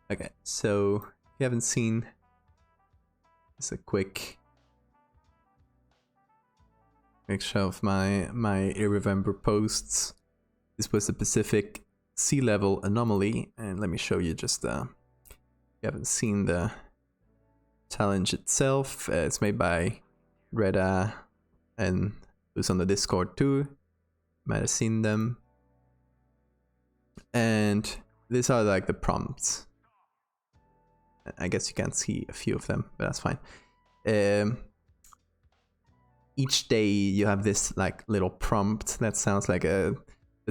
Okay, so if you haven't seen, just a quick show of my November posts. This was the Pacific sea level anomaly, and let me show you just if you haven't seen the challenge itself. It's made by Reda and who's on the Discord too. Might have seen them. And these are like the prompts. I guess you can't see a few of them, but that's fine. Each day you have this like little prompt that sounds like the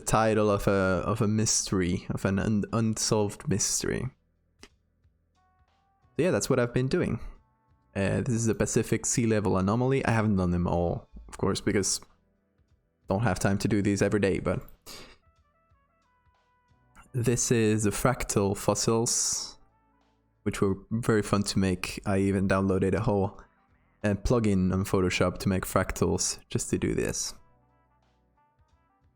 title of a mystery, of an unsolved mystery. So yeah, that's what I've been doing. This is a Pacific sea level anomaly. I haven't done them all, of course, because I don't have time to do these every day, but this is the fractal fossils, which were very fun to make. I even downloaded a whole plugin on Photoshop to make fractals just to do this.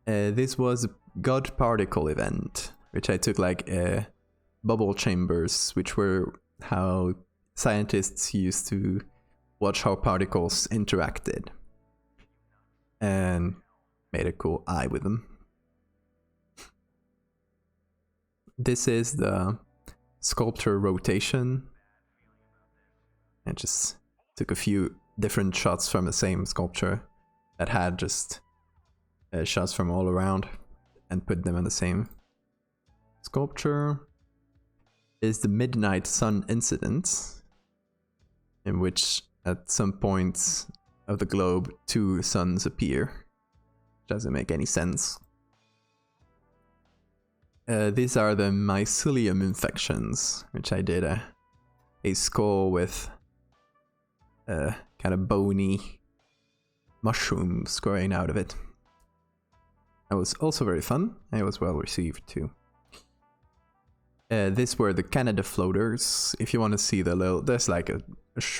This was a God particle event, which I took like bubble chambers, which were how scientists used to watch how particles interacted, and made a cool eye with them. This is the sculpture rotation. I just took a few different shots from the same sculpture that had just shots from all around and put them on the same sculpture. Is the midnight sun incident, in which at some point of the globe 2 suns appear. Doesn't make any sense. These are the mycelium infections, which I did a skull with kind of bony mushrooms growing out of it. That was also very fun. It was well received too. These were the Canada floaters. If you want to see the little, there's like a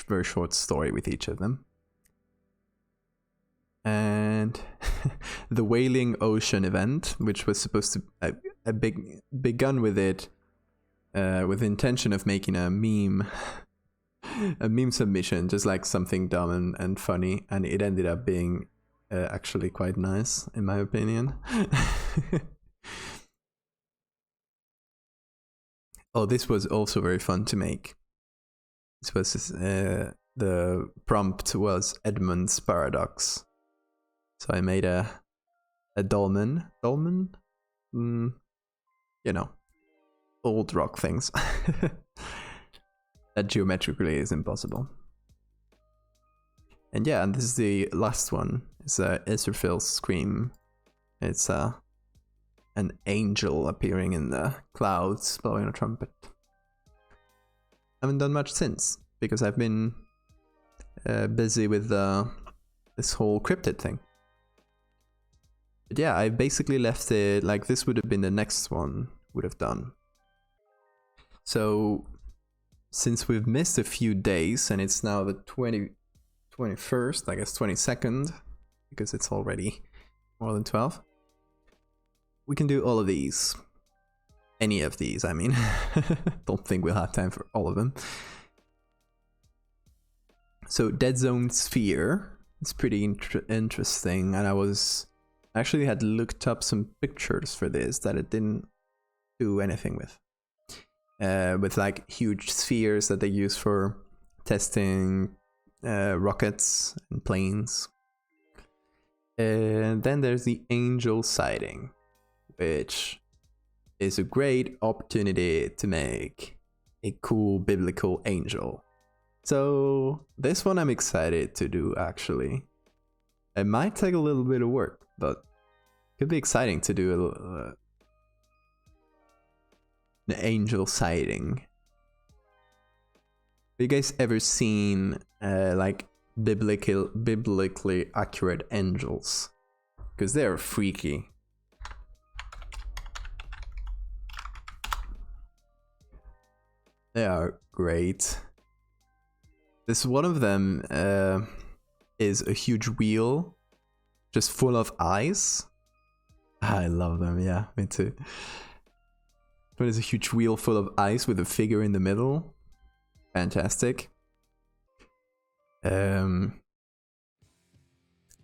very short story with each of them. And the Whaling Ocean event, which was supposed to begun with it with the intention of making a meme submission, just like something dumb and funny, and it ended up being actually quite nice in my opinion. Oh, this was also very fun to make. This was the prompt was Edmund's paradox. So I made a dolmen, you know, old rock things that geometrically is impossible. And yeah, and this is the last one. It's Israfil's scream. It's an angel appearing in the clouds, blowing a trumpet. I haven't done much since because I've been busy with this whole cryptid thing. But yeah, I basically left it like this would have been the next one would have done. So since we've missed a few days and it's now the 21st, I guess 22nd, because it's already more than 12, we can do all of these. Any of these, I mean. Don't think we'll have time for all of them. So Dead Zone Sphere is pretty interesting, and I actually had looked up some pictures for this that it didn't do anything with. With like huge spheres that they use for testing rockets and planes. And then there's the angel sighting, which is a great opportunity to make a cool biblical angel. So this one I'm excited to do actually. It might take a little bit of work, but it could be exciting to do an angel sighting. Have you guys ever seen like biblically accurate angels? Because they're freaky. They are great. This one of them is a huge wheel just full of eyes. I love them, yeah, me too. There's a huge wheel full of ice with a figure in the middle. Fantastic. Then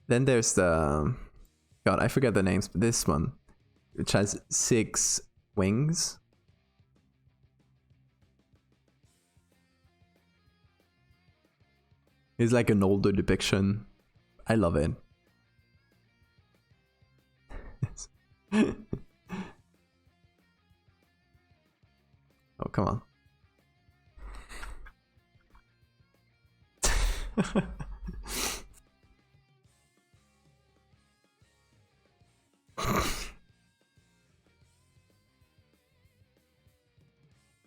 there's the... God, I forget the names, but this one, which has 6 wings. It's like an older depiction. I love it. Oh, come on.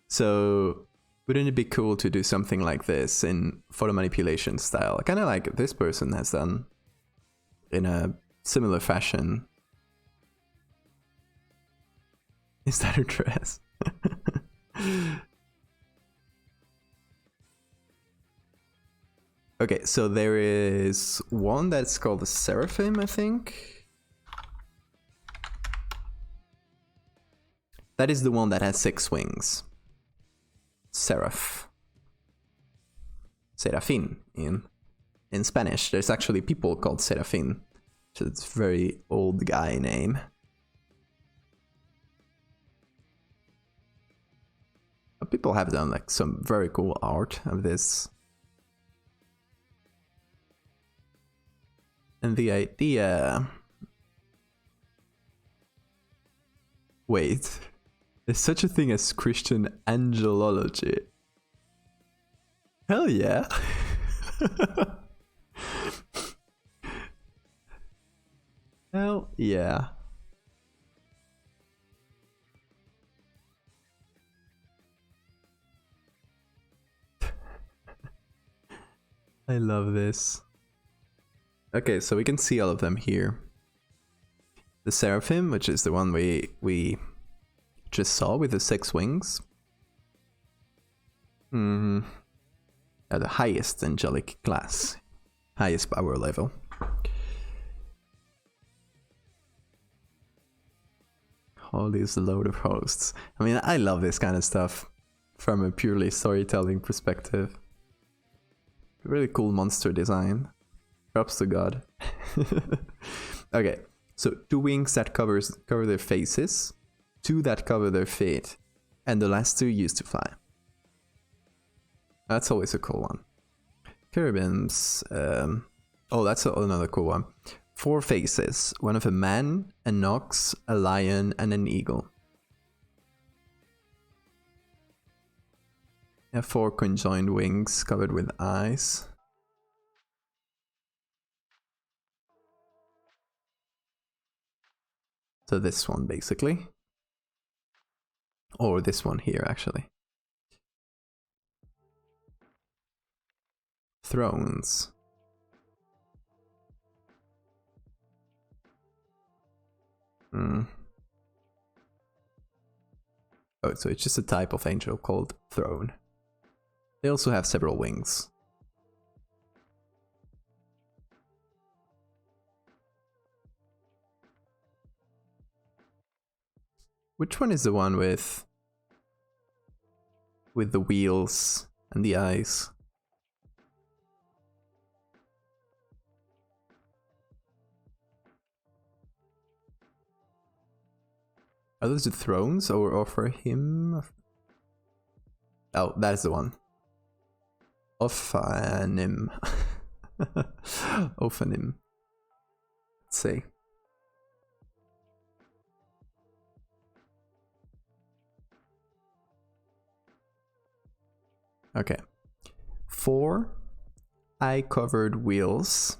So, wouldn't it be cool to do something like this in photo manipulation style? Kind of like this person has done in a similar fashion. Is that her dress? Okay, so there is one that's called the Seraphim, I think. That is the one that has 6 wings. Seraph. Serafin in Spanish. There's actually people called Serafin. So it's a very old guy name. But people have done like some very cool art of this. And the idea... Wait. There's such a thing as Christian angelology. Hell yeah. Hell yeah. I love this. Okay, so we can see all of them here. The Seraphim, which is the one we just saw with the 6 wings. At the highest angelic class. Highest power level. Holy is the load of hosts. I mean, I love this kind of stuff from a purely storytelling perspective. Really cool monster design. Props to God. Okay, so 2 wings that cover their faces, 2 that cover their feet, and the last 2 used to fly. That's always a cool one. Cherubims. Oh, that's another cool one. 4 faces, one of a man, an ox, a lion, and an eagle. Yeah, 4 conjoined wings covered with eyes. So this one, basically. Or this one here, actually. Thrones. Oh, so it's just a type of angel called throne. They also have several wings. Which one is the one with the wheels and the eyes? Are those the thrones or for him? Oh, that's the one. Ophanim. Ophanim. Let's see. Okay. 4 eye-covered wheels,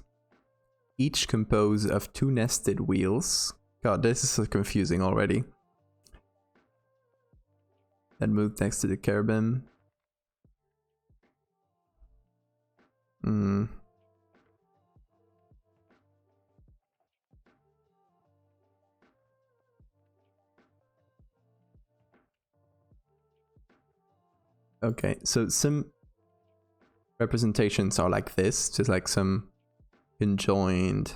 each composed of 2 nested wheels. God, this is so confusing already. That moved next to the cherubim. Okay, so some representations are like this, just like some conjoined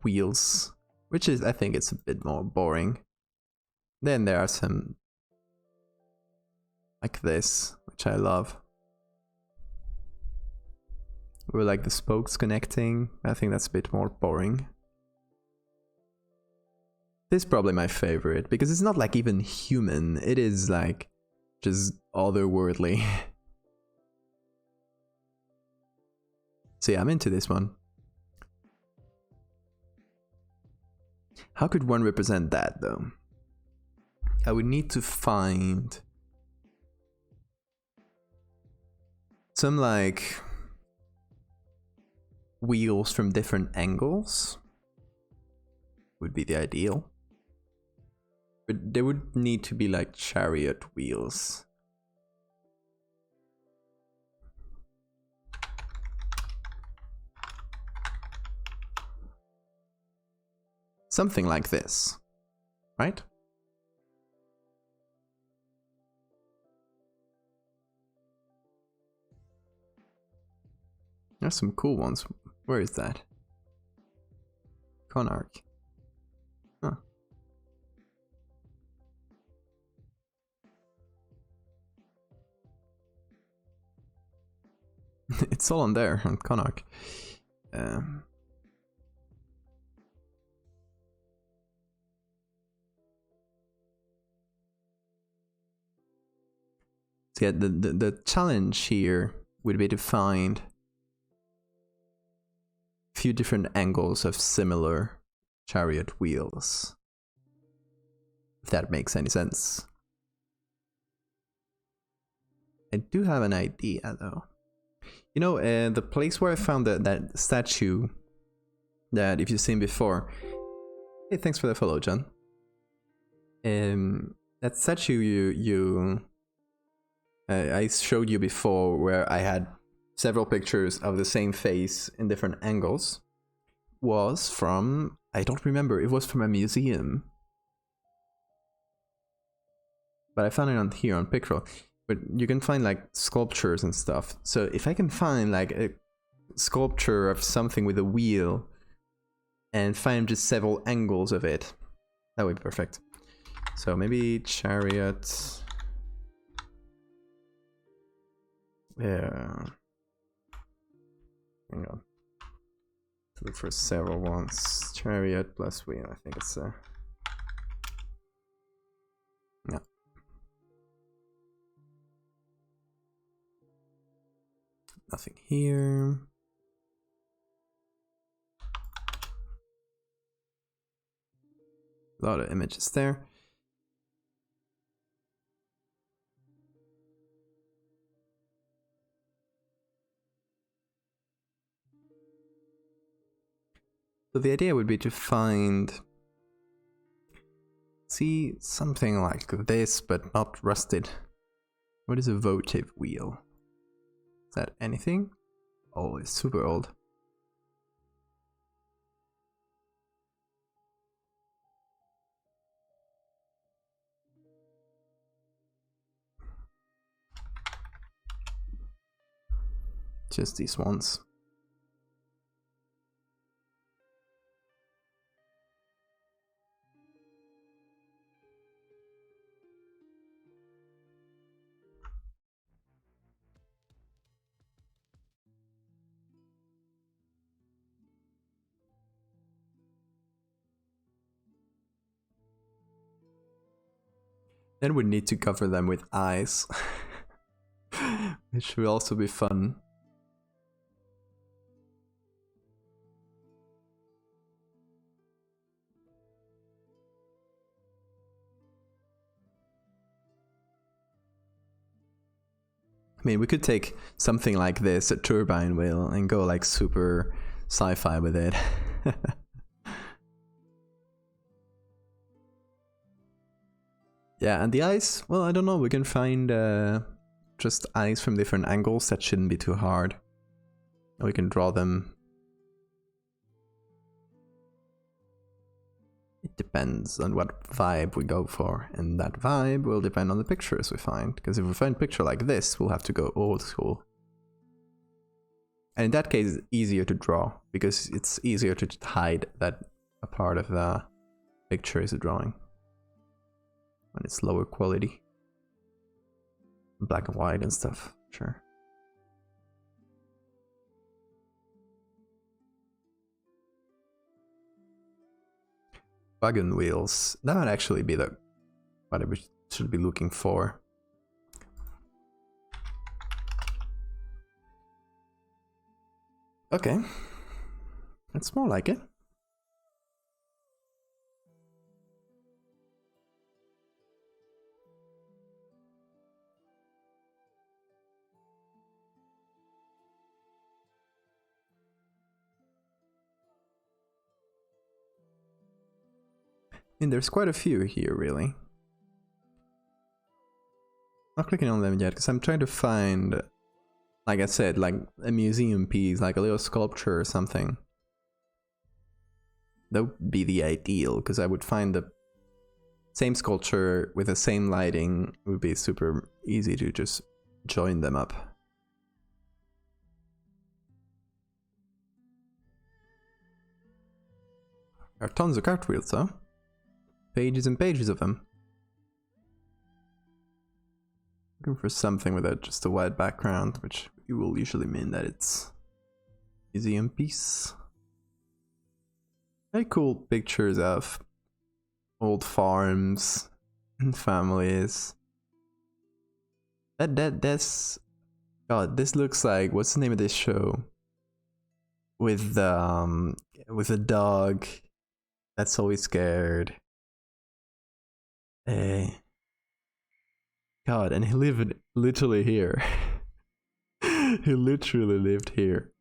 wheels, which is, I think it's a bit more boring. Then there are some like this, which I love. Where like the spokes connecting. I think that's a bit more boring. This is probably my favorite because it's not like even human. It is like just otherworldly. So yeah, I'm into this one. How could one represent that though? I would need to find some like wheels from different angles would be the ideal. But there would need to be like chariot wheels. Something like this, right? There's some cool ones. Where is that? Conarch. Huh. It's all on there, on Conarch. So yeah, the challenge here would be to find a few different angles of similar chariot wheels. If that makes any sense. I do have an idea though. You know, the place where I found that statue that if you've seen before. Hey, thanks for the follow, John. That statue I showed you before, where I had several pictures of the same face in different angles, was from, I don't remember, it was from a museum. But I found it on here on Pictorial. But you can find like sculptures and stuff. So if I can find like a sculpture of something with a wheel and find just several angles of it, that would be perfect. So maybe chariot. Yeah. Hang on. Look for several ones. Chariot plus wheel. I think it's no. Nothing here. A lot of images there. So the idea would be to find, see, something like this, but not rusted. What is a votive wheel? Is that anything? Oh, it's super old. Just these ones. Then we need to cover them with eyes, which will also be fun. I mean, we could take something like this, a turbine wheel, and go like super sci-fi with it. Yeah, and the eyes, well, I don't know, we can find just eyes from different angles. That shouldn't be too hard. We can draw them. It depends on what vibe we go for, and that vibe will depend on the pictures we find, because if we find a picture like this, we'll have to go old school. And in that case, it's easier to draw, because it's easier to hide that a part of the picture is a drawing. when it's lower quality. Black and white and stuff, sure. Wagon wheels. That would actually be the what I should be looking for. Okay. That's more like it. And there's quite a few here, really. Not clicking on them yet, because I'm trying to find, like I said, like a museum piece, like a little sculpture or something. That would be the ideal, because I would find the same sculpture with the same lighting. It would be super easy to just join them up. There are tons of cartwheels, though. Pages and pages of them. Looking for something without just a white background, which will usually mean that it's museum piece. Very cool pictures of old farms and families. That's God. This looks like, what's the name of this show? With a dog that's always scared. God, and he lived literally here. He literally lived here.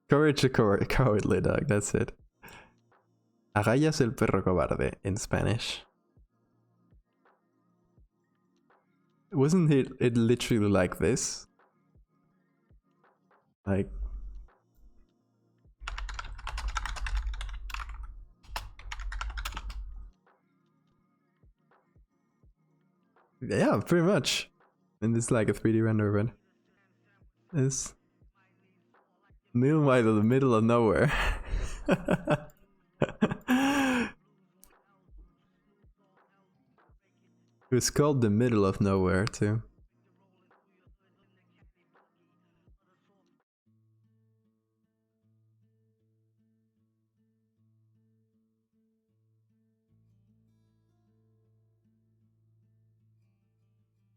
Courage a cowardly dog, that's it. Agallas el perro cobarde in Spanish. Wasn't it literally like this? Like... Yeah, pretty much. And it's like a 3D render of it. It's meanwhile in the middle of nowhere. It was called the middle of nowhere too.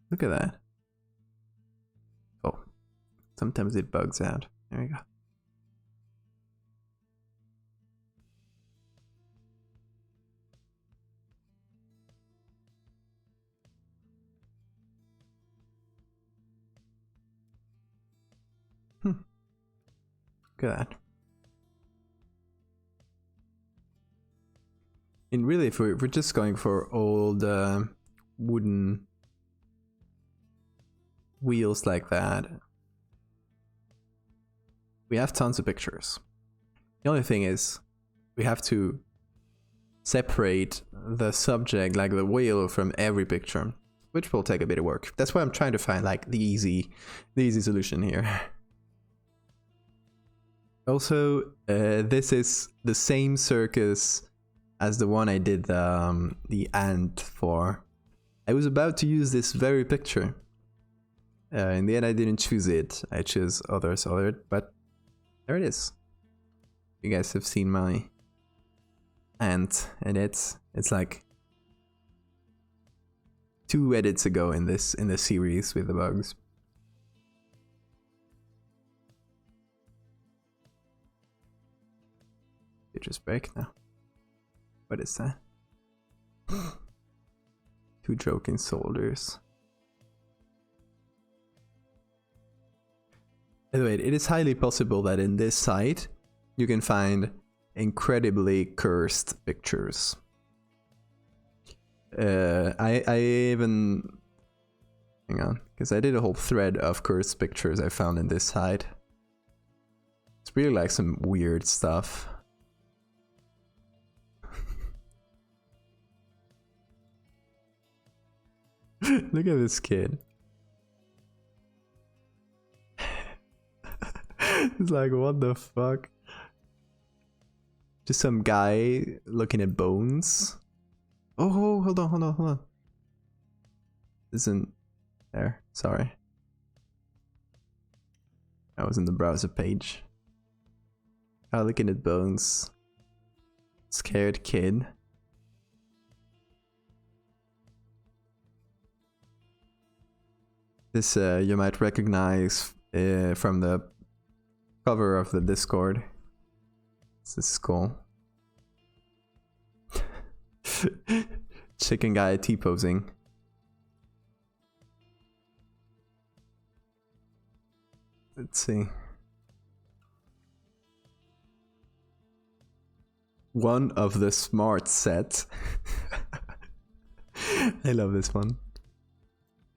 Look at that. Oh, sometimes it bugs out. There we go. Look at that. And really, if we're just going for old wooden wheels like that, we have tons of pictures. The only thing is, we have to separate the subject, like the wheel, from every picture, which will take a bit of work. That's why I'm trying to find like the easy solution here. Also, this is the same circus as the one I did the ant for. I was about to use this very picture. In the end, I didn't choose it. I chose others, but there it is. You guys have seen my ant, and it's like 2 edits ago in this series with the bugs. It just break now. What is that? 2 joking soldiers. Anyway, it is highly possible that in this site you can find incredibly cursed pictures. I even... Hang on, because I did a whole thread of cursed pictures I found in this site. It's really like some weird stuff. Look at this kid. It's like, what the fuck? Just some guy looking at bones. Oh, hold on, hold on, hold on. Isn't there? Sorry. I was in the browser page. Oh, looking at bones. Scared kid. This you might recognize from the cover of the Discord. This is cool. Chicken guy T-posing. Let's see. One of the smart set. I love this one.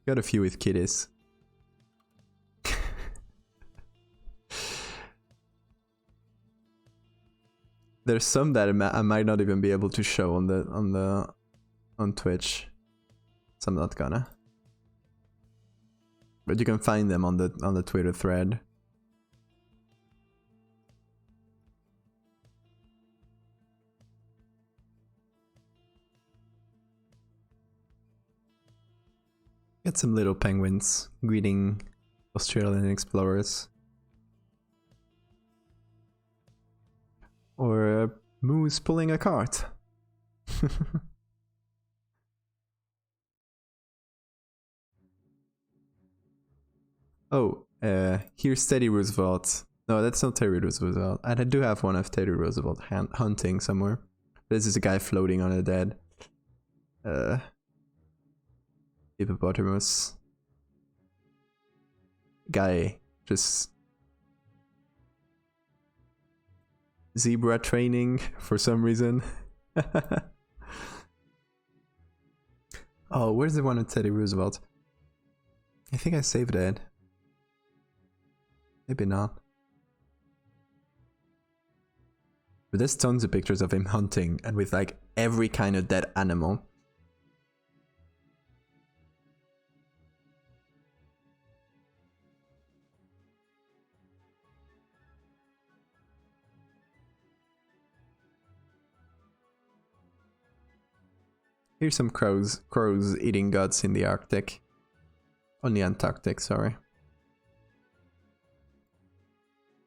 Got a few with kitties. There's some that I might not even be able to show on Twitch, so I'm not gonna. But you can find them on the Twitter thread. Got some little penguins greeting Australian explorers. Or a moose pulling a cart. Oh, here's Teddy Roosevelt. No, that's not Teddy Roosevelt. I do have one of Teddy Roosevelt hunting somewhere. This is a guy floating on a dead hippopotamus. Guy just zebra training for some reason. Oh, where's the one with Teddy Roosevelt? I think I saved it. Maybe not. But there's tons of pictures of him hunting and with like every kind of dead animal. Here's some crows eating guts in the Arctic. On the Antarctic, sorry.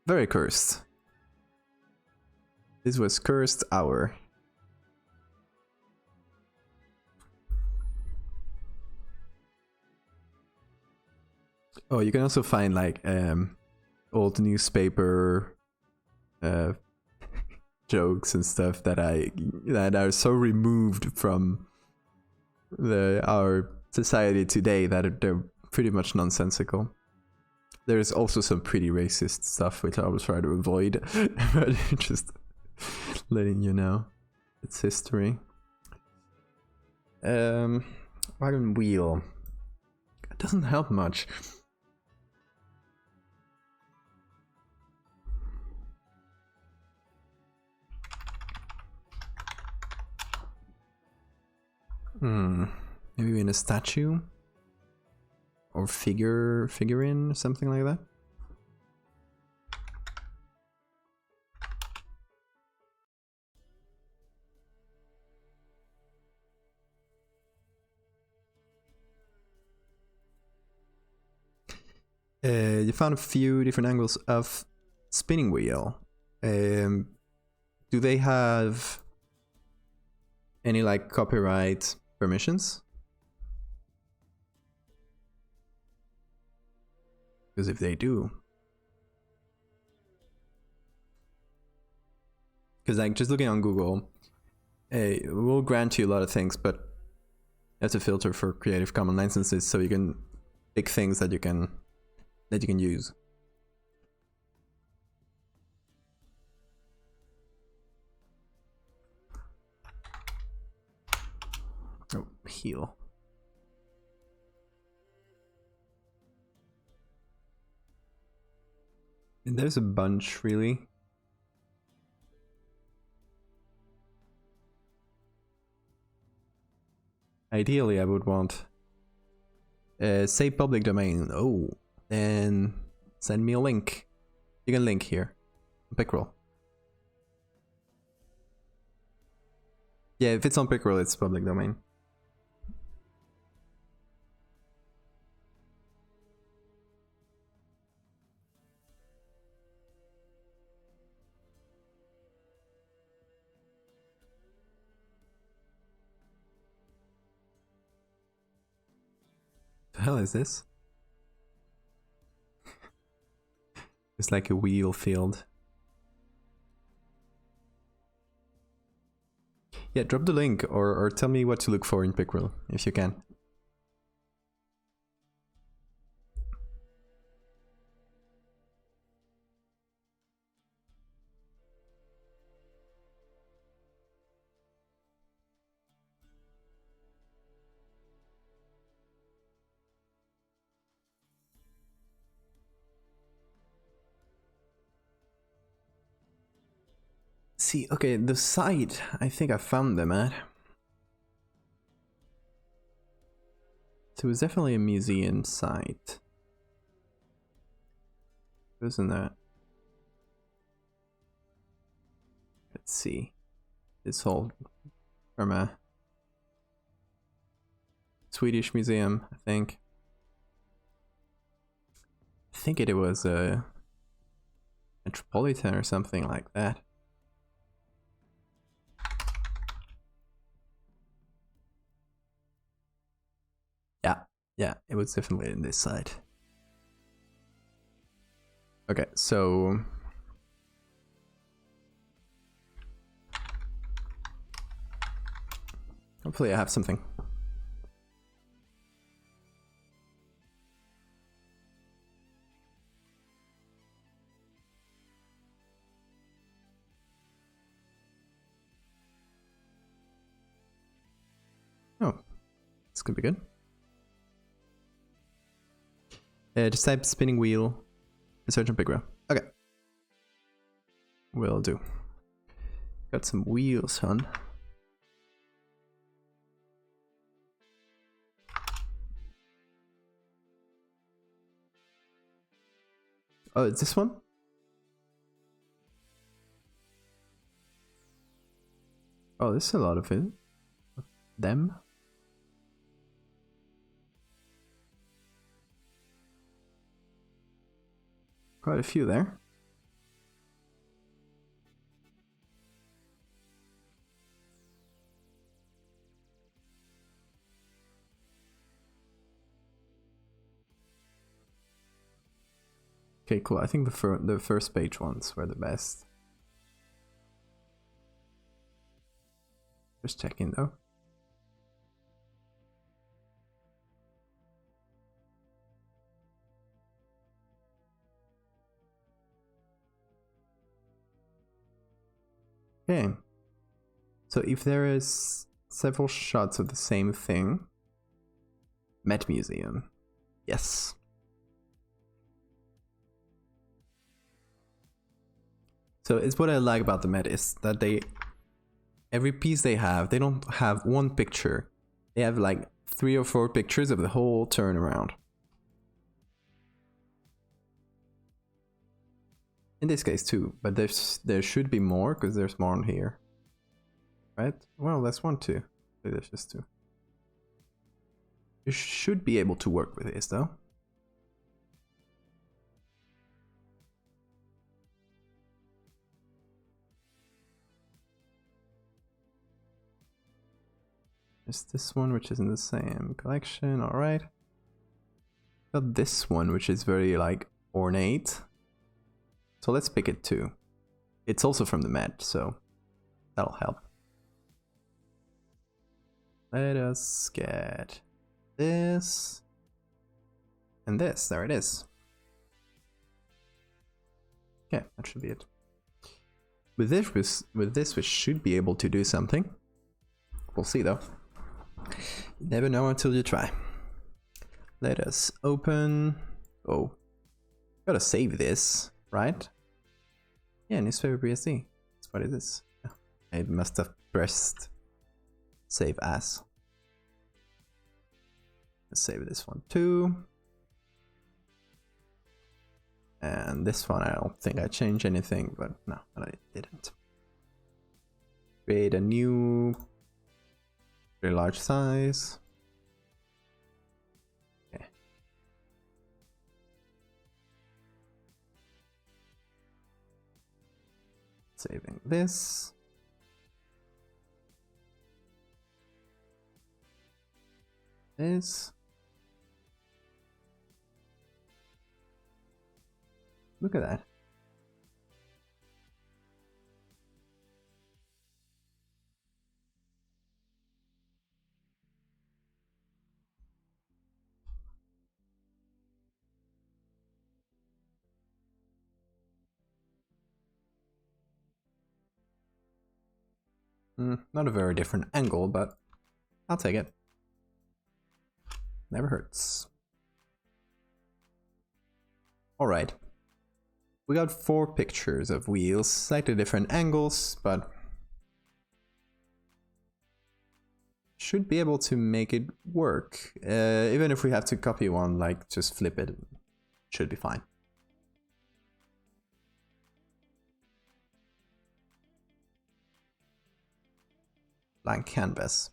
Very cursed. This was cursed hour. Oh, you can also find like old newspaper jokes and stuff that are so removed from our society today that they're pretty much nonsensical. There's also some pretty racist stuff which I will try to avoid, but just letting you know it's history. Wagon wheel. It doesn't help much. Maybe in a statue? Or figurine, something like that? You found a few different angles of spinning wheel. Do they have any like copyright permissions? Because if they do, because like just looking on Google, it will grant you a lot of things, but you have to filter for Creative Commons licenses so you can pick things that you can use. Oh, heal. And there's a bunch, really. Ideally, I would want say public domain. Oh, then send me a link. You can link here. Pickroll. Yeah, if it's on Pickerel, it's public domain. The hell is this? It's like a wheel field. Yeah, drop the link or tell me what to look for in Pickerel, if you can. See, okay, the site, I think I found them at. So it was definitely a museum site. Wasn't that? Let's see. This whole from a Swedish museum, I think. I think it was a Metropolitan or something like that. Yeah, it was definitely in this side. Okay, so hopefully I have something. Oh, this could be good. Just type spinning wheel and search on Pickerel. Okay. Will do. Got some wheels, hon. Oh, it's this one? Oh, there's a lot of it. Them? Quite a few there. Okay, cool. I think the first page ones were the best. Just checking though. Okay. So if there is several shots of the same thing, Met Museum. Yes. So it's what I like about the Met is that every piece they don't have one picture. They have like 3 or 4 pictures of the whole turnaround. In this case too, but there should be more because there's more on here. Right? Well, that's 1 too. So there's just 2. You should be able to work with this though. There's this one which is in the same collection, alright. Got this one which is very like ornate. So let's pick it too. It's also from the Met, so that'll help. Let us get this and this. There it is. Okay, that should be it. With this we should be able to do something. We'll see though. You never know until you try. Let us open. Oh, gotta save this, right? Yeah, newspaper BSD. That's what it is. I must have pressed save as. Let's save this one too. And this one, I don't think I changed anything, but no, I didn't. Create a new Very large size. Okay. Saving this. This. Look at that. Not a very different angle, but I'll take it. Never hurts. Alright. We got 4 pictures of wheels, slightly different angles, but should be able to make it work. Even if we have to copy one, like just flip it, should be fine. Blank canvas.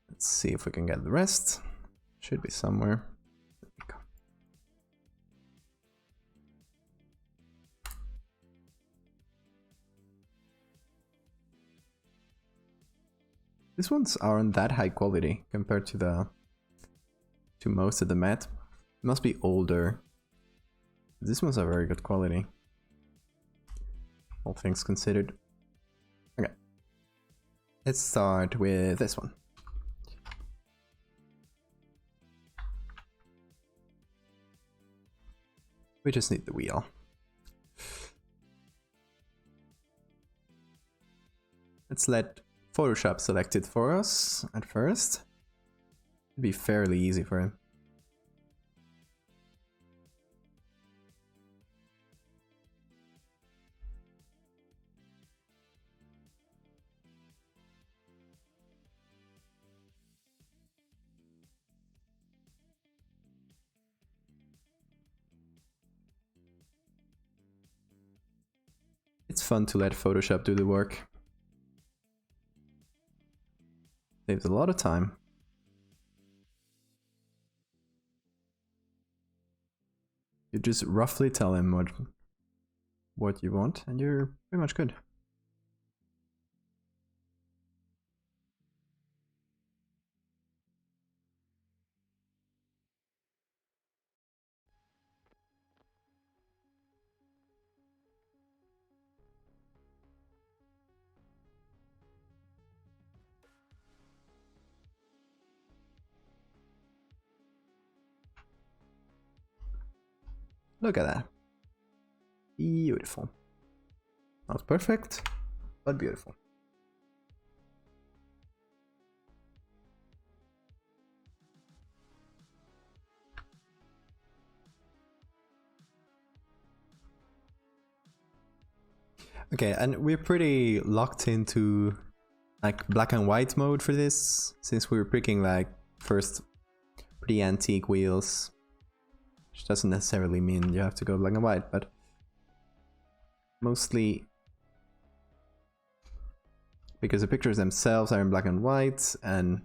Let's see if we can get the rest. Should be somewhere. There we go. These ones aren't that high quality compared to most of the mat. Must be older. These ones are very good quality, all things considered. Okay, let's start with this one. We just need the wheel. Let's let Photoshop select it for us at first. It'd be fairly easy for him. It's fun to let Photoshop do the work. Saves a lot of time. You just roughly tell him what you want and you're pretty much good. Look at that. Beautiful. Not perfect, but beautiful. Okay, and we're pretty locked into like black and white mode for this, since we're picking like first pretty antique wheels. Which doesn't necessarily mean you have to go black and white, but mostly because the pictures themselves are in black and white, and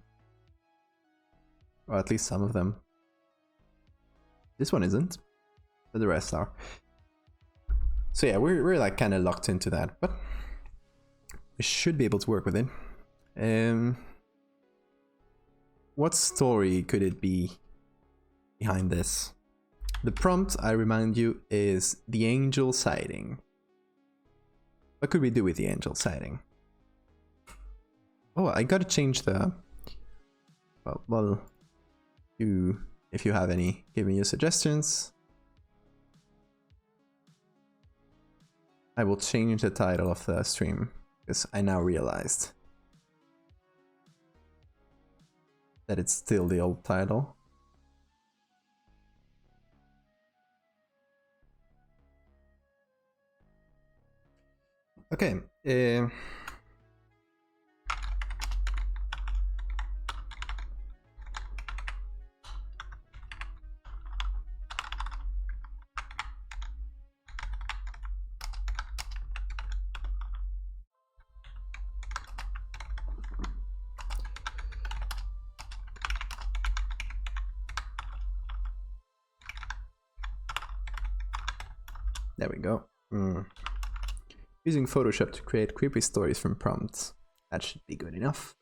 or at least some of them. This one isn't, but the rest are. So yeah, we're like kind of locked into that, but we should be able to work with it. What story could it be behind this? The prompt, I remind you, is the angel sighting. What could we do with the angel sighting? Oh, I gotta change the... Well, if you have any, give me your suggestions. I will change the title of the stream, because I now realized that it's still the old title. Okay, There we go. Using Photoshop to create creepy stories from prompts. That should be good enough.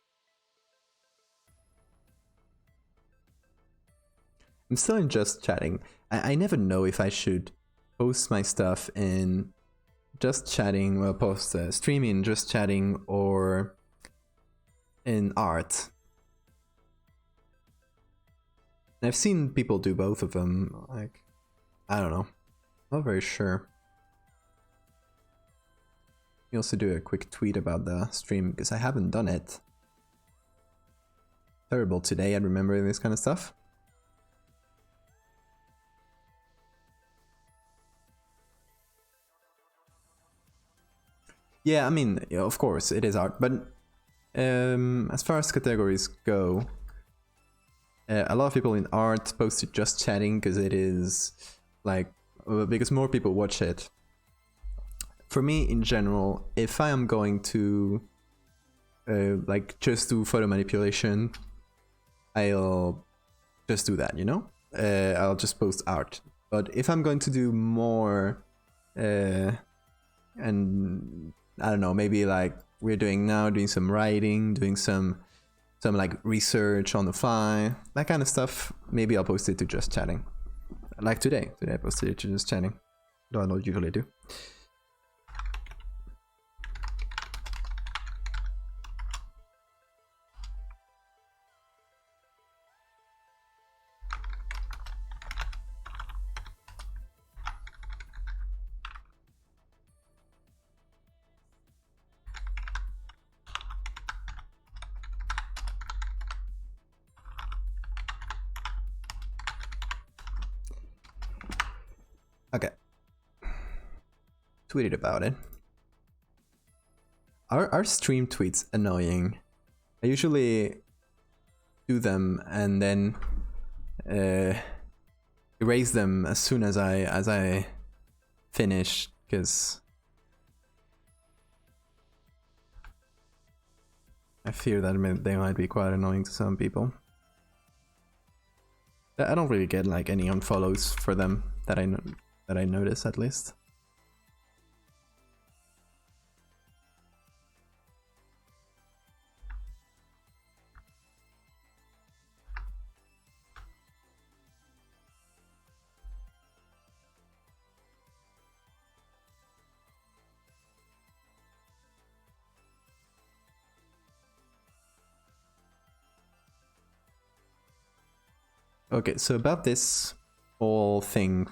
I'm still in Just Chatting. I never know if I should post my stuff in Just Chatting, well, post streaming Just Chatting or in art. I've seen people do both of them. Like, I don't know. Not very sure. You also do a quick tweet about the stream because I haven't done it. Terrible today at remembering this kind of stuff. Yeah, I mean, yeah, of course, it is art, but as far as categories go, a lot of people in art post to Just Chatting because it is like, because more people watch it. For me, in general, if I am going to like just do photo manipulation, I'll just do that, you know? I'll just post art. But if I'm going to do more, and I don't know, maybe like we're doing now, doing some writing, doing some like research on the fly, that kind of stuff, maybe I'll post it to Just Chatting. Like today I posted it to Just Chatting, though I don't usually do. Okay. Tweeted about it. Are stream tweets annoying? I usually do them and then erase them as soon as I finish, because I fear that they might be quite annoying to some people. I don't really get like any unfollows for them that I notice, at least. Okay, so about this whole thing,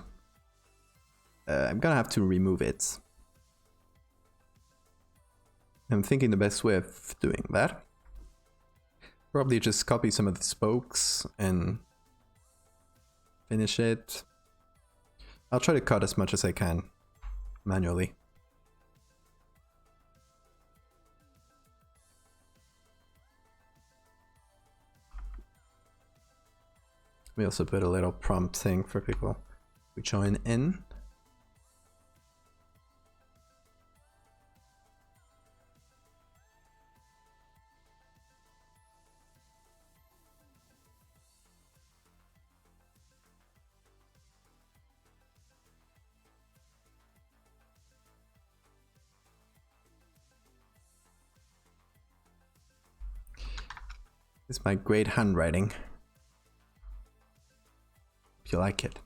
I'm gonna have to remove it. I'm thinking the best way of doing that, probably just copy some of the spokes and finish it. I'll try to cut as much as I can manually. We also put a little prompt thing for people who join in. This is my great handwriting. If you like it.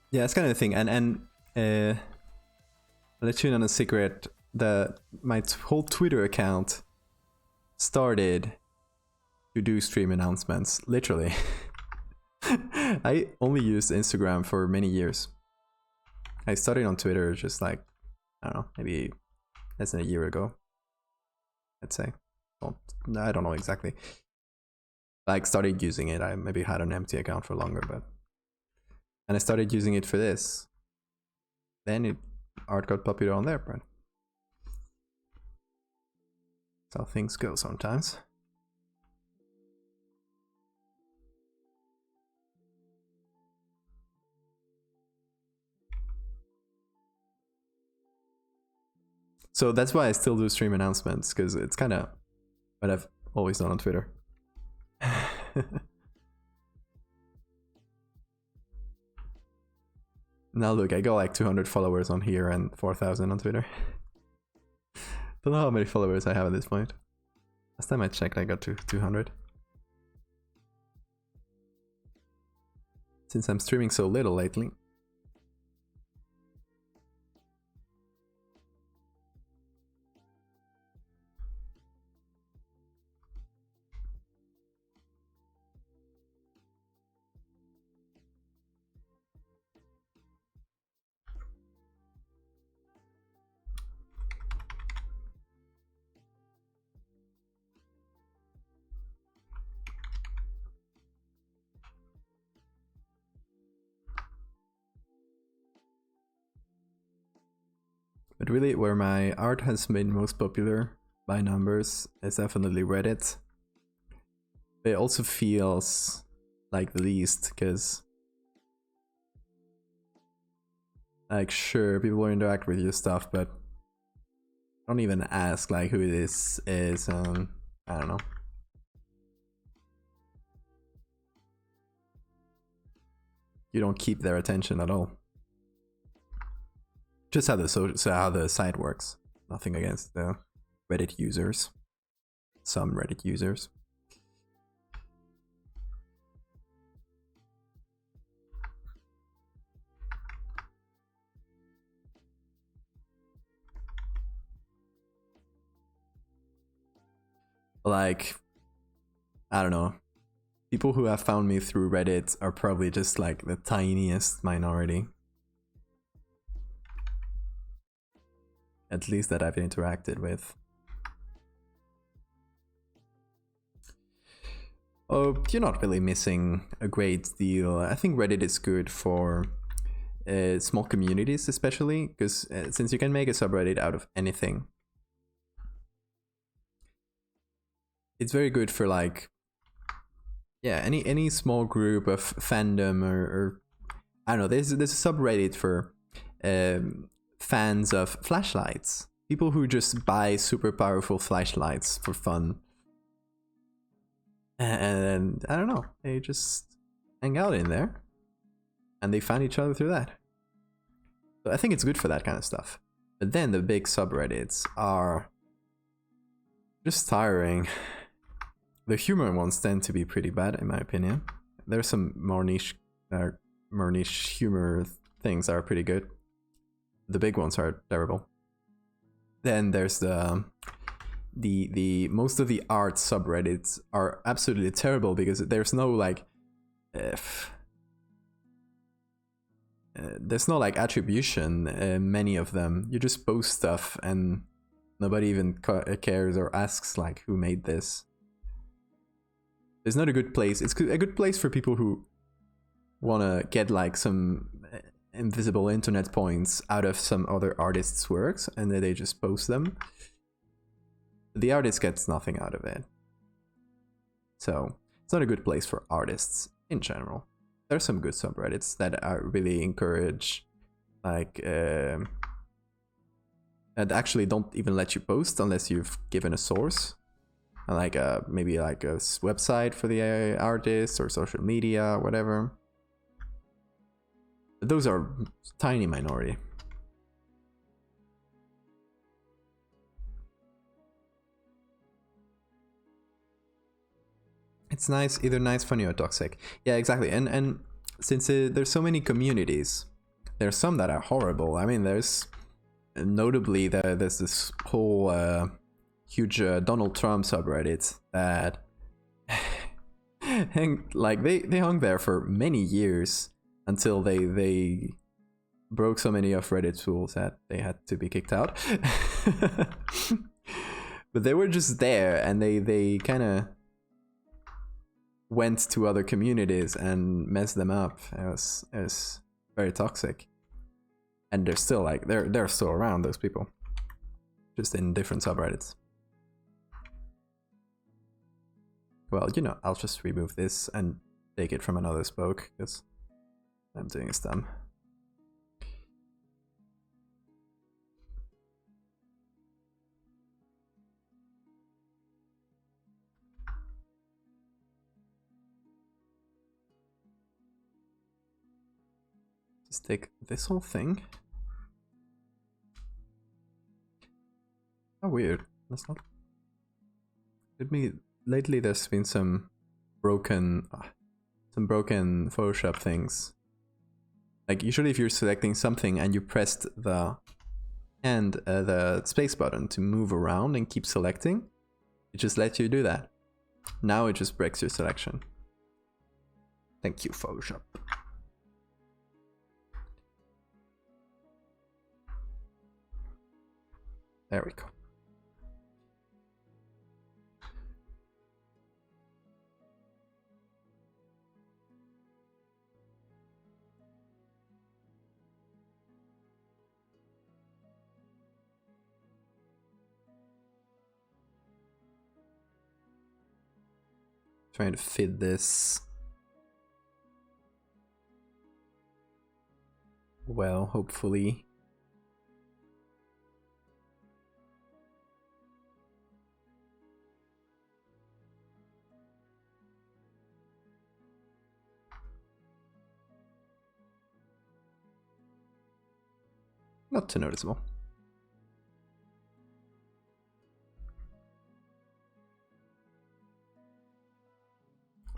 Yeah, it's kind of the thing, and I'll let you in on a secret. My whole Twitter account started to do stream announcements, literally. I only used Instagram for many years. I started on Twitter just like, I don't know, maybe less than a year ago, I'd say. Well, I don't know exactly. Like, started using it. I maybe had an empty account for longer, but... And I started using it for this. Then art got popular on there, but... That's how things go sometimes. So that's why I still do stream announcements, because it's kind of what I've always done on Twitter. Now look, I got like 200 followers on here and 4,000 on Twitter. Don't know how many followers I have at this point. Last time I checked, I got to 200. Since I'm streaming so little lately. But really, where my art has been most popular by numbers is definitely Reddit. But it also feels like the least, because like sure, people will interact with your stuff, but don't even ask like who this is. I don't know. You don't keep their attention at all. Just how the site works. Nothing against the Reddit users. Some Reddit users. Like, I don't know. People who have found me through Reddit are probably just like the tiniest minority. At least that I've interacted with. Oh, you're not really missing a great deal. I think Reddit is good for small communities, especially, because since you can make a subreddit out of anything, it's very good for like, yeah, any small group of fandom or I don't know. There's a subreddit for fans of flashlights. People who just buy super powerful flashlights for fun. And I don't know, they just hang out in there. And they find each other through that. So I think it's good for that kind of stuff. But then the big subreddits are just tiring. The humor ones tend to be pretty bad, in my opinion. There's some more niche humor things that are pretty good. The big ones are terrible. Then there's the most of the art subreddits are absolutely terrible because there's no like there's no like attribution in many of them. You just post stuff and nobody even cares or asks like who made this. It's not a good place. It's a good place for people who want to get like some invisible internet points out of some other artist's works, and then they just post them. The artist gets nothing out of it. So it's not a good place for artists in general. There's some good subreddits that are really encourage like that actually don't even let you post unless you've given a source. Like maybe like a website for the artist or social media, whatever. Those are tiny minority. It's nice, either nice, funny, or toxic. Yeah, exactly. And since there's so many communities, there's some that are horrible. I mean, there's notably there's this whole huge Donald Trump subreddit that they hung there for many years until they broke so many of Reddit's rules that they had to be kicked out. But they were just there, and they kind of went to other communities and messed them up. It was very toxic, and they're still like they're still around, those people, just in different subreddits. Well, you know, I'll just remove this and take it from another spoke because I'm doing this dumb. Just take this whole thing. How weird. That's not... Lately there's been some broken Photoshop things. Like usually if you're selecting something and you pressed the space button to move around and keep selecting, it just lets you do that. Now it just breaks your selection. Thank you, Photoshop. There we go. Trying to fit this well, hopefully. Not too noticeable.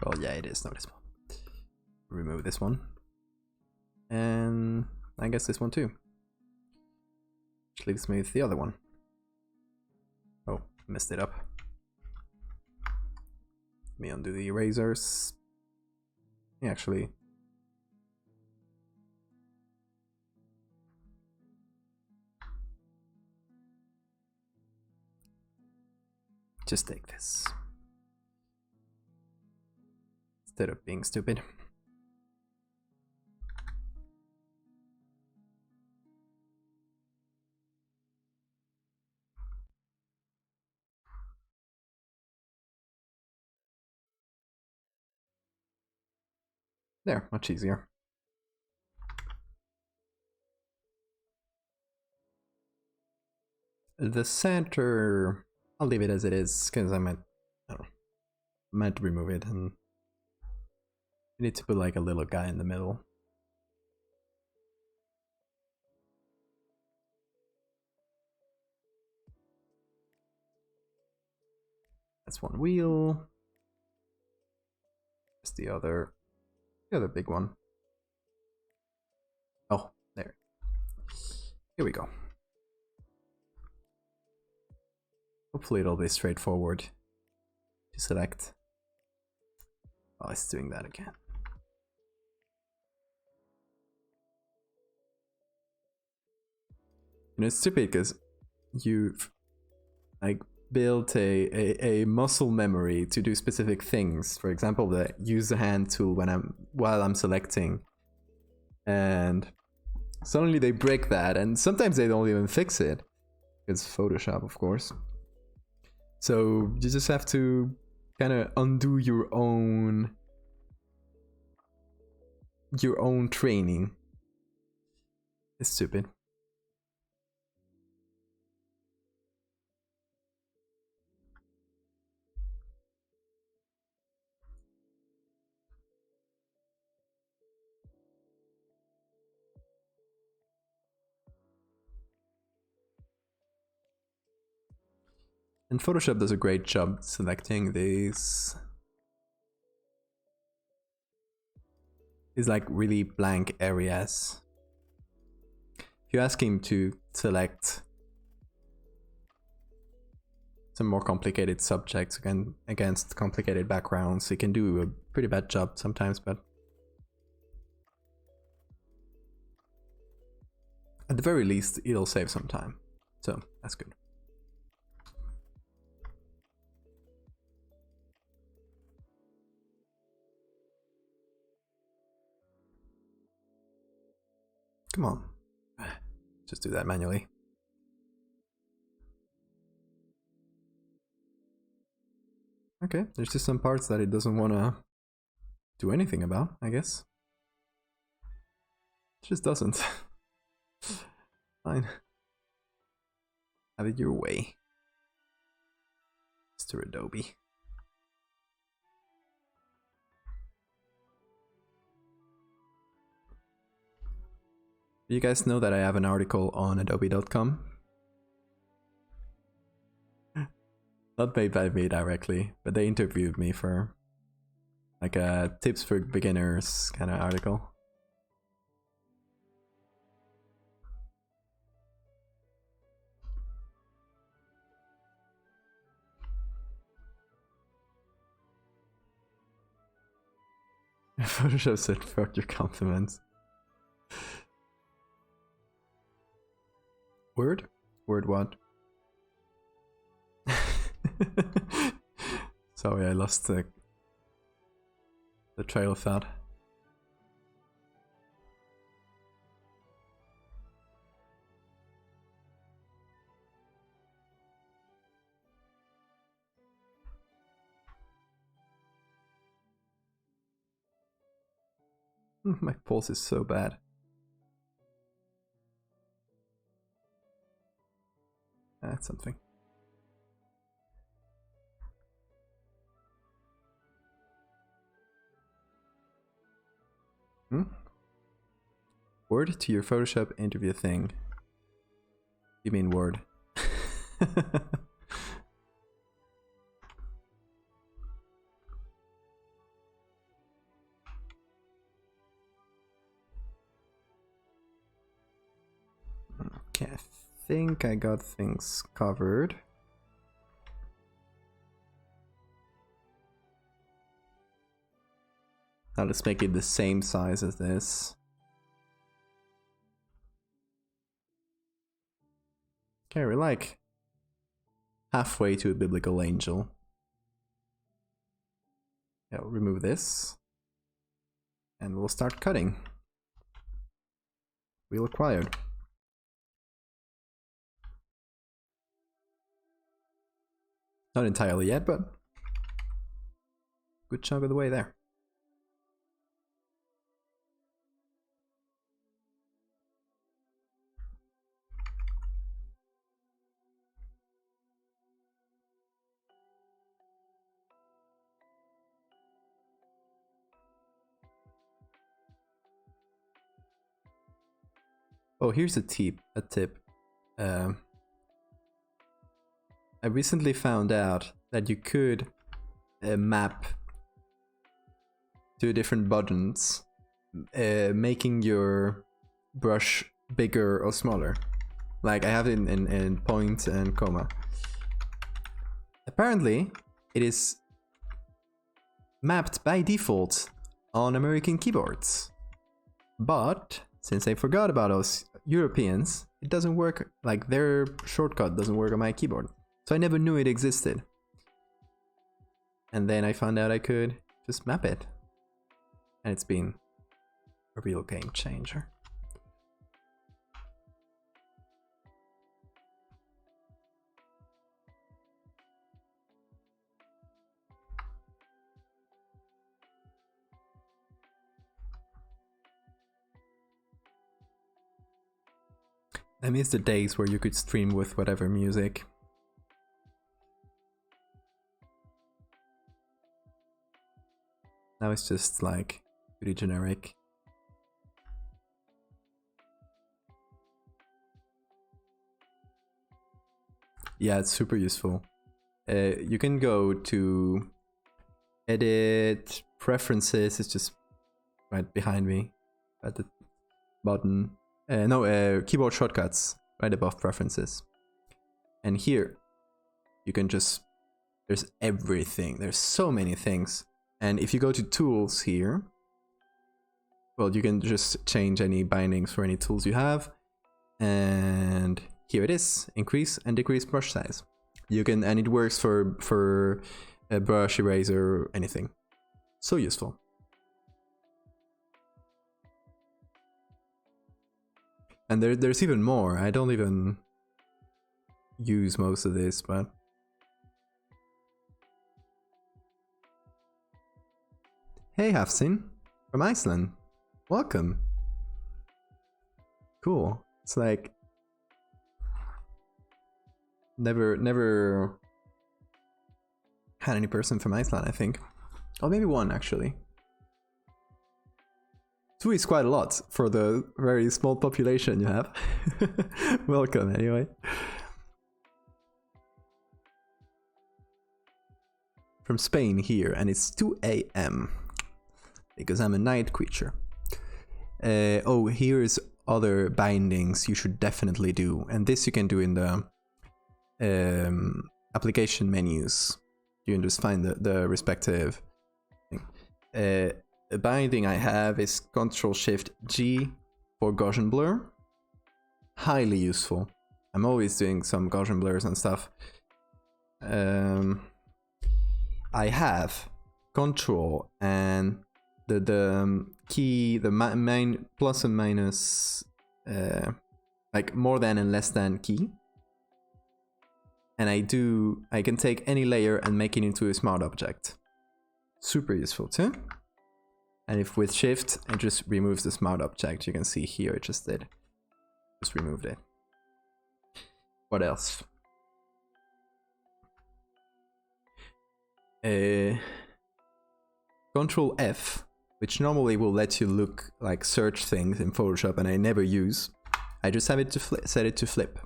Well, yeah, it is noticeable. Remove this one. And I guess this one too. Which leaves me with the other one. Oh, messed it up. Let me undo the erasers. Actually, just take this. Instead of being stupid. There, much easier. The center, I'll leave it as it is, because I don't know, might remove it, and you need to put like a little guy in the middle. That's one wheel. That's the other big one. Oh, there. Here we go. Hopefully it'll be straightforward to select. Oh, it's doing that again. You know, it's stupid because you've like built a muscle memory to do specific things. For example, the use the hand tool while I'm selecting, and suddenly they break that, and sometimes they don't even fix it. It's Photoshop, of course. So you just have to kind of undo your own training. It's stupid. And Photoshop does a great job selecting these like really blank areas. If you ask him to select some more complicated subjects against complicated backgrounds, he can do a pretty bad job sometimes, but at the very least it'll save some time, so that's good. Come on, just do that manually. Okay, there's just some parts that it doesn't want to do anything about, I guess. It just doesn't. Fine. Have it your way, Mr. Adobe. You guys know that I have an article on adobe.com? Not made by me directly, but they interviewed me for like a tips for beginners kind of article. Photoshop said fuck your compliments. Word? Word what? Sorry, I lost the trail of thought. My pulse is so bad. That's something. Word to your Photoshop interview thing. You mean Word? Okay, I think I got things covered. Now let's make it the same size as this. Okay, we're like halfway to a biblical angel. Yeah, I'll remove this. And we'll start cutting. Wheel acquired. Not entirely yet, but good chunk of the way there. Oh, here's a tip. I recently found out that you could map to different buttons, making your brush bigger or smaller. Like I have it in point and comma. Apparently, it is mapped by default on American keyboards. But since I forgot about us Europeans, it doesn't work, like their shortcut doesn't work on my keyboard. So I never knew it existed. And then I found out I could just map it. And it's been a real game changer. I miss the days where you could stream with whatever music. Now it's just like pretty generic. Yeah, it's super useful. You can go to edit preferences. It's just right behind me at the button. Keyboard shortcuts right above preferences. And here you can just, there's everything. There's so many things. And if you go to tools here, well, you can just change any bindings for any tools you have. And here it is, increase and decrease brush size. You can, and it works for a brush, eraser, anything. So useful. And there's even more. I don't even use most of this, but hey, Hafsin from Iceland. Welcome. Cool. It's like never had any person from Iceland, I think. Oh, maybe one actually. 2 is quite a lot for the very small population you have. Welcome, anyway. From Spain here, and it's 2 a.m. because I'm a night creature. Oh, here's other bindings you should definitely do, and this you can do in the application menus. You can just find the respective thing. The binding I have is Ctrl-Shift-G for Gaussian blur. Highly useful. I'm always doing some Gaussian blurs and stuff. I have Control and the key, the main plus and minus, like more than and less than key. And I can take any layer and make it into a smart object. Super useful too. And if with Shift, it just removes the smart object. You can see here it just did. Just removed it. What else? Control F, which normally will let you look like search things in Photoshop, and I never use. I just have it to set it to flip,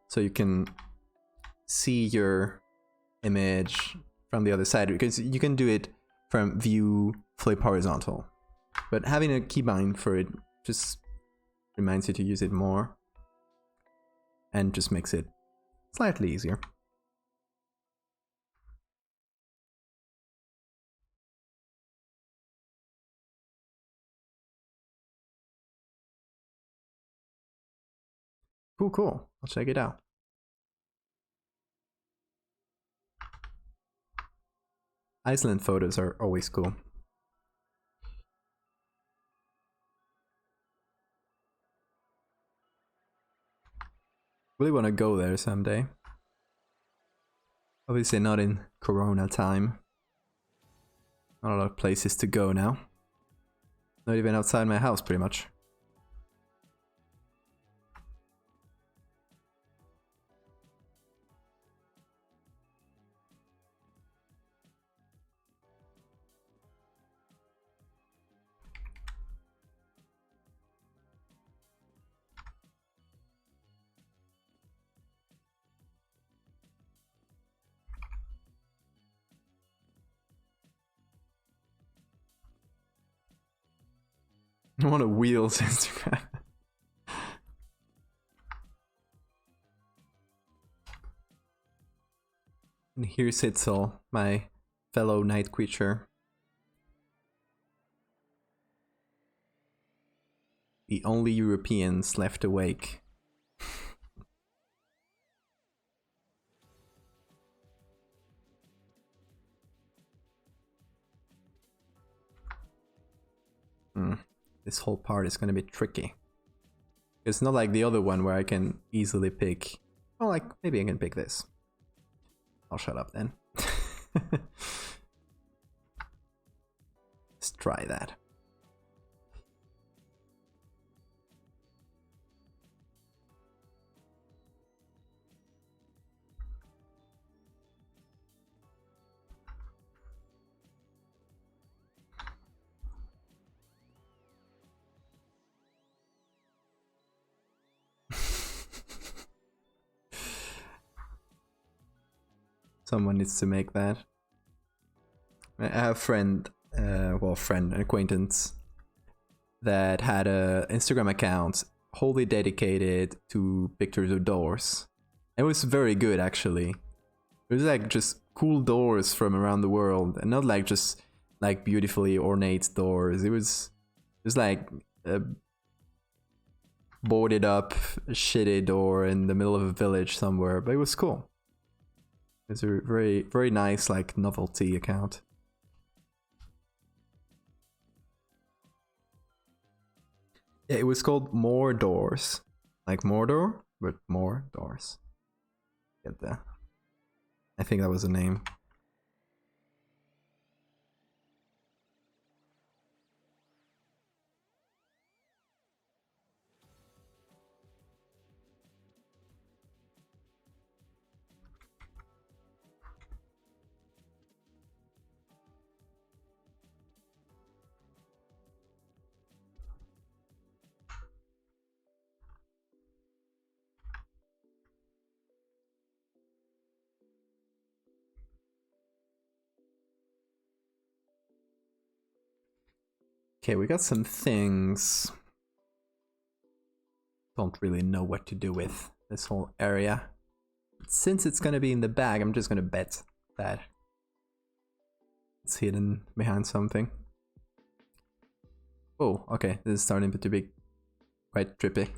so you can see your image from the other side, because you can do it from view, flip horizontal, but having a keybind for it just reminds you to use it more and just makes it slightly easier. Cool. I'll check it out. Iceland photos are always cool. Really want to go there someday. Obviously not in Corona time. Not a lot of places to go now. Not even outside my house, pretty much. I want a wheels Instagram. And here sits all my fellow night creature. The only Europeans left awake. This whole part is gonna be tricky. It's not like the other one where I can easily pick... Well, like, maybe I can pick this. I'll shut up then. Let's try that. Someone needs to make that. I have a friend, an acquaintance, that had a Instagram account wholly dedicated to pictures of doors. It was very good, actually. It was like just cool doors from around the world, and not like just like beautifully ornate doors. It was like a boarded up, shitty door in the middle of a village somewhere, but it was cool. It's a very, very nice, like, novelty account. Yeah, it was called More Doors. Like Mordor, but More Doors. Get that. I think that was the name. Okay, we got some things. Don't really know what to do with this whole area. Since it's gonna be in the bag, I'm just gonna bet that it's hidden behind something. Oh, okay, this is starting to be quite trippy.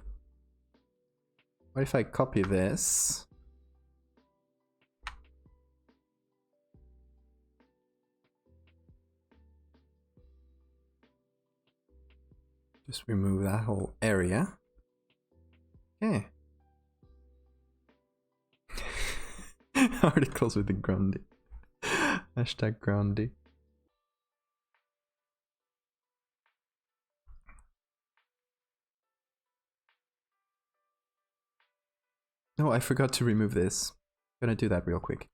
What if I copy this? Just remove that whole area. Okay. Articles with the Grundy. Hashtag Grundy. No, I forgot to remove this. I'm gonna do that real quick.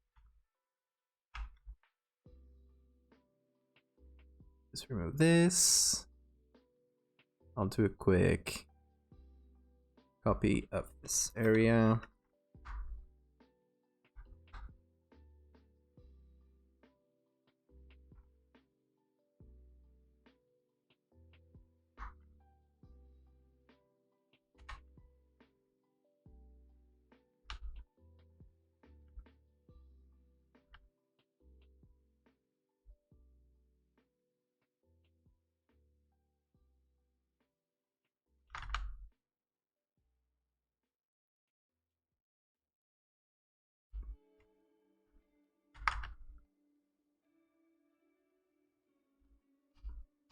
Just remove this. I'll do a quick copy of this area.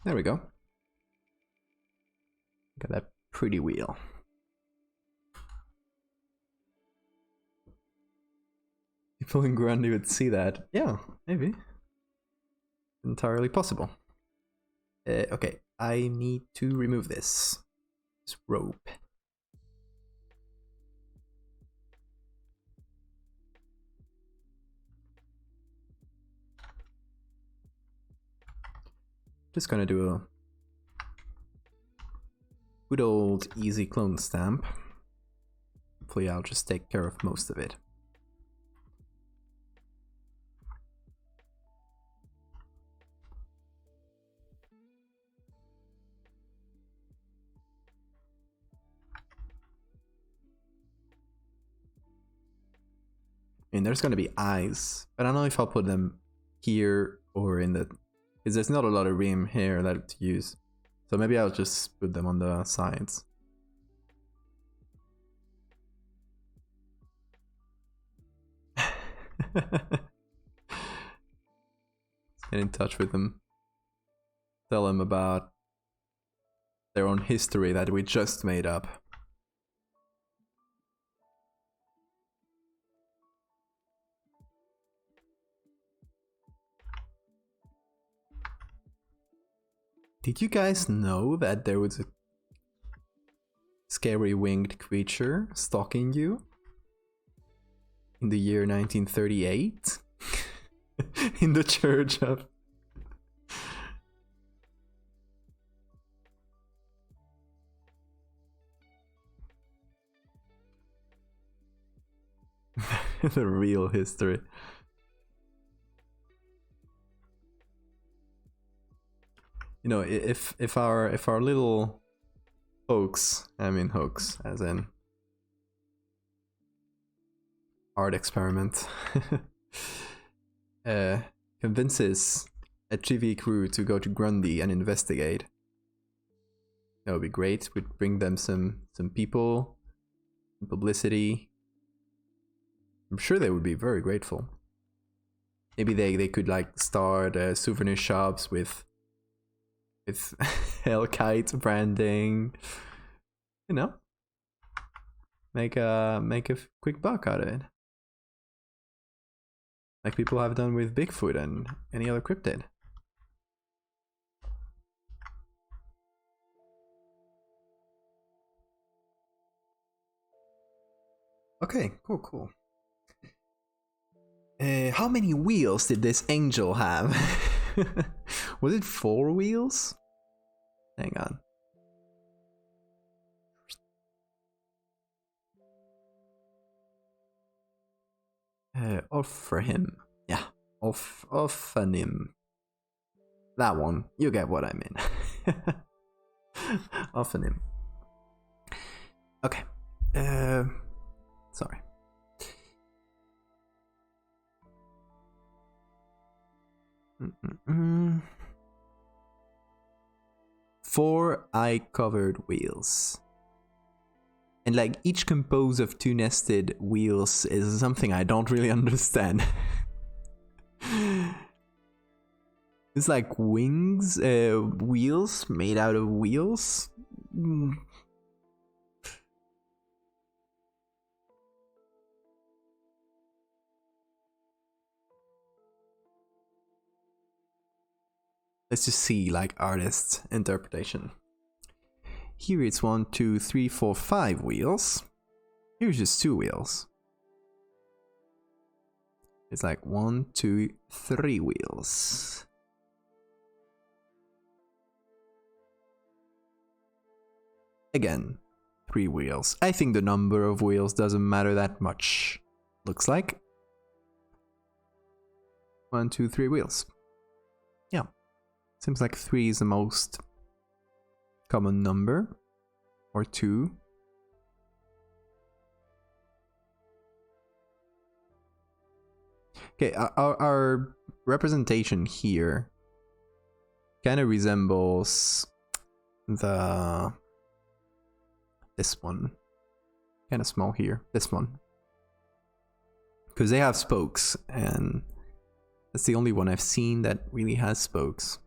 There we go. Got that pretty wheel. People in Grundy would see that. Yeah, maybe. Entirely possible. Okay, I need to remove this rope. Just gonna do a good old easy clone stamp. Hopefully I'll just take care of most of it. I mean, there's gonna be eyes, but I don't know if I'll put them here or in the... because there's not a lot of room here that to use. So maybe I'll just put them on the sides. Get in touch with them. Tell them about their own history that we just made up. Did you guys know that there was a scary winged creature stalking you in the year 1938 in the church of... the real history. You know, if our little hoax, I mean hoax as in art experiment, convinces a TV crew to go to Grundy and investigate, that would be great. We'd bring them some people, some publicity. I'm sure they would be very grateful. Maybe they could like start souvenir shops with Hellkite branding, you know, make a quick buck out of it, like people have done with Bigfoot and any other cryptid. Okay, cool. How many wheels did this angel have? Was it 4 wheels? Hang on. Offer him. Yeah, offer him. That one. You get what I mean. Often him. Okay. Sorry. Four eye-covered wheels. And like each composed of two nested wheels is something I don't really understand. It's like wings, wheels made out of wheels. Let's just see like artist's interpretation. Here it's 1, 2, 3, 4, 5 wheels. Here's just 2 wheels. It's like 1, 2, 3 wheels. Again, 3 wheels. I think the number of wheels doesn't matter that much. Looks like 1, 2, 3 wheels. Yeah. Seems like 3 is the most common number, or 2. Okay, our representation here kind of resembles this one. Kind of small here, this one. Because they have spokes, and that's the only one I've seen that really has spokes.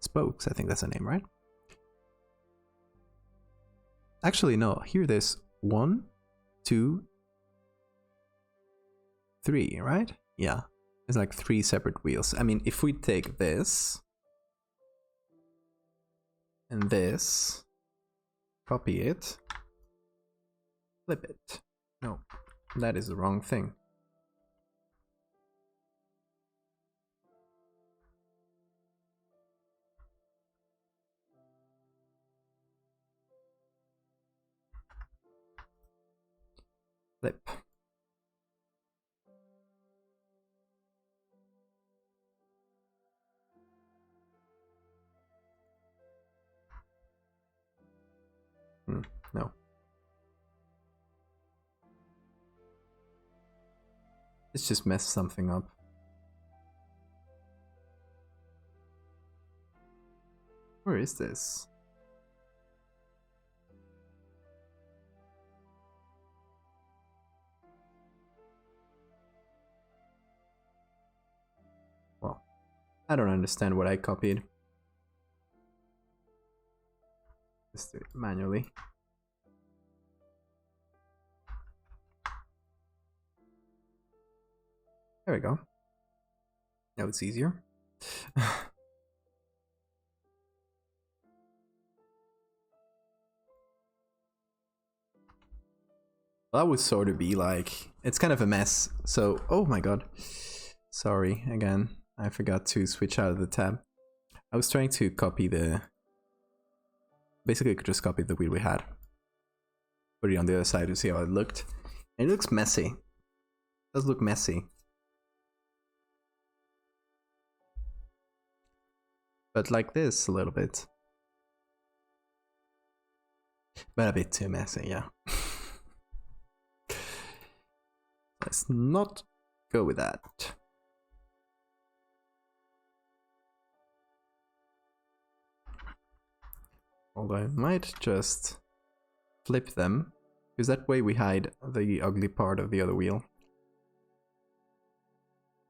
Spokes, I think that's the name, right? Actually, no, here there's 1, 2, 3, right? Yeah, there's like 3 separate wheels. I mean, if we take this and this, copy it, flip it. No, that is the wrong thing. Flip. No. Let's just mess something up. Where is this? Well, I don't understand what I copied. Let's do it manually. There we go. Now it's easier. That would sort of be like, it's kind of a mess. So, oh my god. Sorry, again, I forgot to switch out of the tab. I was trying to copy the... Basically, I could just copy the wheel we had. Put it on the other side to see how it looked. And it looks messy. It does look messy. But like this a little bit. But a bit too messy, yeah. Let's not go with that. Although I might just flip them, because that way we hide the ugly part of the other wheel.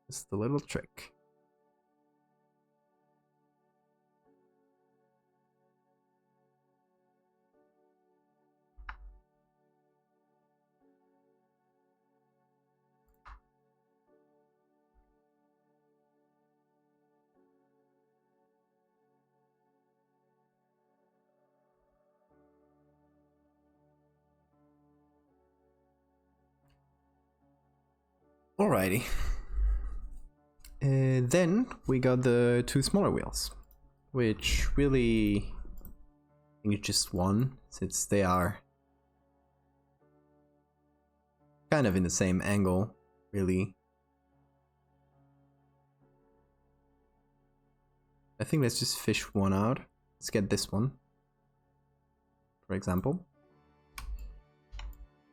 Just a little trick. Alrighty. Then we got the 2 smaller wheels, which really, I think it's just one, since they are kind of in the same angle, really. I think let's just fish one out. Let's get this one, for example.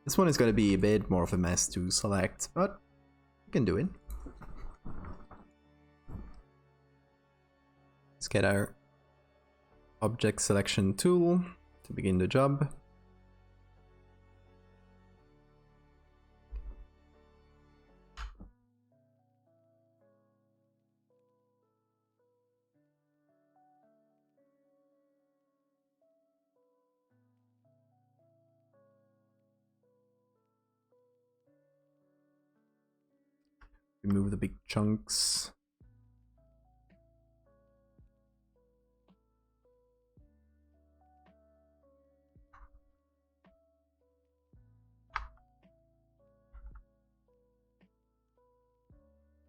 This one is going to be a bit more of a mess to select, but we can do it. Let's get our object selection tool to begin the job. Remove the big chunks.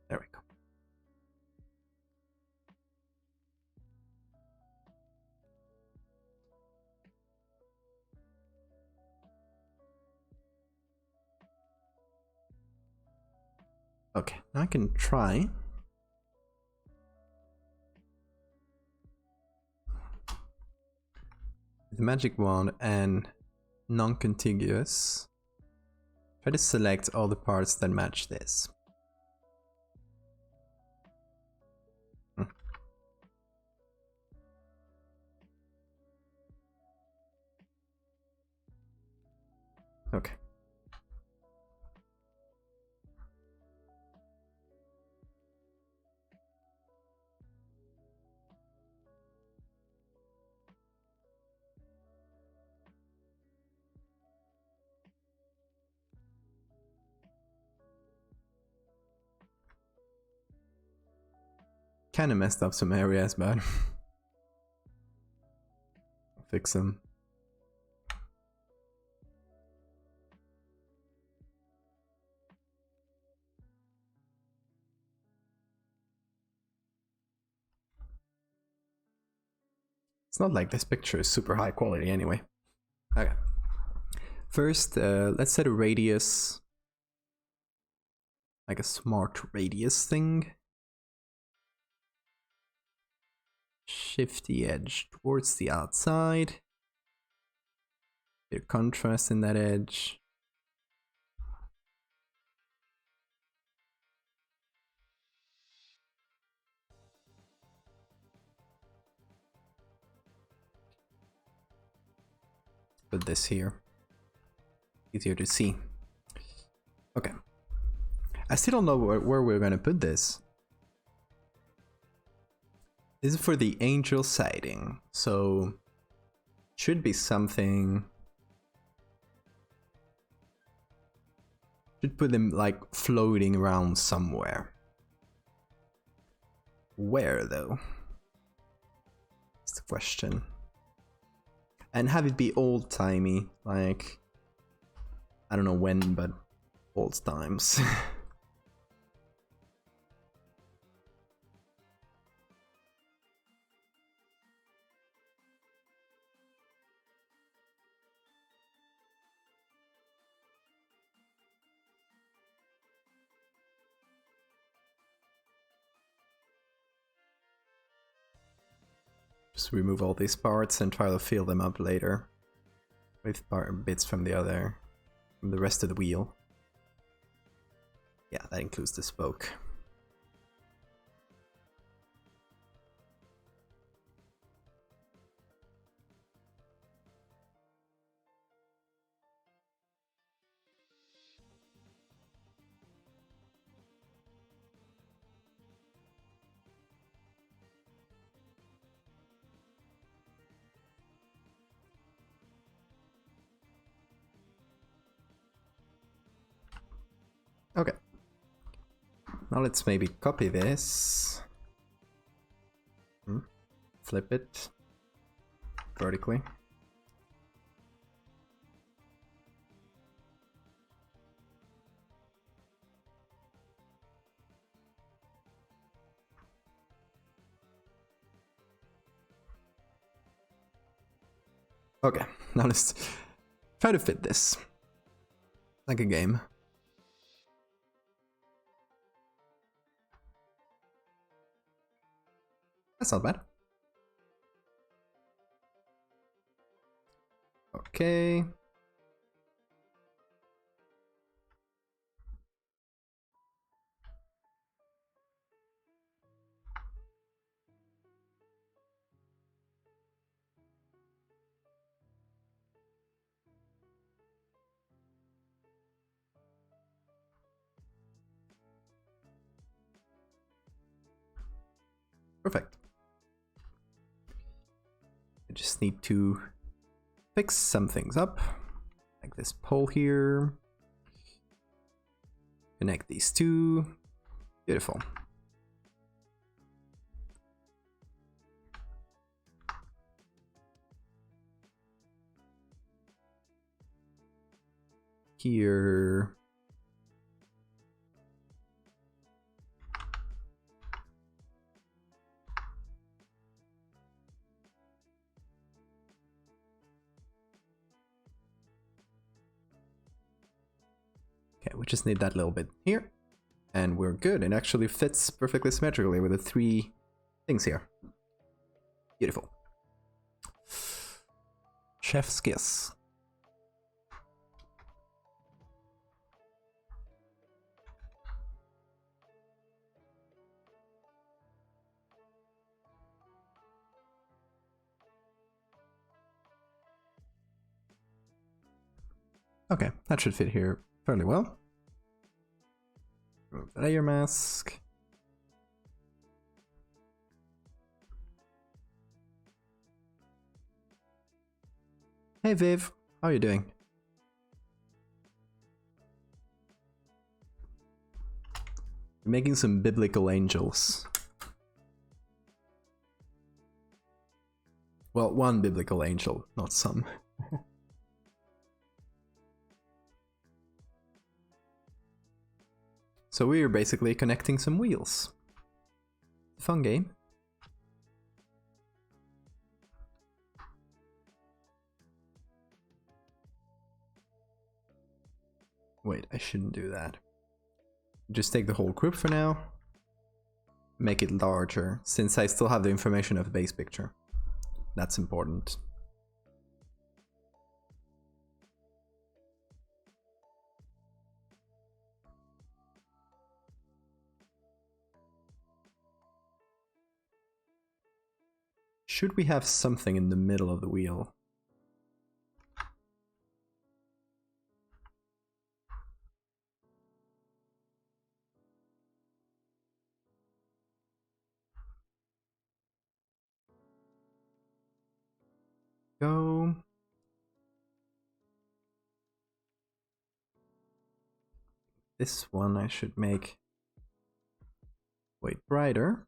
There we go. Okay, now I can try. The magic wand and non-contiguous. Try to select all the parts that match this. Okay. Kind of messed up some areas, but fix them. It's not like this picture is super high quality anyway. Okay. First, let's set a radius, like a smart radius thing. Shift the edge towards the outside. Bit of contrast in that edge. Put this here. Easier to see. Okay. I still don't know where we're gonna put this. This is for the angel sighting, so should be something. Should put them like floating around somewhere. Where though? That's the question. And have it be old-timey, like I don't know when, but old times. Just remove all these parts and try to fill them up later with bits from the rest of the wheel. Yeah, that includes the spoke. Okay. Now let's maybe copy this. Flip it vertically. Okay, now let's try to fit this like a game. That's not bad. Okay. Perfect. I just need to fix some things up, like this pole here. Connect these two. Beautiful. Here. Okay, we just need that little bit here. And we're good. It actually fits perfectly symmetrically with the three things here. Beautiful. Chef's kiss. Okay, that should fit here fairly well. Remove the layer mask. Hey Viv, how are you doing? We're making some biblical angels. Well, one biblical angel, not some. So we are basically connecting some wheels. Fun game. Wait, I shouldn't do that. Just take the whole group for now. Make it larger, since I still have the information of the base picture. That's important. Should we have something in the middle of the wheel? Go. This one I should make way brighter.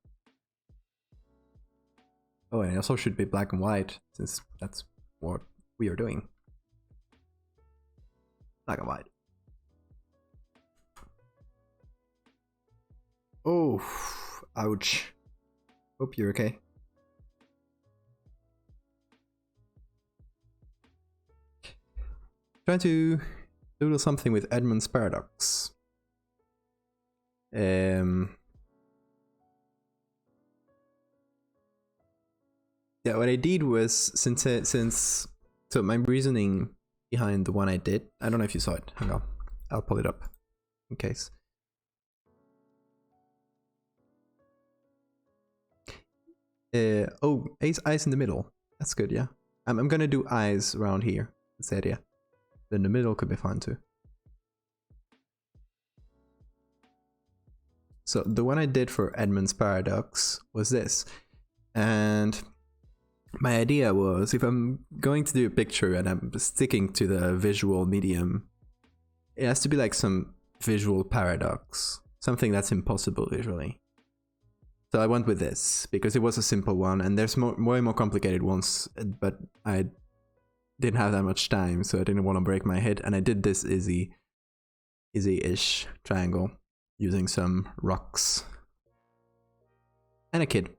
Oh, and it also should be black and white, since that's what we are doing. Black and white. Oh, ouch. Hope you're okay. Trying to doodle something with Edmund's paradox. Yeah, what I did was, so my reasoning behind the one I did, I don't know if you saw it, hang on, I'll pull it up in case. Oh, eyes in the middle, that's good, yeah. I'm gonna do eyes around here, that's the idea. Then the middle could be fine too. So the one I did for Edmund's paradox was this, and my idea was, if I'm going to do a picture and I'm sticking to the visual medium, it has to be like some visual paradox, something that's impossible visually. So I went with this because it was a simple one, and there's more and more complicated ones, but I didn't have that much time, so I didn't want to break my head, and I did this easy-ish triangle using some rocks and a kid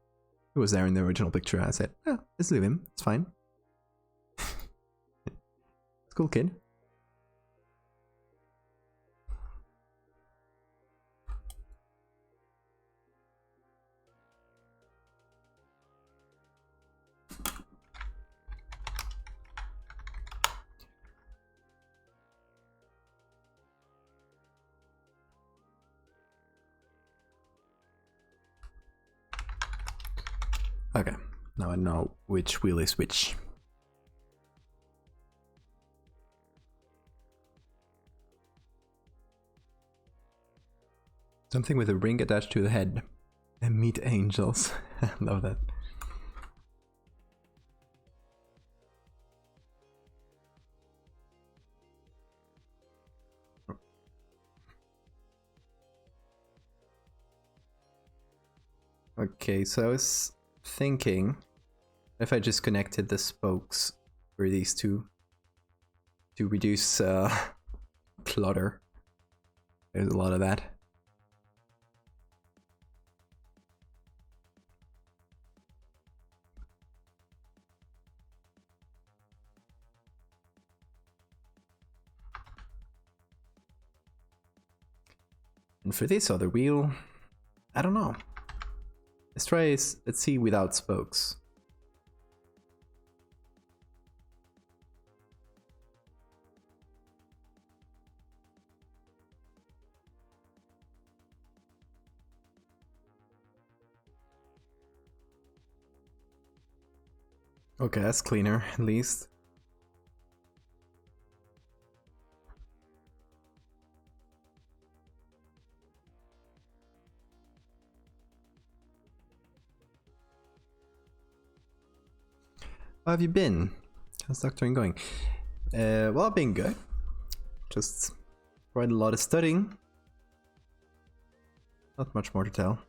who was there in the original picture. I said, "Oh, let's leave him. It's fine." It's a cool kid. Okay, now I know which wheel is which. Something with a ring attached to the head. And meet angels. I love that. Okay, so I was thinking if I just connected the spokes for these two to reduce clutter. There's a lot of that. And for this other wheel, I don't know. Let's see without spokes. Okay, that's cleaner, at least. How have you been? How's doctoring going? Well, I've been good. Just quite a lot of studying. Not much more to tell.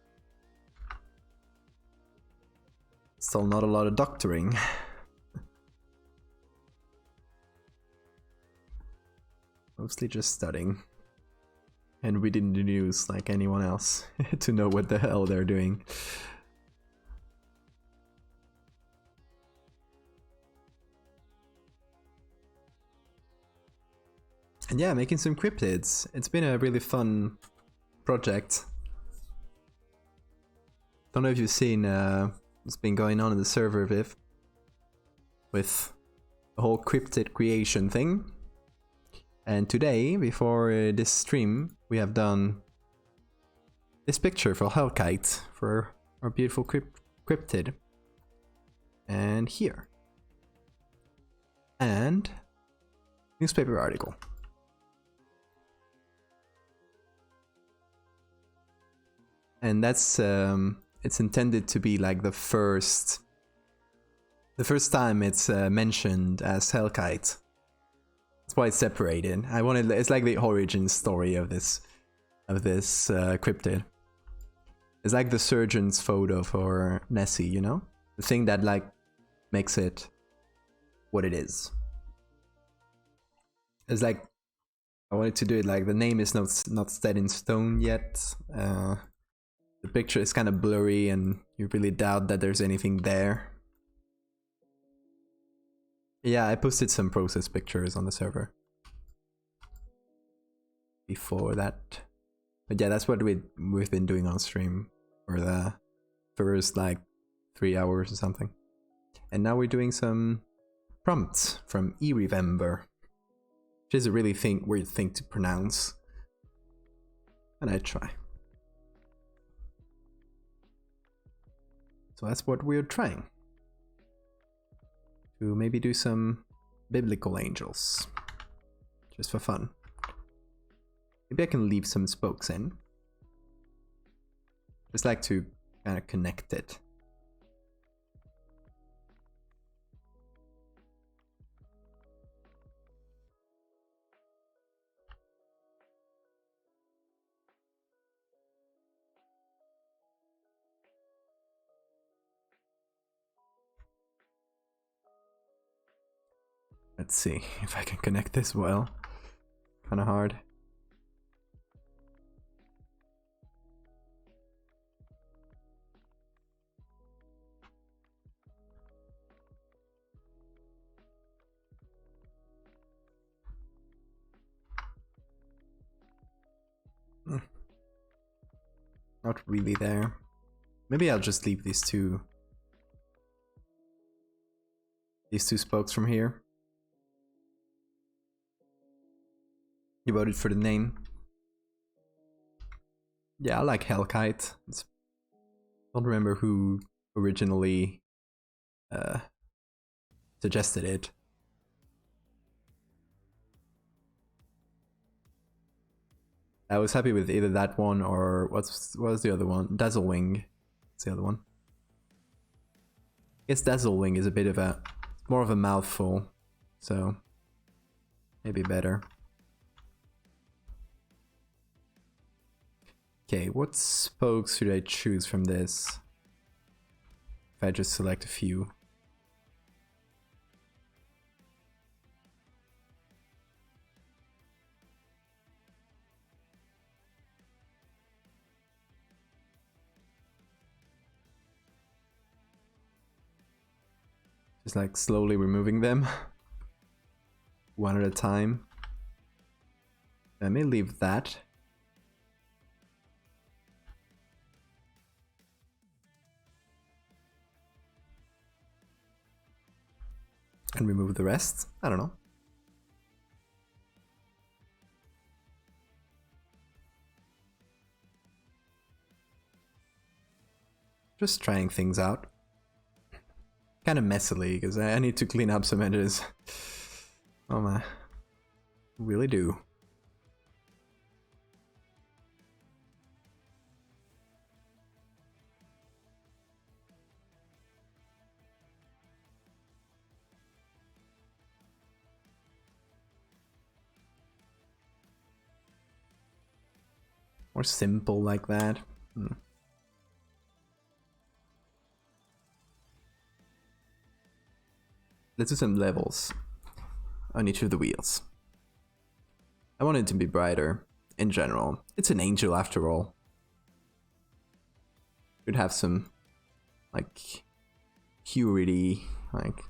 Still not a lot of doctoring. Mostly just studying. And reading the news like anyone else to know what the hell they're doing. And yeah, making some cryptids. It's been a really fun project. Don't know if you've seen what's been going on in the server, Viv, with the whole cryptid creation thing. And today, before this stream, we have done this picture for Hellkite, for our beautiful cryptid. And here. And newspaper article. And that's it's intended to be like the first time it's mentioned as Hellkite. That's why it's separated. It's like the origin story of this cryptid. It's like the surgeon's photo for Nessie, you know? The thing that like makes it what it is. It's like I wanted to do it like the name is not set in stone yet. The picture is kind of blurry and you really doubt that there's anything there. Yeah, I posted some process pictures on the server before that. But yeah, that's what we've been doing on stream for the first like 3 hours or something. And now we're doing some prompts from eRemember, which is a really weird thing to pronounce. And I try. So that's what we're trying. To maybe do some biblical angels. Just for fun. Maybe I can leave some spokes in. Just like to kind of connect it. Let's see if I can connect this well. Kind of hard. Not really there. Maybe I'll just leave these two spokes from here. You voted for the name. Yeah, I like Hellkite. Don't remember who originally suggested it. I was happy with either that one or what was the other one? Dazzlewing. What's the other one? I guess Dazzlewing is a bit of a more of a mouthful, so maybe better. Okay, what spokes should I choose from this? If I just select a few. Just like slowly removing them one at a time. I may leave that. And remove the rest. I don't know. Just trying things out. Kind of messily, because I need to clean up some edges. Oh my. Really do. More simple like that. Let's do some levels on each of the wheels. I want it to be brighter in general. It's an angel after all. Should have some like purity, like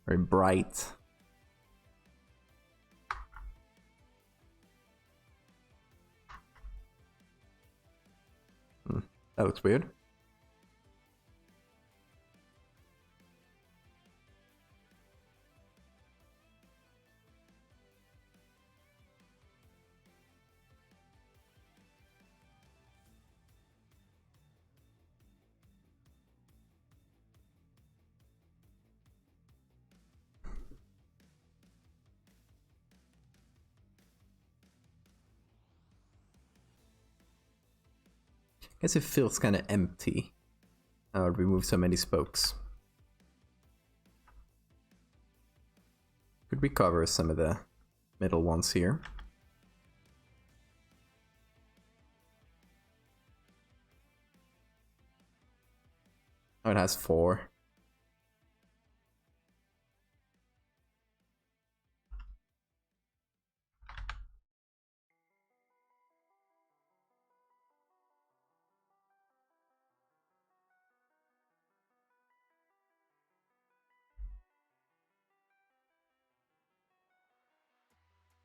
very bright. That looks weird. Guess it feels kind of empty. I would remove so many spokes. Could recover some of the middle ones here. Oh, it has 4.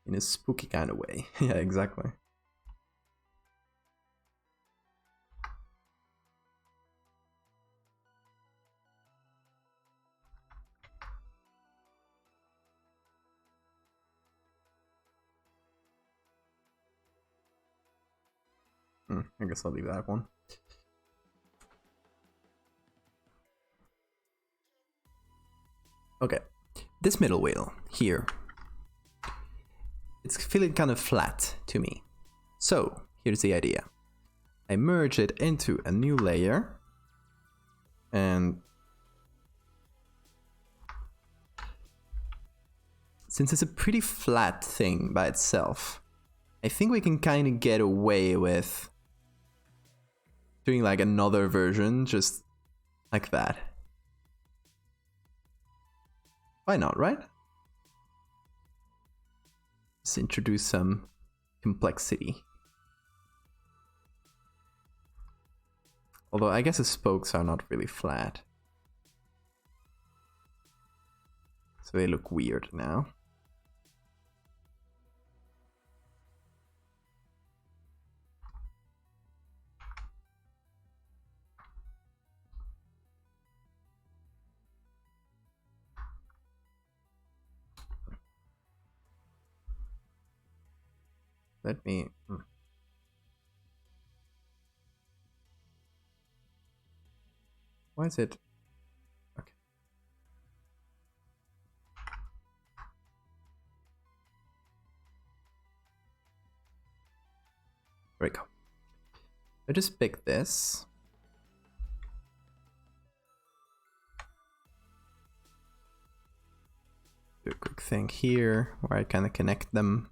In a spooky kind of way. Yeah, exactly. I guess I'll leave that one. Okay, this middle wheel here, it's feeling kind of flat to me. So here's the idea. I merge it into a new layer and since it's a pretty flat thing by itself, I think we can kind of get away with doing like another version just like that. Why not, right? Let's introduce some complexity. Although I guess the spokes are not really flat. So they look weird now. Let me... Why is it? Okay. There we go. I just pick this. Do a quick thing here where I kind of connect them.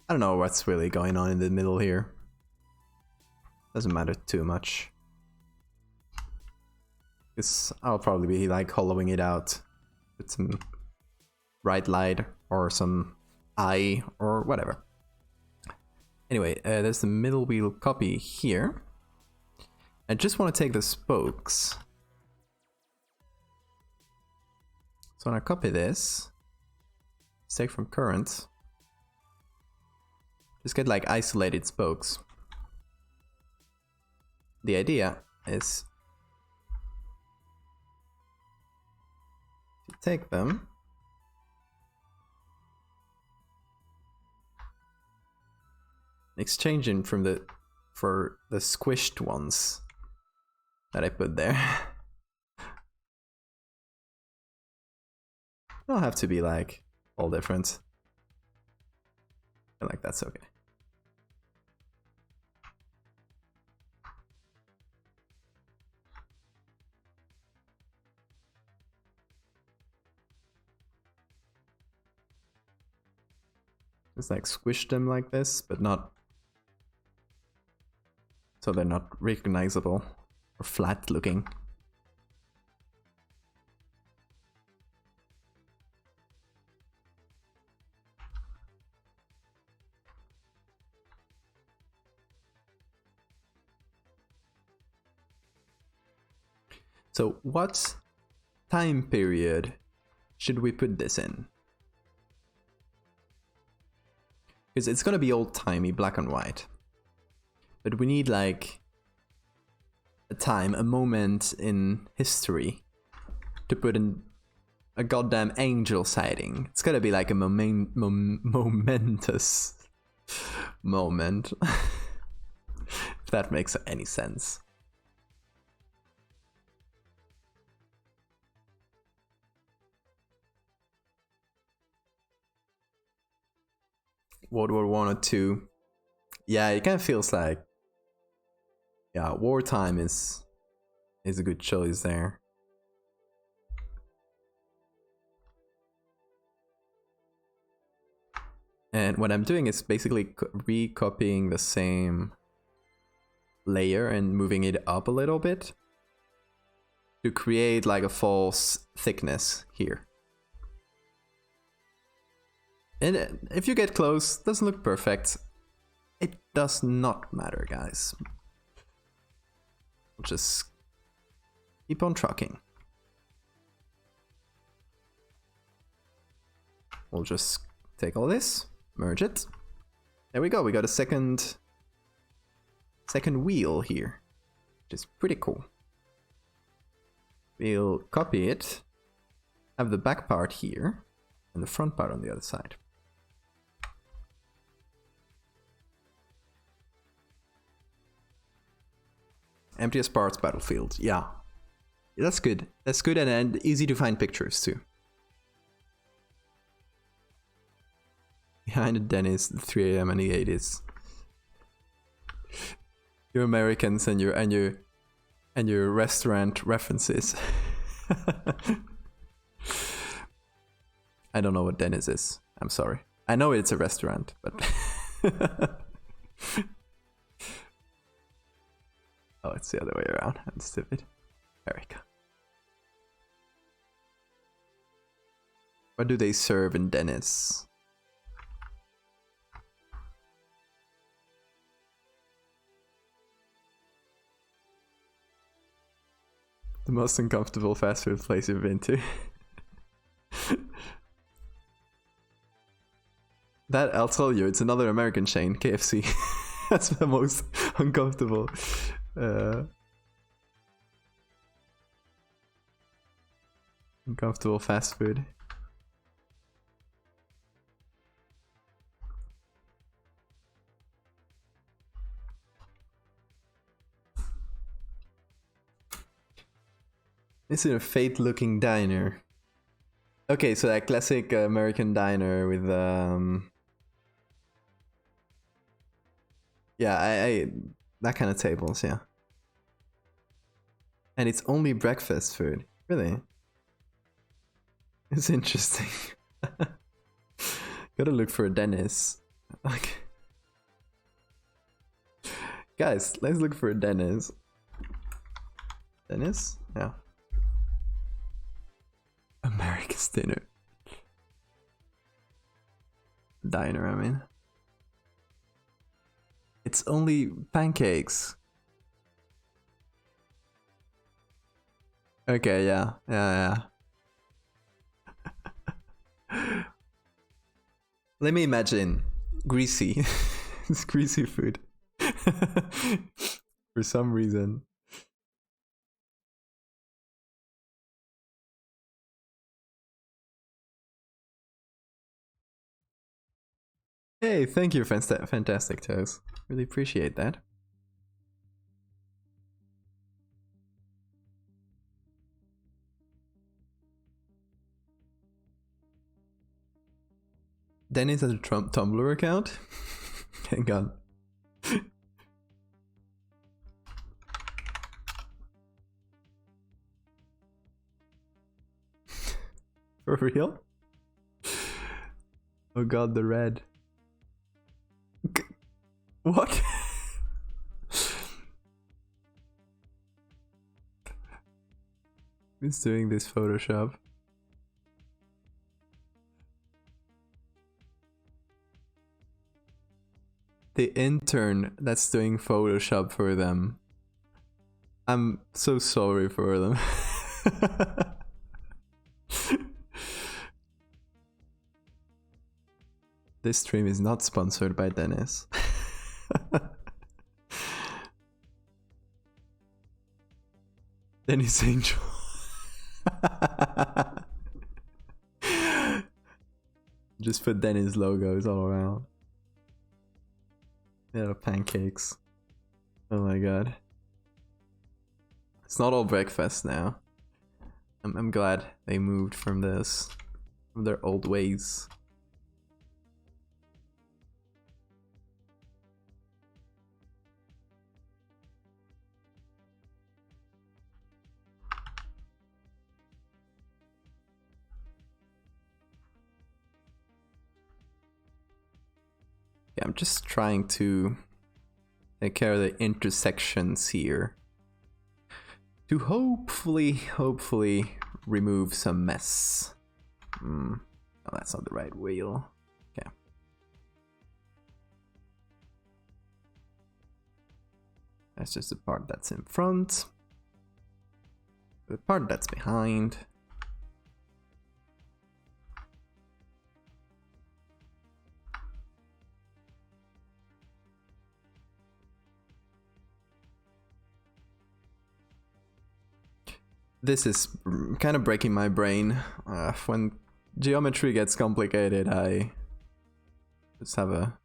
I don't know what's really going on in the middle here. Doesn't matter too much. Because I'll probably be like hollowing it out with some bright light or some eye or whatever. Anyway, there's the middle wheel copy here. I just want to take the spokes. So when I copy this, take from current, just get like isolated spokes. The idea is to take them, exchanging from for the squished ones that I put there. They don't have to be like all different. I feel like that's okay. Just like squish them like this, but not so they're not recognizable or flat looking. So what time period should we put this in? Because it's gonna be old-timey, black and white. But we need like a time, a moment in history to put in a goddamn angel sighting. It's gotta be like a momentous moment. If that makes any sense. World War I or II. Yeah, it kind of feels like, yeah, wartime is a good choice there. And what I'm doing is basically recopying the same layer and moving it up a little bit to create like a false thickness here. And if you get close, it doesn't look perfect. It does not matter, guys. We'll just keep on trucking. We'll just take all this, merge it. There we go, we got a second wheel here, which is pretty cool. We'll copy it, have the back part here, and the front part on the other side. Emptiest parts battlefield, yeah. That's good. That's good and easy to find pictures too. Behind the Dennis, the 3 AM and the 80s. You Americans and your restaurant references. I don't know what Dennis is. I'm sorry. I know it's a restaurant, but oh, it's the other way around. I'm stupid. There we go. What do they serve in Dennis? The most uncomfortable fast food place you've been to. That, I'll tell you, it's another American chain, KFC. That's the most uncomfortable. Uncomfortable fast food. Is it a fate-looking diner? Okay, so that classic American diner with yeah, I that kind of tables, yeah. And it's only breakfast food, really. It's interesting. Gotta look for a Dennis. Like, guys, let's look for a Dennis. Dennis? Yeah. America's dinner. Diner, I mean. It's only pancakes. Okay, yeah. Let me imagine. Greasy. It's greasy food. For some reason. Hey, thank you, Fantastic Toes. Really appreciate that. Dennis has a Tumblr account? Hang on. For real? Oh god, the red. What? Who's doing this Photoshop? The intern that's doing Photoshop for them. I'm so sorry for them. This stream is not sponsored by Dennis. Dennis Angel. Just put Dennis logos all around. Yeah, pancakes. Oh my god. It's not all breakfast now. I'm glad they moved from this, from their old ways. Yeah, I'm just trying to take care of the intersections here to hopefully remove some mess. Oh, that's not the right wheel. Okay. That's just the part that's in front. The part that's behind. This is kind of breaking my brain. When geometry gets complicated, I just have a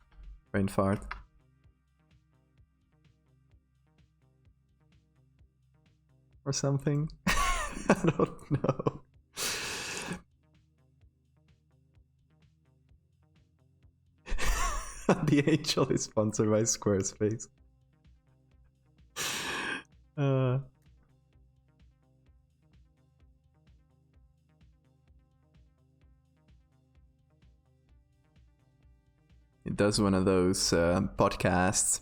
brain fart. Or something. I don't know. The Angel is sponsored by Squarespace. It does one of those podcasts,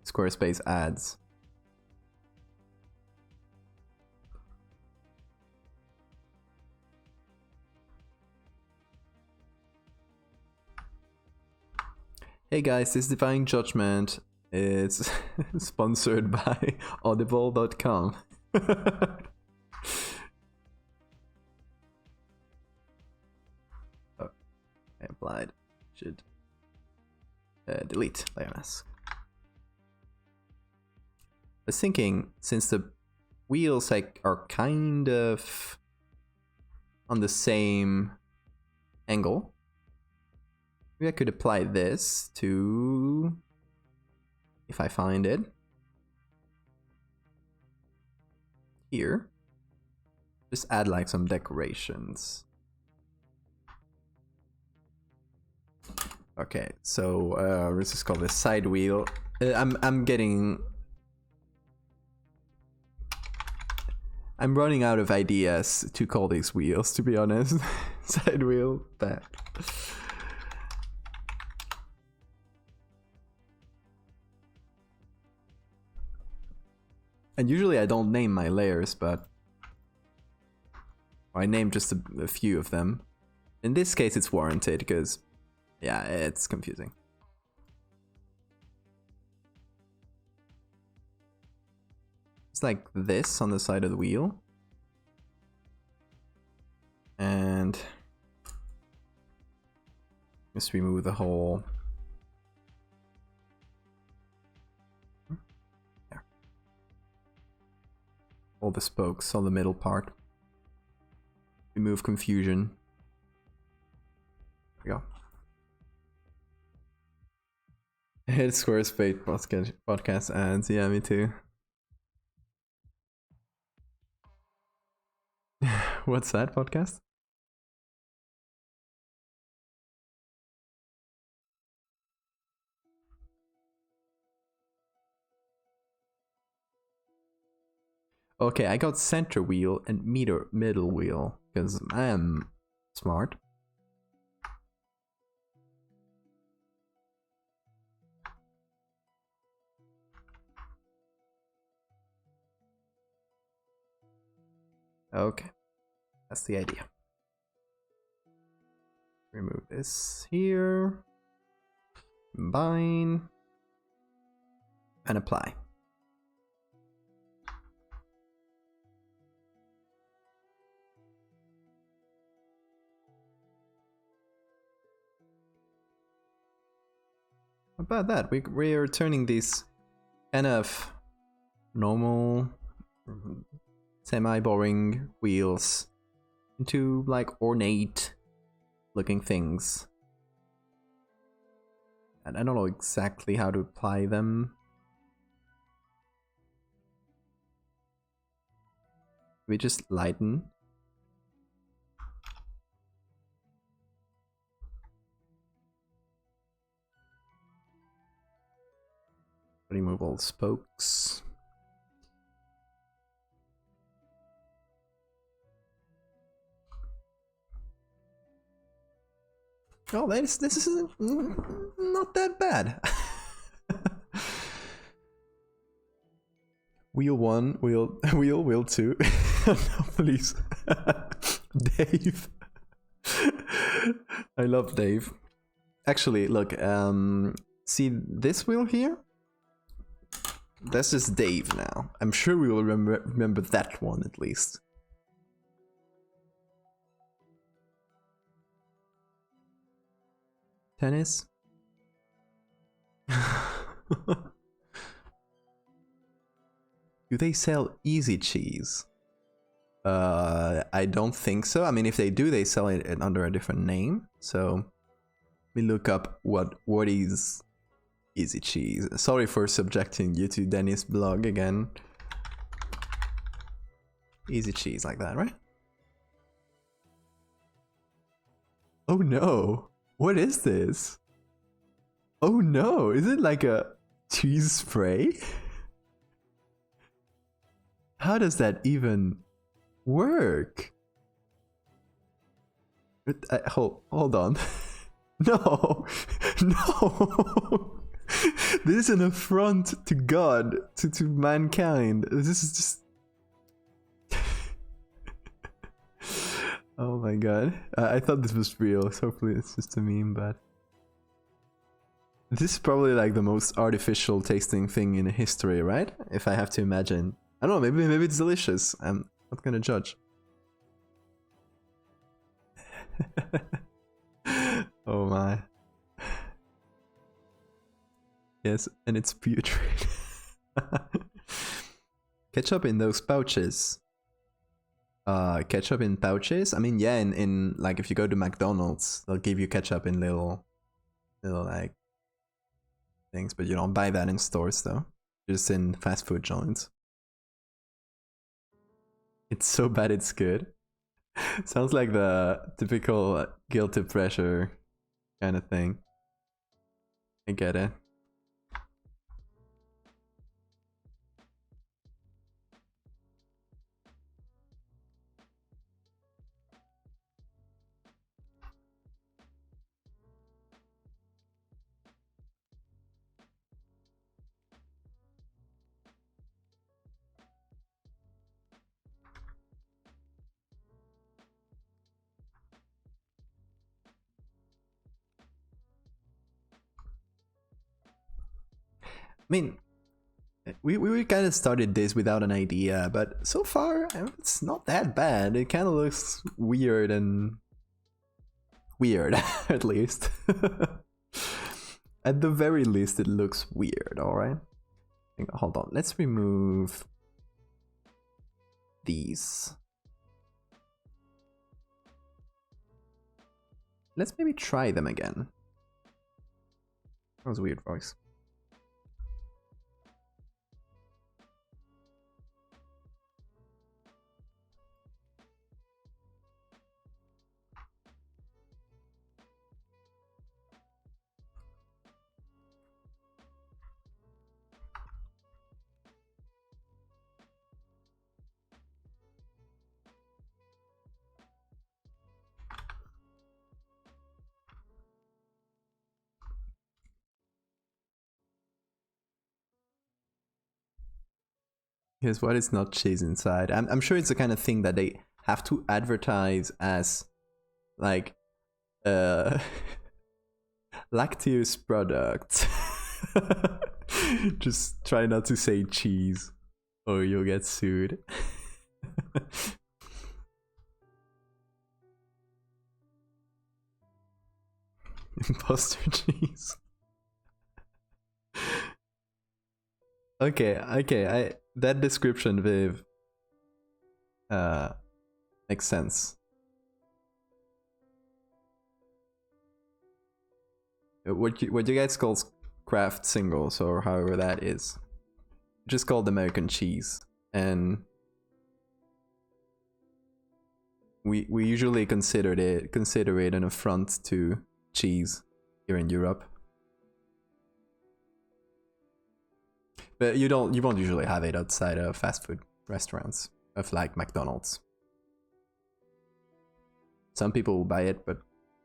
Squarespace ads. Hey guys, this Divine Judgment is sponsored by audible.com. Oh, I applied. Should delete layer mask. I was thinking, since the wheels are kind of on the same angle, maybe I could apply this to, if I find it, here. Just add like some decorations. Okay, so this is called a side wheel. I'm running out of ideas to call these wheels, to be honest. Side wheel, back. And usually I don't name my layers, but I name just a few of them. In this case it's warranted, because yeah, it's confusing. It's like this on the side of the wheel. And just remove the whole. There. All the spokes on the middle part. Remove confusion. There we go. It's Squarespace podcast ads. Yeah, me too. What's that podcast? Okay, I got center wheel and middle wheel because I am smart. Okay, that's the idea. Remove this here, combine, and apply. How about that? We are turning these kind of normal, semi-boring wheels into like ornate looking things. And I don't know exactly how to apply them. We just lighten. Remove all spokes. Oh, this is not that bad. Wheel 1, wheel 2. No, please. Dave. I love Dave. Actually, look, see this wheel here? That's just Dave now. I'm sure we will remember that one at least. Tennis? Do they sell Easy Cheese? I don't think so. I mean, if they do, they sell it under a different name. So, let me look up what is Easy Cheese. Sorry for subjecting you to Dennis' blog again. Easy Cheese, like that, right? Oh no! What is this? Oh no! Is it like a cheese spray? How does that even work? Hold on. No! No! This is an affront to God, to mankind. This is just... Oh my god. I thought this was real, so hopefully it's just a meme, but... This is probably like the most artificial tasting thing in history, right? If I have to imagine. I don't know, maybe it's delicious. I'm not gonna judge. Oh my. Yes, and it's putrid. Ketchup in those pouches. Ketchup in pouches? I mean, yeah, in like if you go to McDonald's, they'll give you ketchup in little like things, but you don't buy that in stores though. Just in fast food joints. It's so bad it's good. Sounds like the typical guilty pleasure kind of thing. I get it. I mean, we kind of started this without an idea, but so far it's not that bad. It kind of looks weird and weird, at least. At the very least, it looks weird. All right. Hold on. Let's remove these. Let's maybe try them again. That was a weird voice. Here's what is not cheese inside. I'm sure it's the kind of thing that they have to advertise as like lactose product. Just try not to say cheese or you'll get sued. Imposter cheese. Okay, that description, Viv, makes sense. What you guys call craft singles, or however that is, just called American cheese, and we usually consider it an affront to cheese here in Europe. But you won't usually have it outside of fast food restaurants of like McDonald's. Some people will buy it, but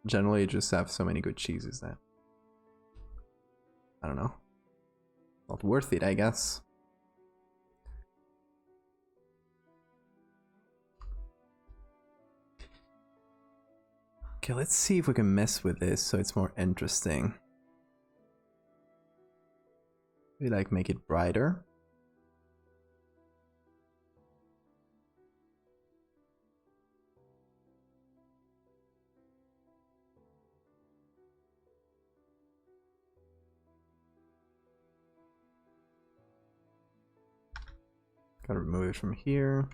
generally you just have so many good cheeses that I don't know. Not worth it, I guess. Okay, let's see if we can mess with this so it's more interesting. We like make it brighter. Gotta remove it from here.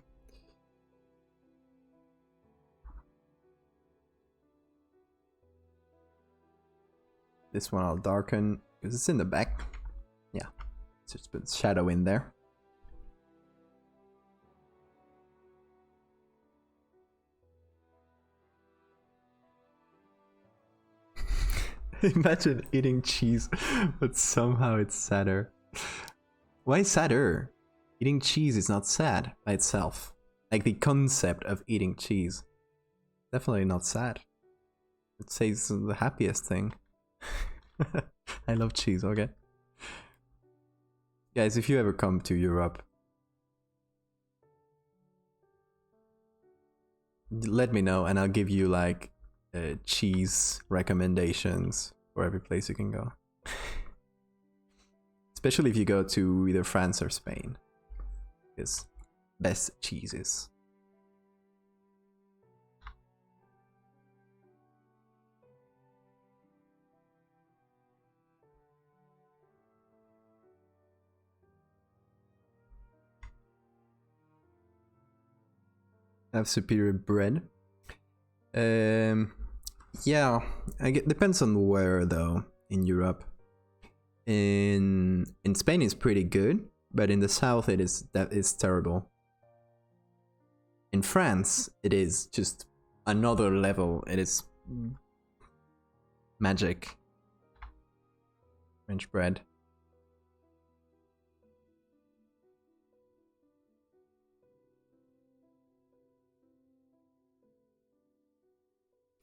This one I'll darken because it's in the back. Yeah, so it's put shadow in there. Imagine eating cheese, but somehow it's sadder. Why sadder? Eating cheese is not sad by itself. Like the concept of eating cheese. Definitely not sad. It says the happiest thing. I love cheese, okay? Guys, if you ever come to Europe, let me know and I'll give you like cheese recommendations for every place you can go. Especially if you go to either France or Spain. Because best cheeses. Have superior bread. Yeah, depends on where though in Europe. In Spain it's pretty good, but in the south that is terrible. In France, it is just another level. It is magic. French bread.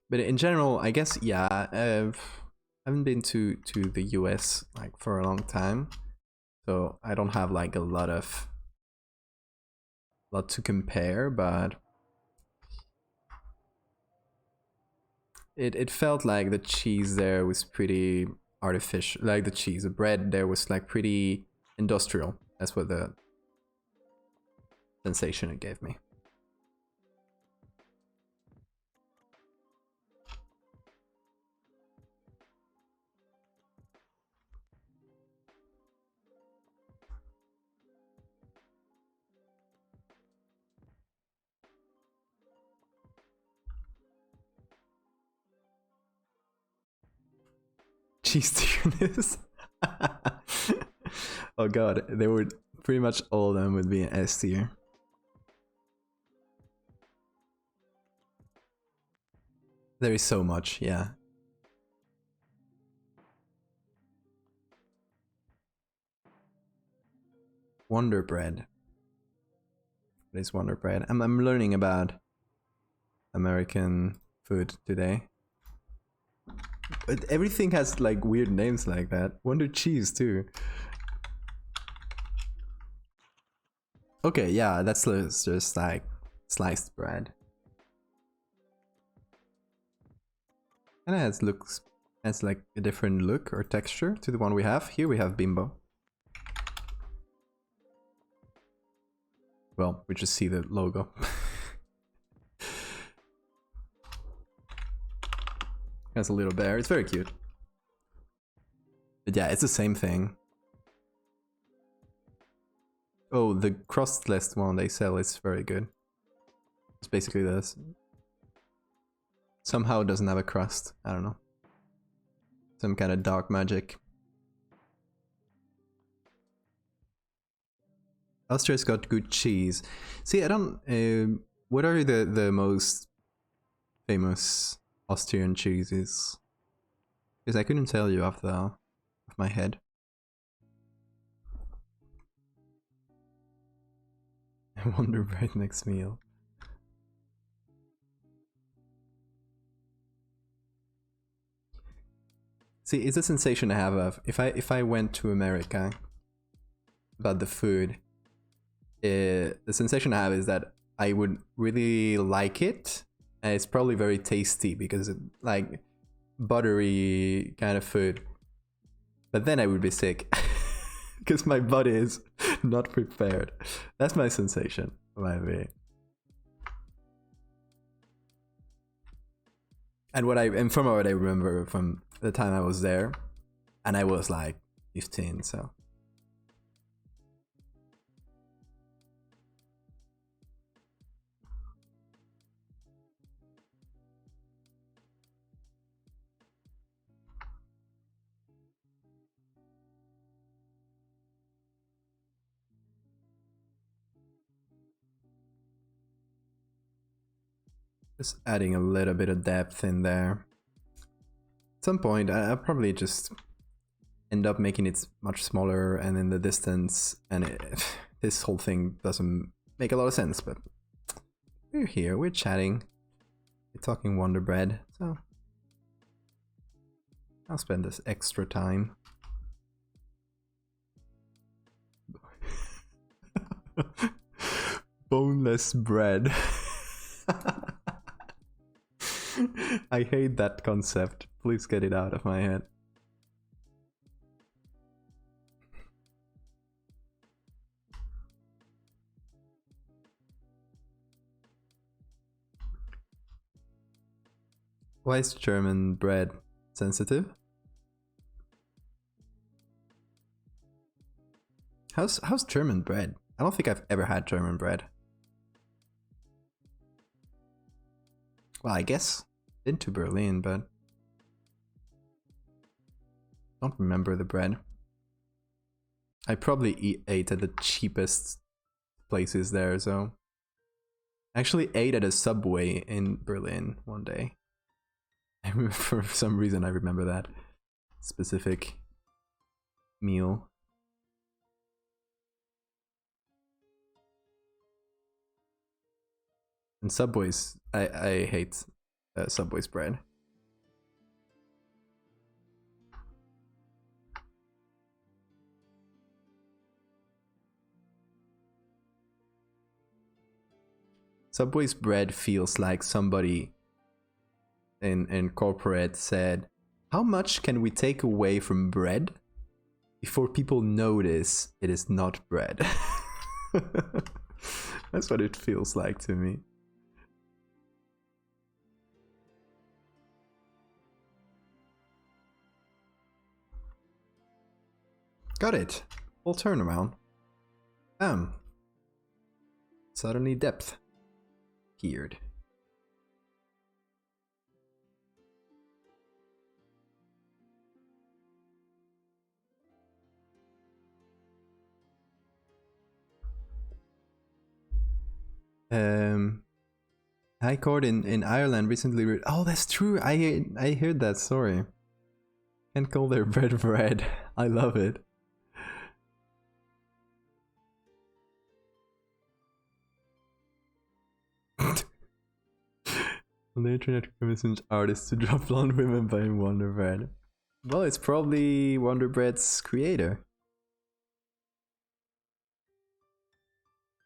But in general, I guess, yeah, I haven't been to the US like for a long time, so I don't have like a lot to compare, but it felt like the cheese there was pretty artificial. Like the bread there was like pretty industrial. That's what the sensation it gave me. Cheese tierness. Oh god, they would pretty much all of them would be an S tier. There is so much, yeah. Wonder bread. What is Wonder bread? I'm learning about American food today. But everything has like weird names like that. Wonder cheese too. Okay, yeah, that's just like sliced bread. And it has like a different look or texture to the one we have. Here we have Bimbo. Well, we just see the logo. Has a little bear. It's very cute. But yeah, it's the same thing. Oh, the crustless one they sell is very good. It's basically this. Somehow it doesn't have a crust. I don't know. Some kind of dark magic. Austria's got good cheese. See, I don't... what are the most famous Austrian cheeses? Because I couldn't tell you off my head. I wonder bread next meal. See, it's a sensation I have of if I went to America about the food. The sensation I have is that I would really like it, and it's probably very tasty because it's like buttery kind of food. But then I would be sick because my body is not prepared. That's my sensation, maybe. And from what I remember from the time I was there, and I was like 15, so. Just adding a little bit of depth in there. At some point, I'll probably just end up making it much smaller and in the distance, and this whole thing doesn't make a lot of sense, but we're here, we're chatting, we're talking Wonder Bread, so I'll spend this extra time. Boneless bread. I hate that concept. Please get it out of my head. Why is German bread sensitive? How's German bread? I don't think I've ever had German bread. Well, I guess been to Berlin, but don't remember the bread. I probably ate at the cheapest places there, so I actually ate at a Subway in Berlin one day. For some reason I remember that specific meal. And Subway's, I hate Subway's bread. Subway's bread feels like somebody in corporate said, how much can we take away from bread before people notice it is not bread? That's what it feels like to me. Got it. Full turnaround. Suddenly depth appeared. High Court in Ireland recently. Oh, that's true. I heard that story. Can't call their bread bread. I love it. On the internet commissions artists to draw blonde women by Wonder Bread. Well, it's probably Wonder Bread's creator,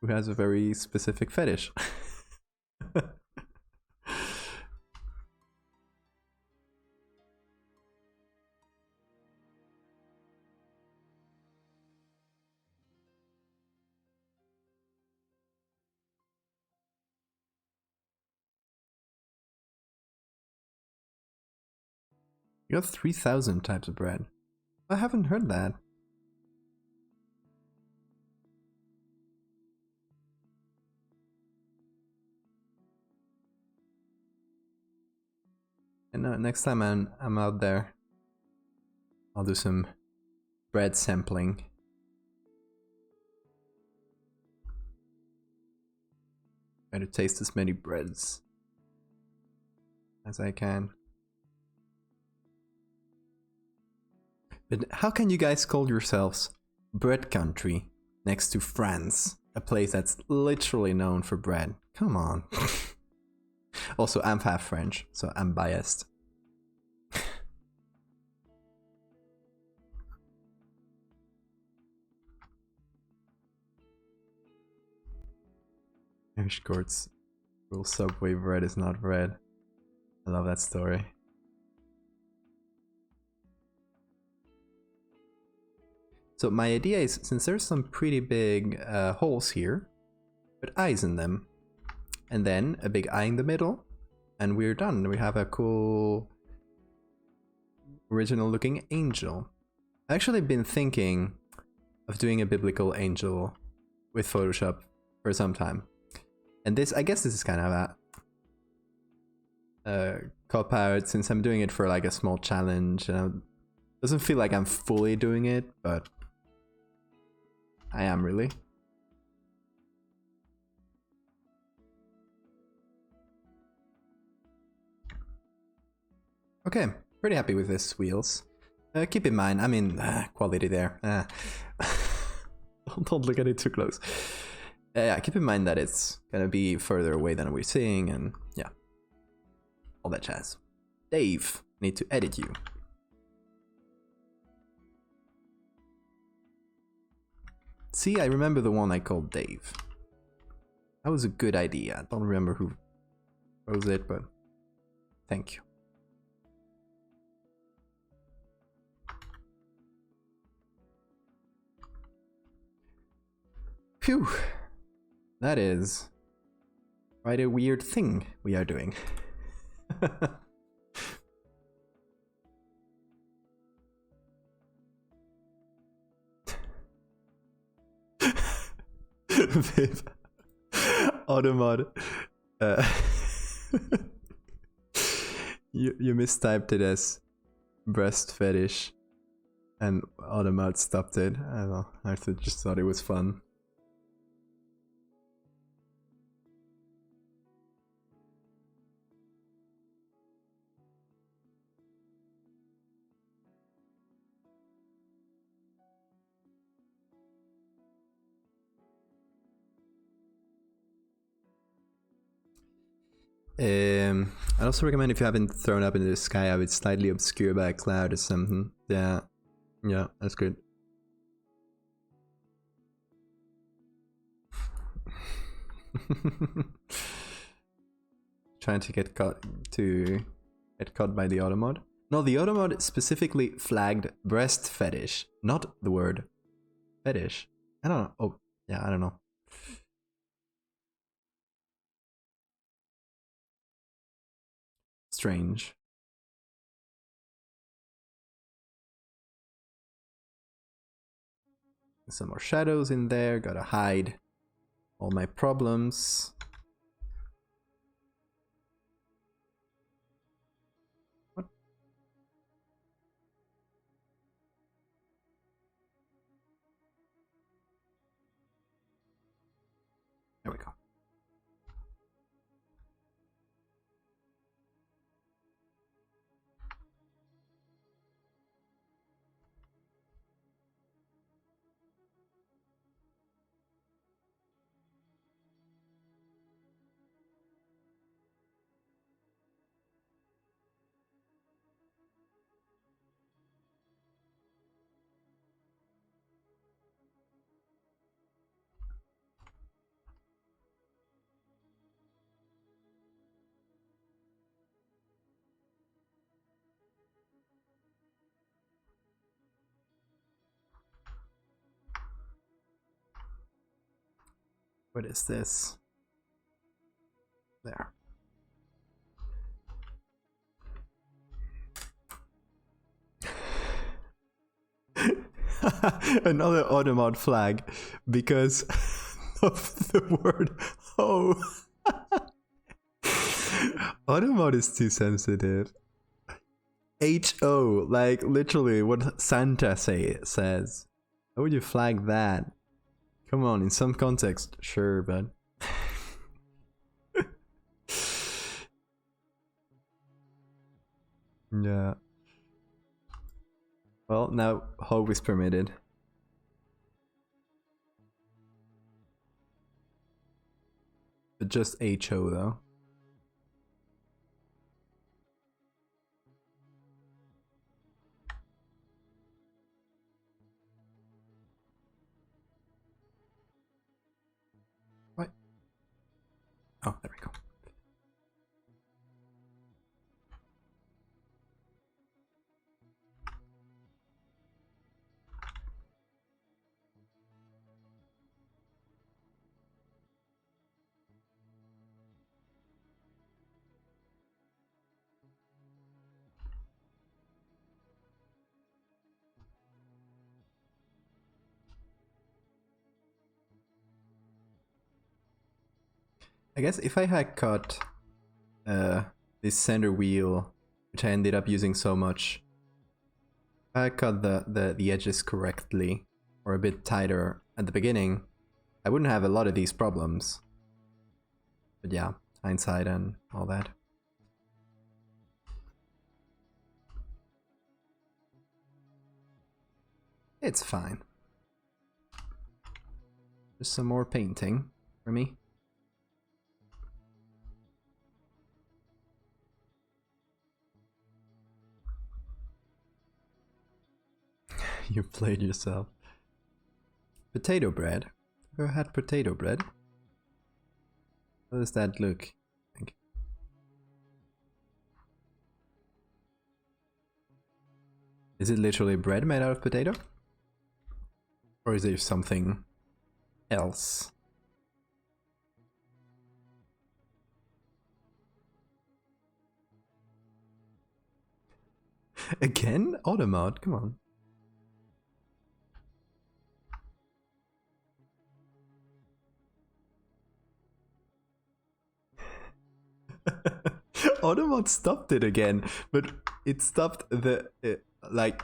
who has a very specific fetish. You have 3,000 types of bread. I haven't heard that. And next time I'm out there, I'll do some bread sampling. Try to taste as many breads as I can. But how can you guys call yourselves bread country next to France, a place that's literally known for bread? Come on. Also, I'm half French, so I'm biased. Irish courts rule Subway bread is not bread. I love that story. So my idea is, since there's some pretty big holes here, put eyes in them. And then a big eye in the middle, and we're done. We have a cool original looking angel. I've actually been thinking of doing a biblical angel with Photoshop for some time. And this, I guess this is kind of a cop out, since I'm doing it for like a small challenge. It doesn't feel like I'm fully doing it, but I am really. Okay, pretty happy with this wheels. Keep in mind, I mean, quality there. Don't look at it too close. Yeah, keep in mind that it's gonna be further away than we're seeing, and yeah, all that jazz. Dave, need to edit you. See, I remember the one I called Dave. That was a good idea. I don't remember who was it, but thank you. Phew. That is quite a weird thing we are doing. Viv. Automod. You mistyped it as breast fetish, and Automod stopped it. I don't know. I just thought it was fun. I'd also recommend if you haven't thrown up into the sky, have it slightly obscured by a cloud or something. Yeah, yeah, that's good. Trying to get caught by the auto mod. No, the auto mod specifically flagged breast fetish, not the word fetish. I don't know. Oh, yeah, I don't know. Strange. Some more shadows in there. Gotta hide all my problems. What? There we go. What is this? There. Another automod flag because of the word "ho." Automod is too sensitive. H-O, like literally what Santa says. How would you flag that? Come on, in some context, sure, but... yeah. Well, now hope is permitted. But just HO though. What? Oh, there we go. I guess if I had cut this center wheel, which I ended up using so much, if I had cut the edges correctly or a bit tighter at the beginning, I wouldn't have a lot of these problems. But yeah, hindsight and all that. It's fine. Just some more painting for me. You played yourself. Potato bread. Ever had potato bread? How does that look? I think. Is it literally bread made out of potato? Or is there something else? Again? Automod, come on. Automod stopped it again, but it stopped the like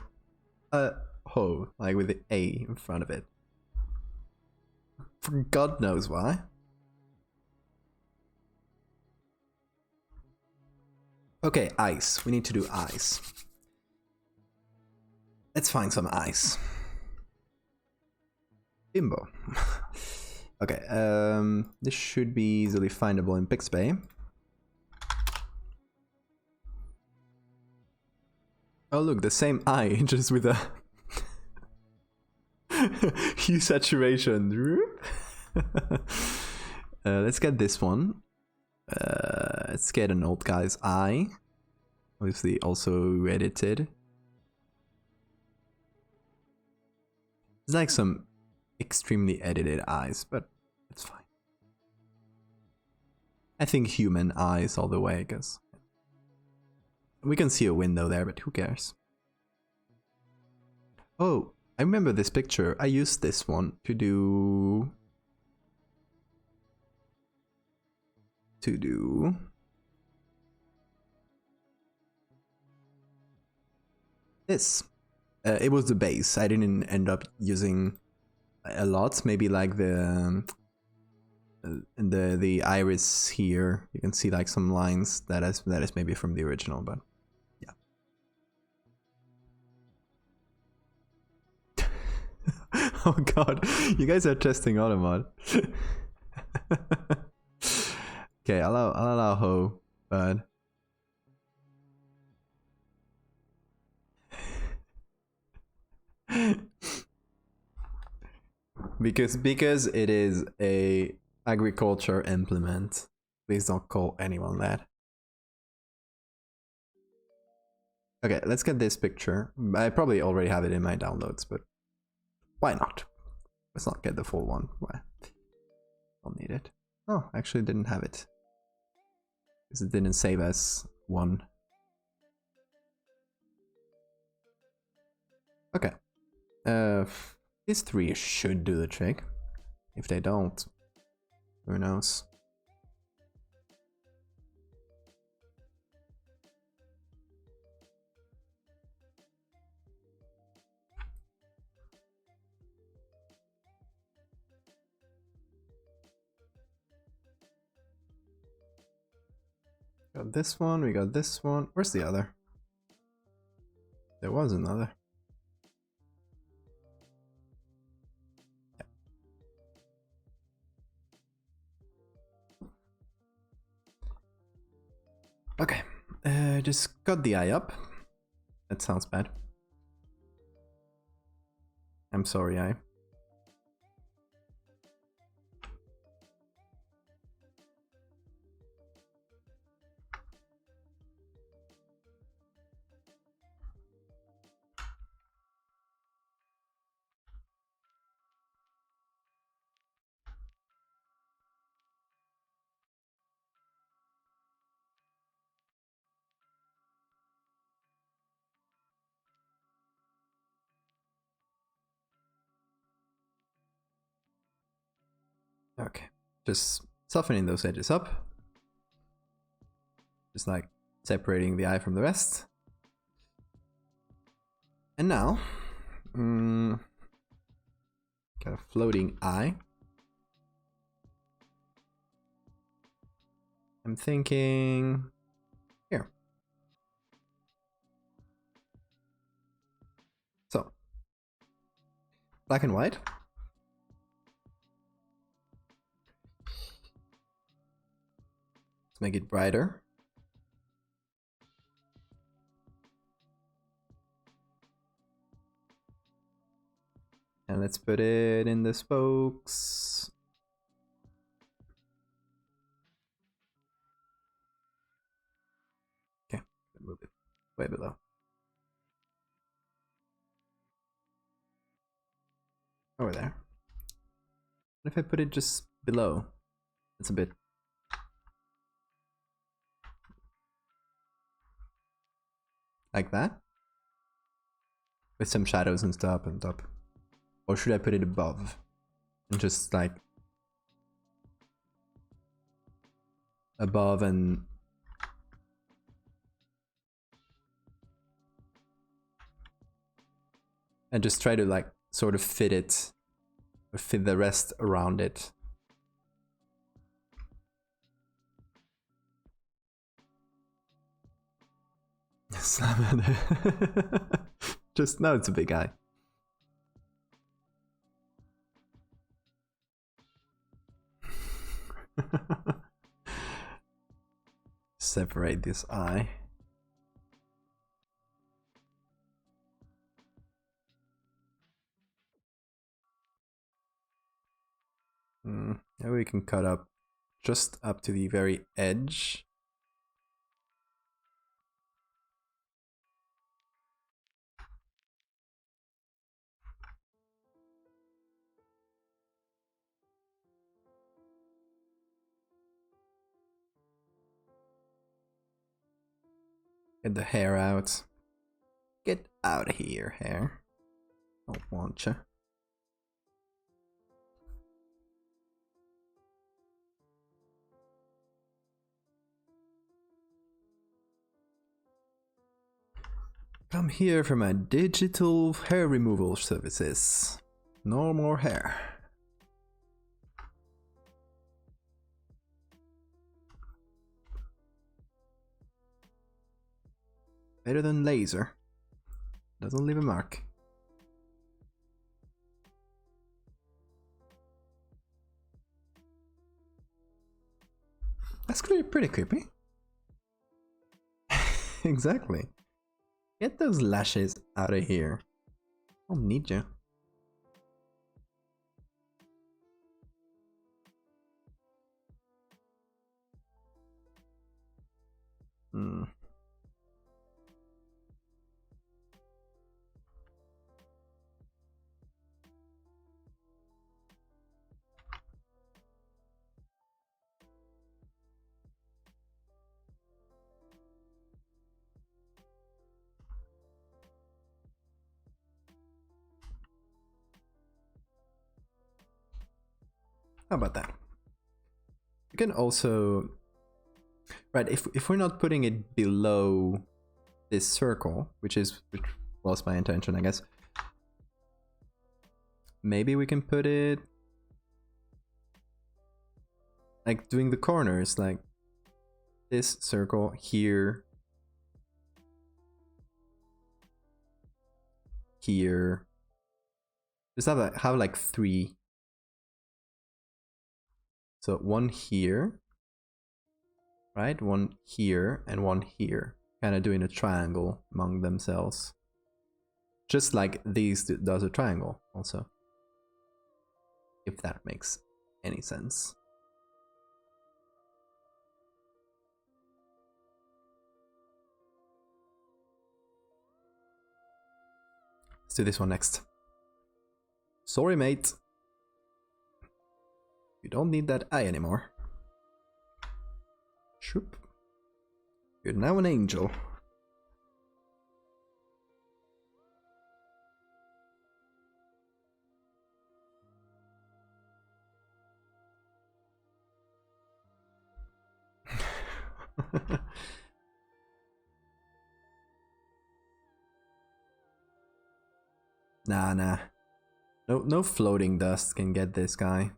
ho, like with the A in front of it. For God knows why. Okay, ice. We need to do ice. Let's find some ice. Bimbo. Okay, this should be easily findable in Pixabay. Oh look, the same eye, just with a hue saturation. Let's get this one. Let's get an old guy's eye. Obviously also edited. It's like some extremely edited eyes, but it's fine. I think human eyes all the way, I guess. We can see a window there, but who cares? Oh, I remember this picture. I used this one to do... this. It was the base. I didn't end up using a lot. Maybe like the iris here. You can see like some lines that is maybe from the original, but yeah. Oh god, you guys are testing Automod. Okay, I'll allow Ho, but because it is a agriculture implement. Please don't call anyone that. Okay, let's get this picture. I probably already have it in my downloads, but why not? Let's not get the full one. Why? Don't need it. Oh, actually didn't have it. Because it didn't save as one. Okay. These three should do the trick. If they don't, who knows? Got this one, we got this one. Where's the other? There was another. Okay, just got the eye up. That sounds bad. I'm sorry, eye. Okay, just softening those edges up. Just like separating the eye from the rest. And now, got a floating eye. I'm thinking here. So, black and white. Let's make it brighter. And let's put it in the spokes. Okay, move it way below. Over there. What if I put it just below? It's a bit... like that? With some shadows and stuff on top. Or should I put it above? And just like... above and... and just try to like sort of fit it, or fit the rest around it. Slam it. Just now it's a big eye. Separate this eye. Maybe we can cut up just up to the very edge. Get the hair out. Get out of here, hair. Don't want you. Come here for my digital hair removal services. No more hair. Better than laser. Doesn't leave a mark. That's pretty creepy. Exactly. Get those lashes out of here. I don't need you. How about that? You can also, right, if we're not putting it below this circle, which was my intention, I guess. Maybe we can put it like doing the corners, like this circle here, here. Just have like 3. So 1 here, right? 1 here and 1 here, kind of doing a triangle among themselves. Just like these does a triangle also. If that makes any sense. Let's do this one next. Sorry, mate. You don't need that eye anymore. Shoop. You're now an angel. Nah. No floating dust can get this guy.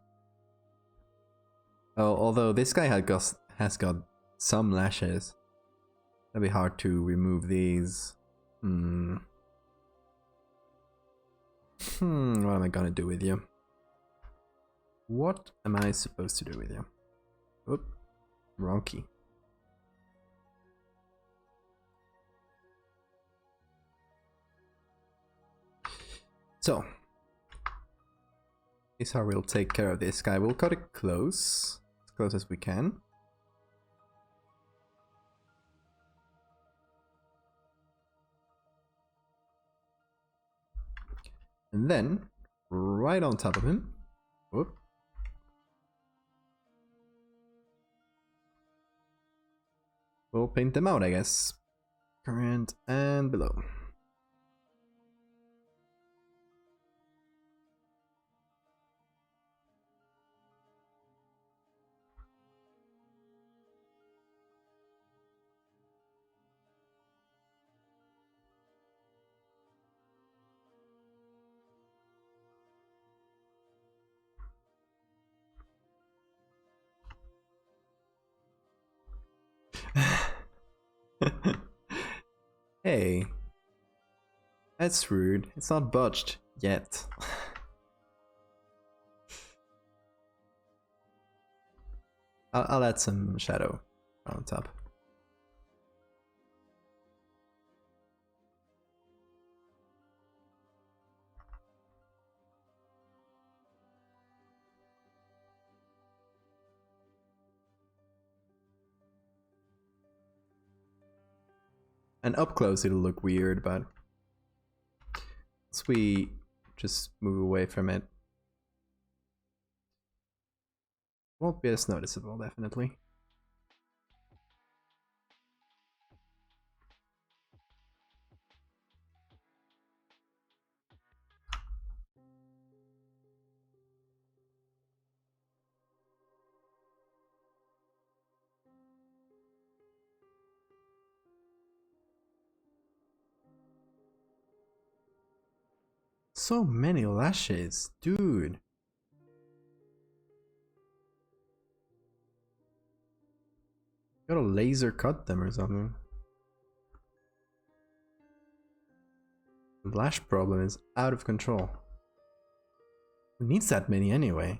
Oh, although this guy has got some lashes. It'll be hard to remove these. What am I gonna do with you? What am I supposed to do with you? Oop, wrong key. So, this is how we'll take care of this guy. We'll cut it close, as close as we can. And then, right on top of him, whoop, we'll paint them out, I guess. Current and below. Hey, that's rude. It's not budged yet. I'll add some shadow on top. And up close it'll look weird, but once we just move away from it, won't be as noticeable, definitely. So many lashes, dude. Gotta laser cut them or something. The lash problem is out of control. Who needs that many anyway?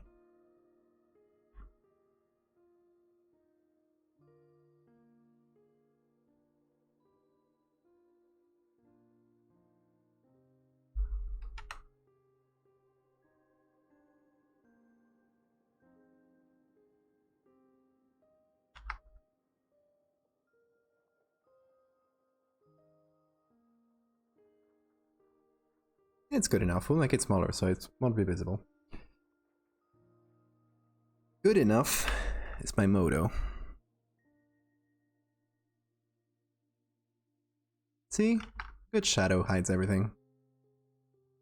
It's good enough. We'll make it smaller so it won't be visible. Good enough is my motto. See? Good shadow hides everything.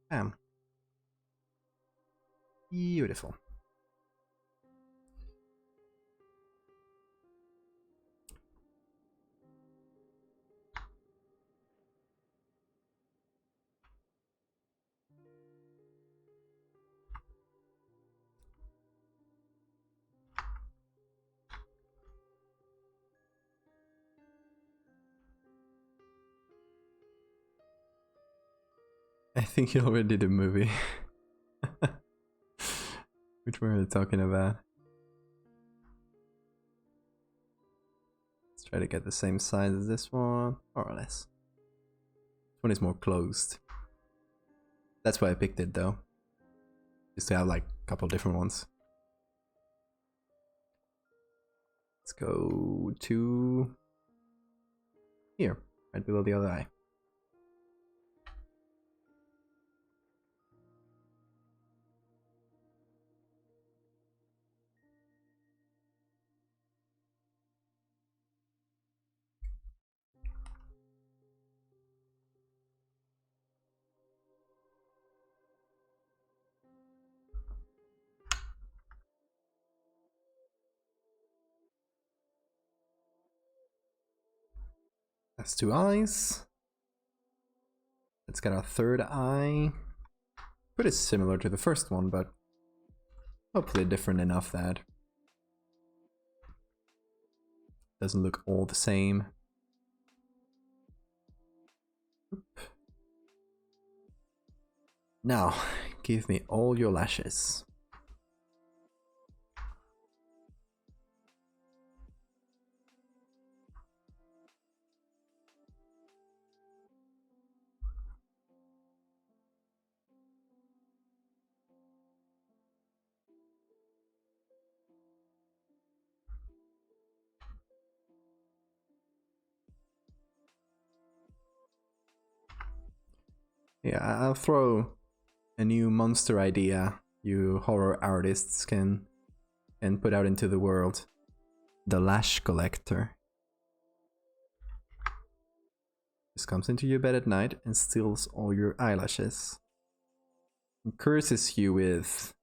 Bam. Beautiful. I think you already did a movie. Which one are we talking about? Let's try to get the same size as this one, more or less. This one is more closed. That's why I picked it though. Just to have like a couple different ones. Let's go to here, right below the other eye. That's 2 eyes. Let's get our 3rd eye. Pretty similar to the first one, but hopefully different enough that doesn't look all the same. Oop. Now, give me all your lashes. Yeah, I'll throw a new monster idea you horror artists can put out into the world. The Lash Collector. Just comes into your bed at night and steals all your eyelashes. And curses you with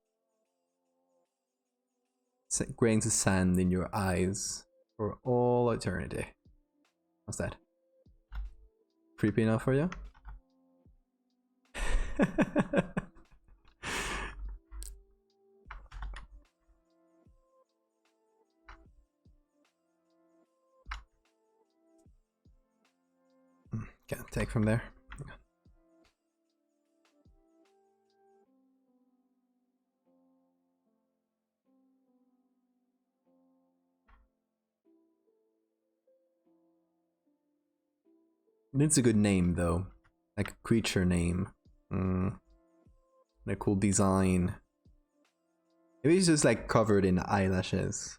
grains of sand in your eyes for all eternity. What's that? Creepy enough for you? Can't take from there. It's a good name though, like a creature name. A cool design. Maybe it's just like covered in eyelashes.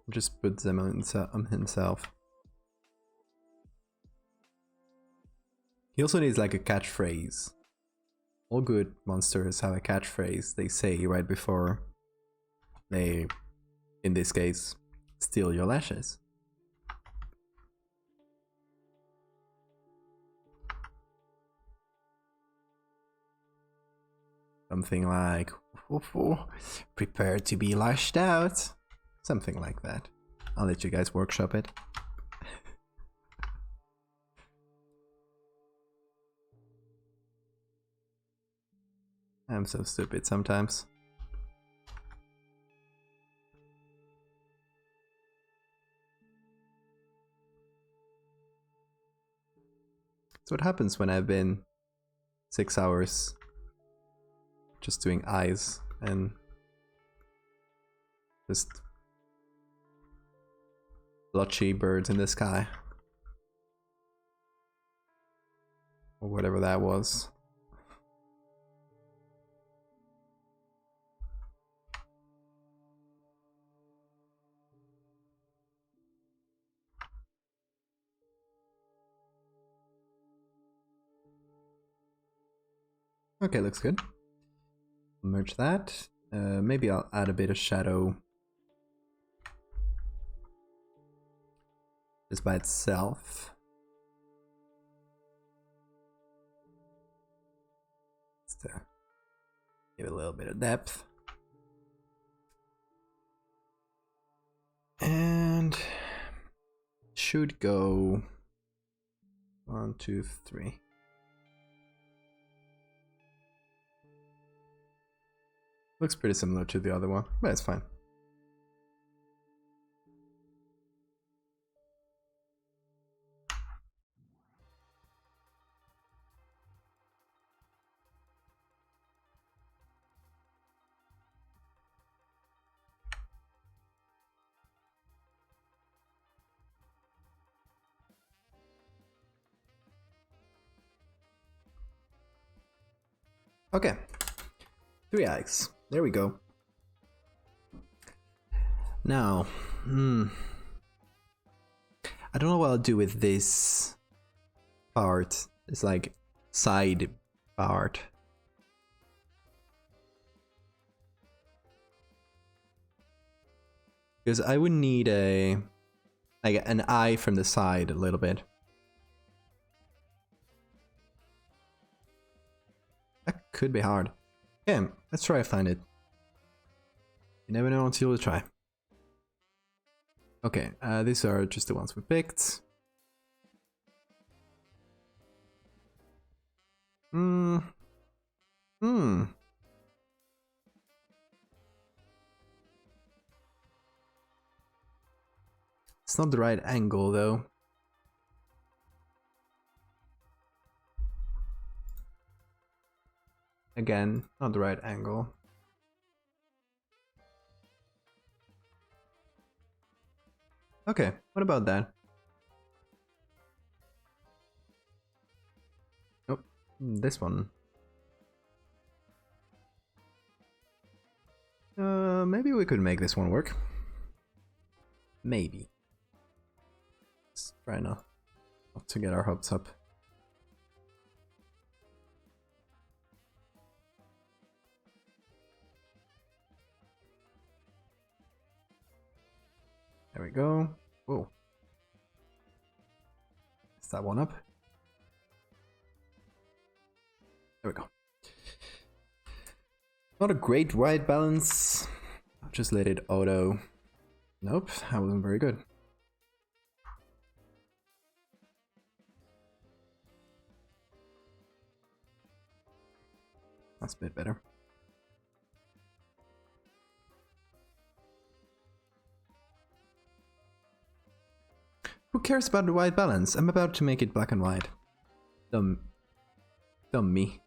Just put them on himself. He also needs like a catchphrase. All good monsters have a catchphrase they say right before they, in this case, steal your lashes. Something like, prepare to be lashed out. Something like that. I'll let you guys workshop it. I'm so stupid sometimes. That's what happens when I've been 6 hours just doing eyes and just blotchy birds in the sky. Or whatever that was. Okay, looks good. Merge that. Maybe I'll add a bit of shadow just by itself. Just to give it a little bit of depth. And should go 1, 2, 3. Looks pretty similar to the other one, but it's fine. Okay, 3 eyes. There we go. Now, I don't know what I'll do with this part. It's like side part. Because I would need like an eye from the side a little bit. That could be hard. Okay, let's try to find it. You never know until you try. Okay, these are just the ones we picked. It's not the right angle though. Again, not the right angle. Okay, what about that? Oh, this one. Maybe we could make this one work. Maybe. Let's try not to get our hopes up. There we go. Whoa. Is that one up? There we go. Not a great white balance. I'll just let it auto. Nope, that wasn't very good. That's a bit better. Who cares about the white balance? I'm about to make it black and white. Dumb me.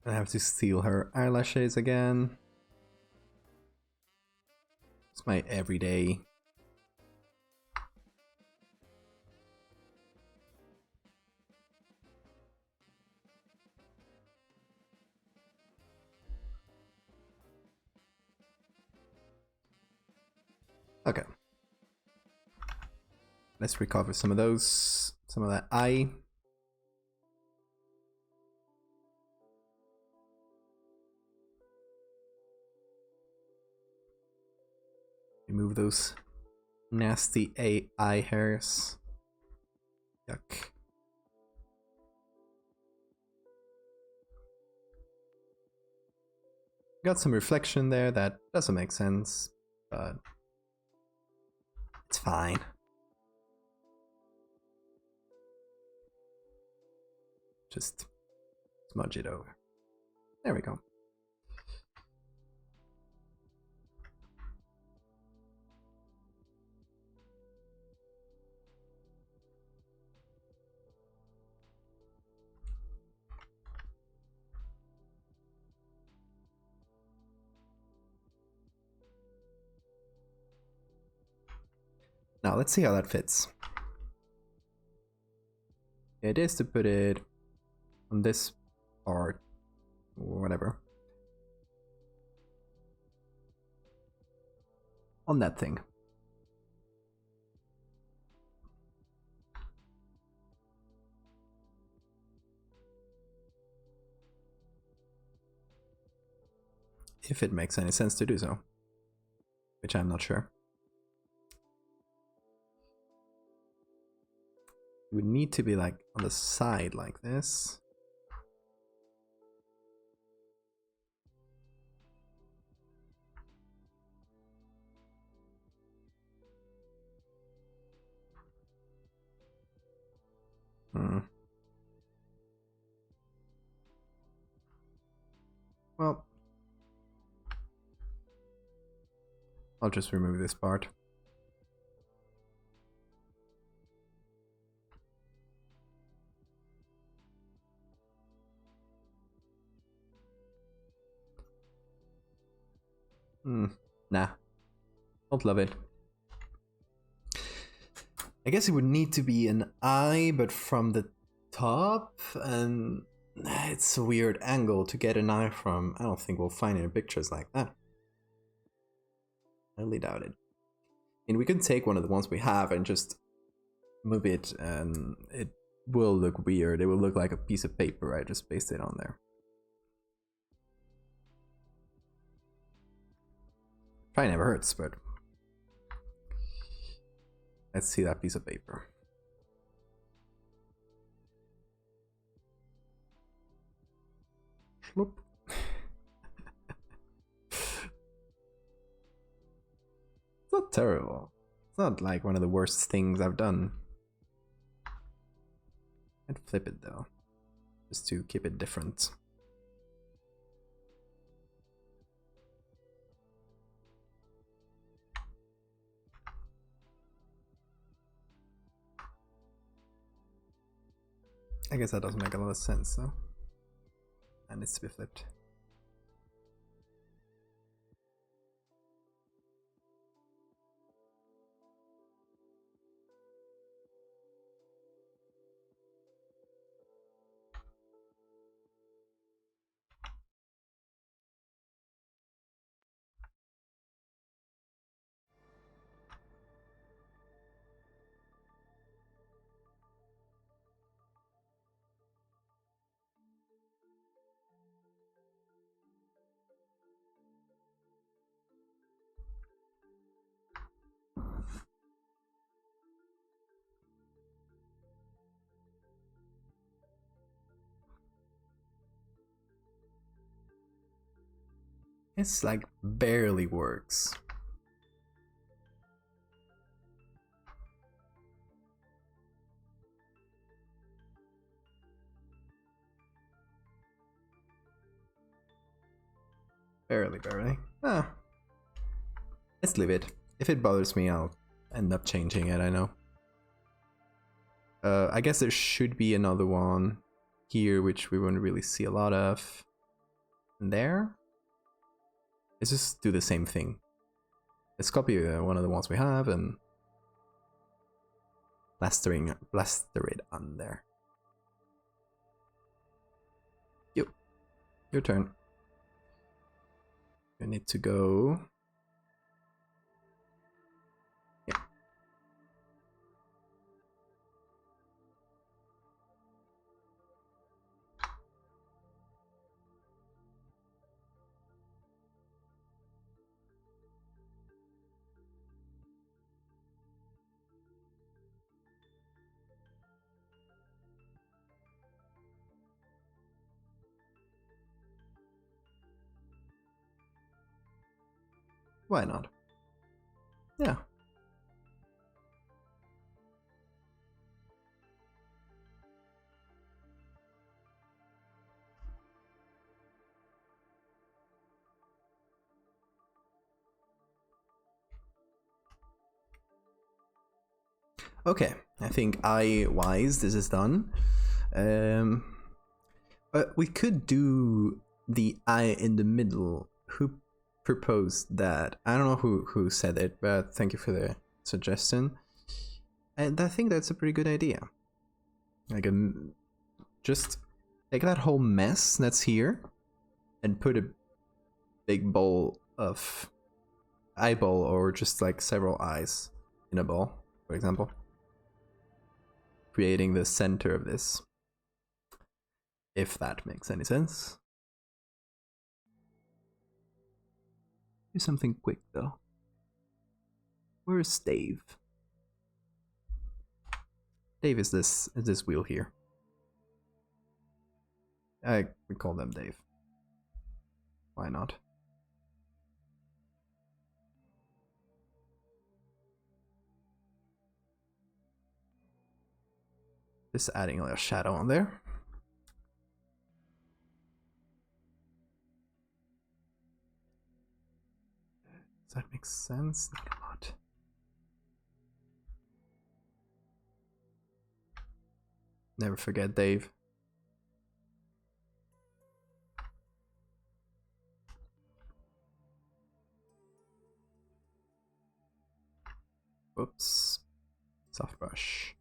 I have to steal her eyelashes again. It's my everyday. Okay. Let's recover some of those. Some of that eye. Remove those nasty eye hairs. Yuck. Got some reflection there that doesn't make sense, but it's fine. Just smudge it over. There we go. Now let's see how that fits. It is to put it on this part, or whatever. On that thing. If it makes any sense to do so. Which I'm not sure. It would need to be like on the side like this. Well, I'll just remove this part. Nah, don't love it. I guess it would need to be an eye, but from the top, and it's a weird angle to get an eye from. I don't think we'll find any pictures like that. I highly doubt it. I mean, we can take one of the ones we have and just move it, and it will look weird. It will look like a piece of paper I just pasted on there. Probably never hurts, but let's see that piece of paper. Schloop. It's not terrible. It's not like one of the worst things I've done. I'd flip it though, just to keep it different. I guess that doesn't make a lot of sense though. That needs to be flipped. It's like barely works. Barely. Ah. Let's leave it. If it bothers me, I'll end up changing it, I know. I guess there should be another one here, which we won't really see a lot of. and there. Let's just do the same thing. Let's copy one of the ones we have and blaster it on there. Yep, your turn. You need to go. Yeah. Why not? Yeah. Okay, I think eye-wise this is done. But we could do the eye in the middle. Who proposed that? I don't know who said it, but thank you for the suggestion. And I think that's a pretty good idea. Like, just take that whole mess that's here and put a big bowl of eyeball, or just like several eyes in a bowl, for example. Creating the center of this. If that makes any sense. Do something quick though. Where's Dave? Dave is this wheel here. We call them Dave. Why not? Just adding a little shadow on there. Does that make sense? Not a lot. Never forget Dave. Whoops. Soft brush.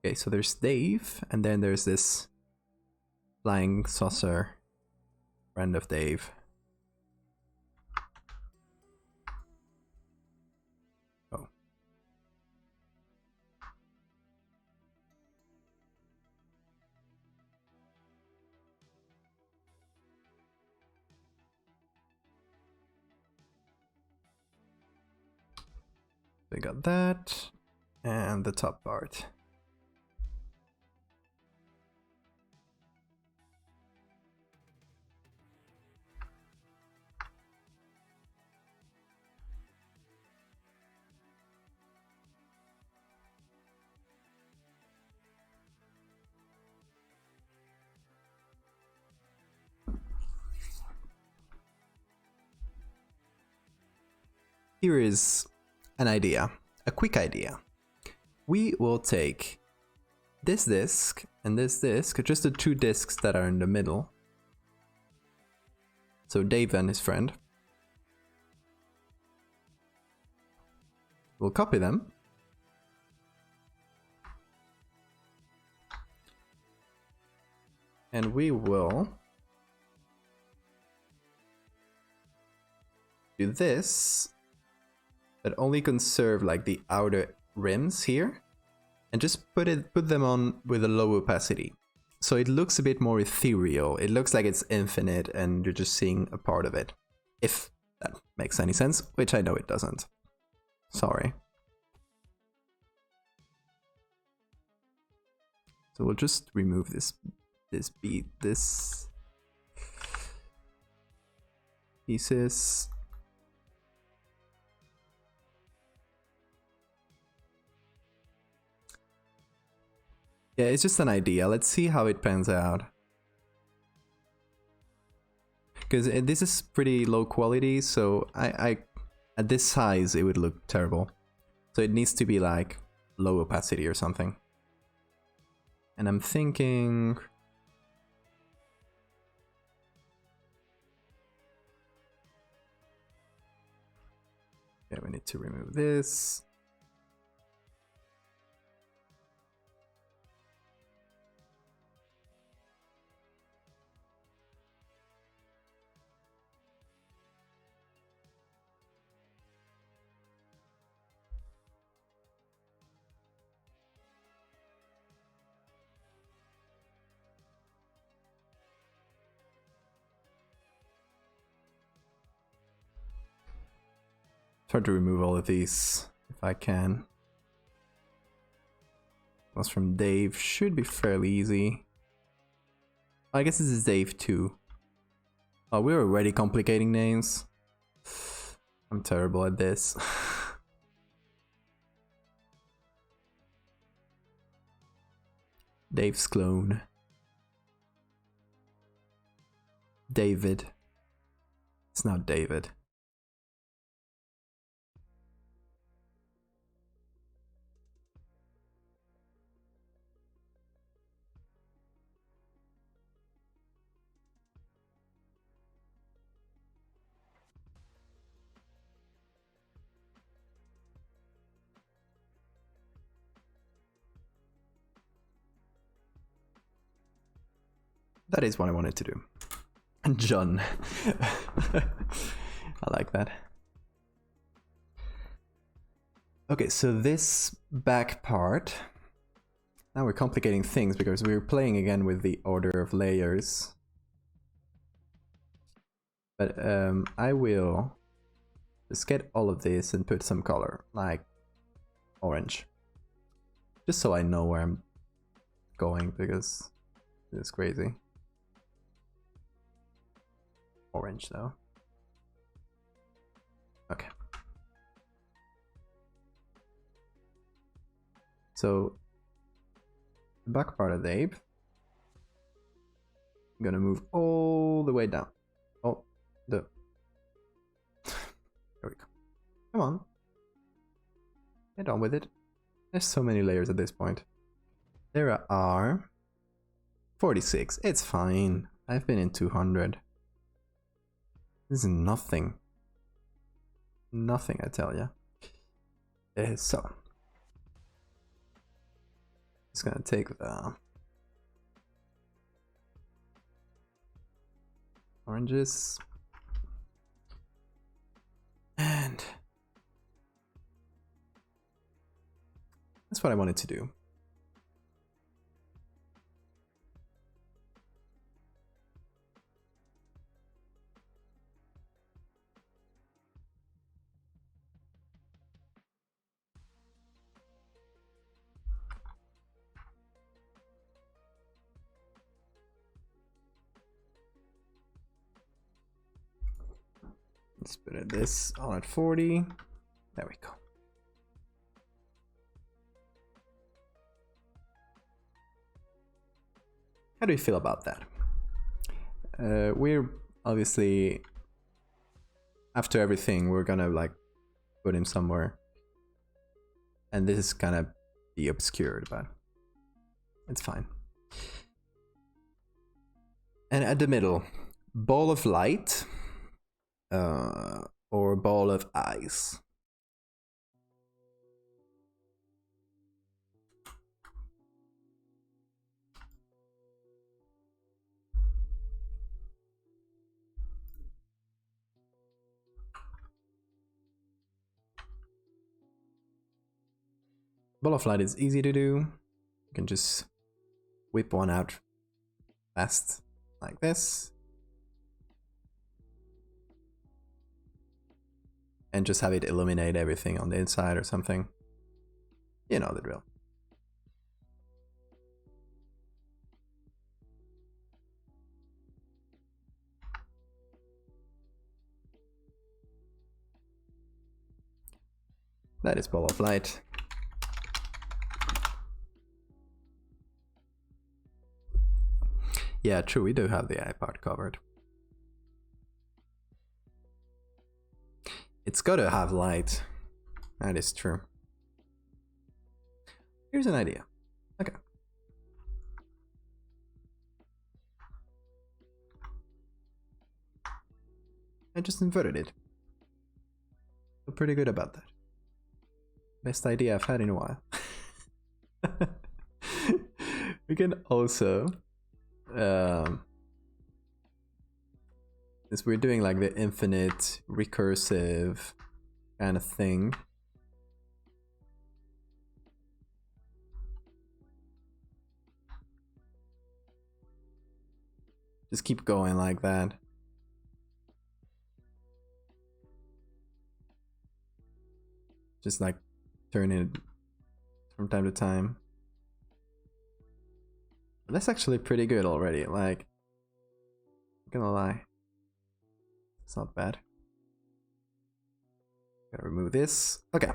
Okay, so there's Dave, and then there's this flying saucer friend of Dave. Oh. We got that, and the top part. Here is an idea, a quick idea. We will take this disc and this disc, just the two discs that are in the middle. So Dave and his friend. We'll copy them. And we will do this, but only conserve like the outer rims here, and just put them on with a low opacity. So it looks a bit more ethereal. It looks like it's infinite and you're just seeing a part of it. If that makes any sense, which I know it doesn't. Sorry. So we'll just remove this pieces. Yeah, it's just an idea. Let's see how it pans out. Because this is pretty low quality, so I at this size it would look terrible. So it needs to be like low opacity or something. And I'm thinking Okay, we need to remove this. Try to remove all of these if I can. Ones from Dave should be fairly easy. I guess this is Dave too. Oh, we're already complicating names. I'm terrible at this. Dave's clone. David. It's not David. That is what I wanted to do. And John. I like that. Okay, so this back part. Now we're complicating things because we're playing again with the order of layers. But I will just get all of this and put some color, like orange. Just so I know where I'm going, because it's crazy. Orange though. Okay. So the back part of the ape, I'm gonna move all the way down. Oh, there we go. Come on. Get on with it. There's so many layers at this point. There are 46. It's fine. I've been in 200. This is nothing. Nothing, I tell ya. So, just gonna take the oranges and that's what I wanted to do. Let's put this all at 40. There we go. How do you feel about that? We're obviously, after everything, we're gonna like put him somewhere. And this is gonna be obscured, but it's fine. And at the middle, ball of light. Or ball of ice. Ball of light is easy to do. You can just whip one out fast like this. And just have it illuminate everything on the inside or something. You know the drill. That is ball of light. Yeah, true, we do have the eye part covered. It's gotta have light. That is true. Here's an idea. Okay. I just inverted it. Feel pretty good about that. Best idea I've had in a while. We can also, since we're doing like the infinite recursive kind of thing, just keep going like that. Just like turn it from time to time. That's actually pretty good already, like, not gonna lie. It's not bad. Gotta remove this. Okay.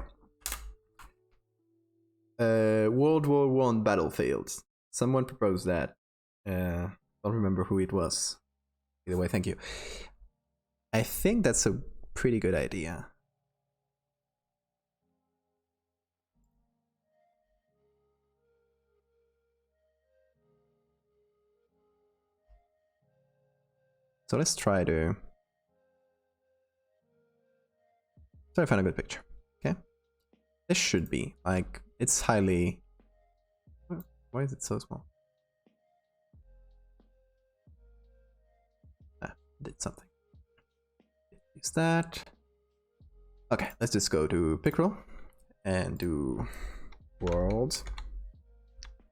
World War I battlefields. Someone proposed that. Don't remember who it was. Either way, thank you. I think that's a pretty good idea. So let's try to find a good picture. Okay, this should be like, it's highly. Why is it so small? Ah, did something. Use that. Okay, let's just go to Pickrel and do World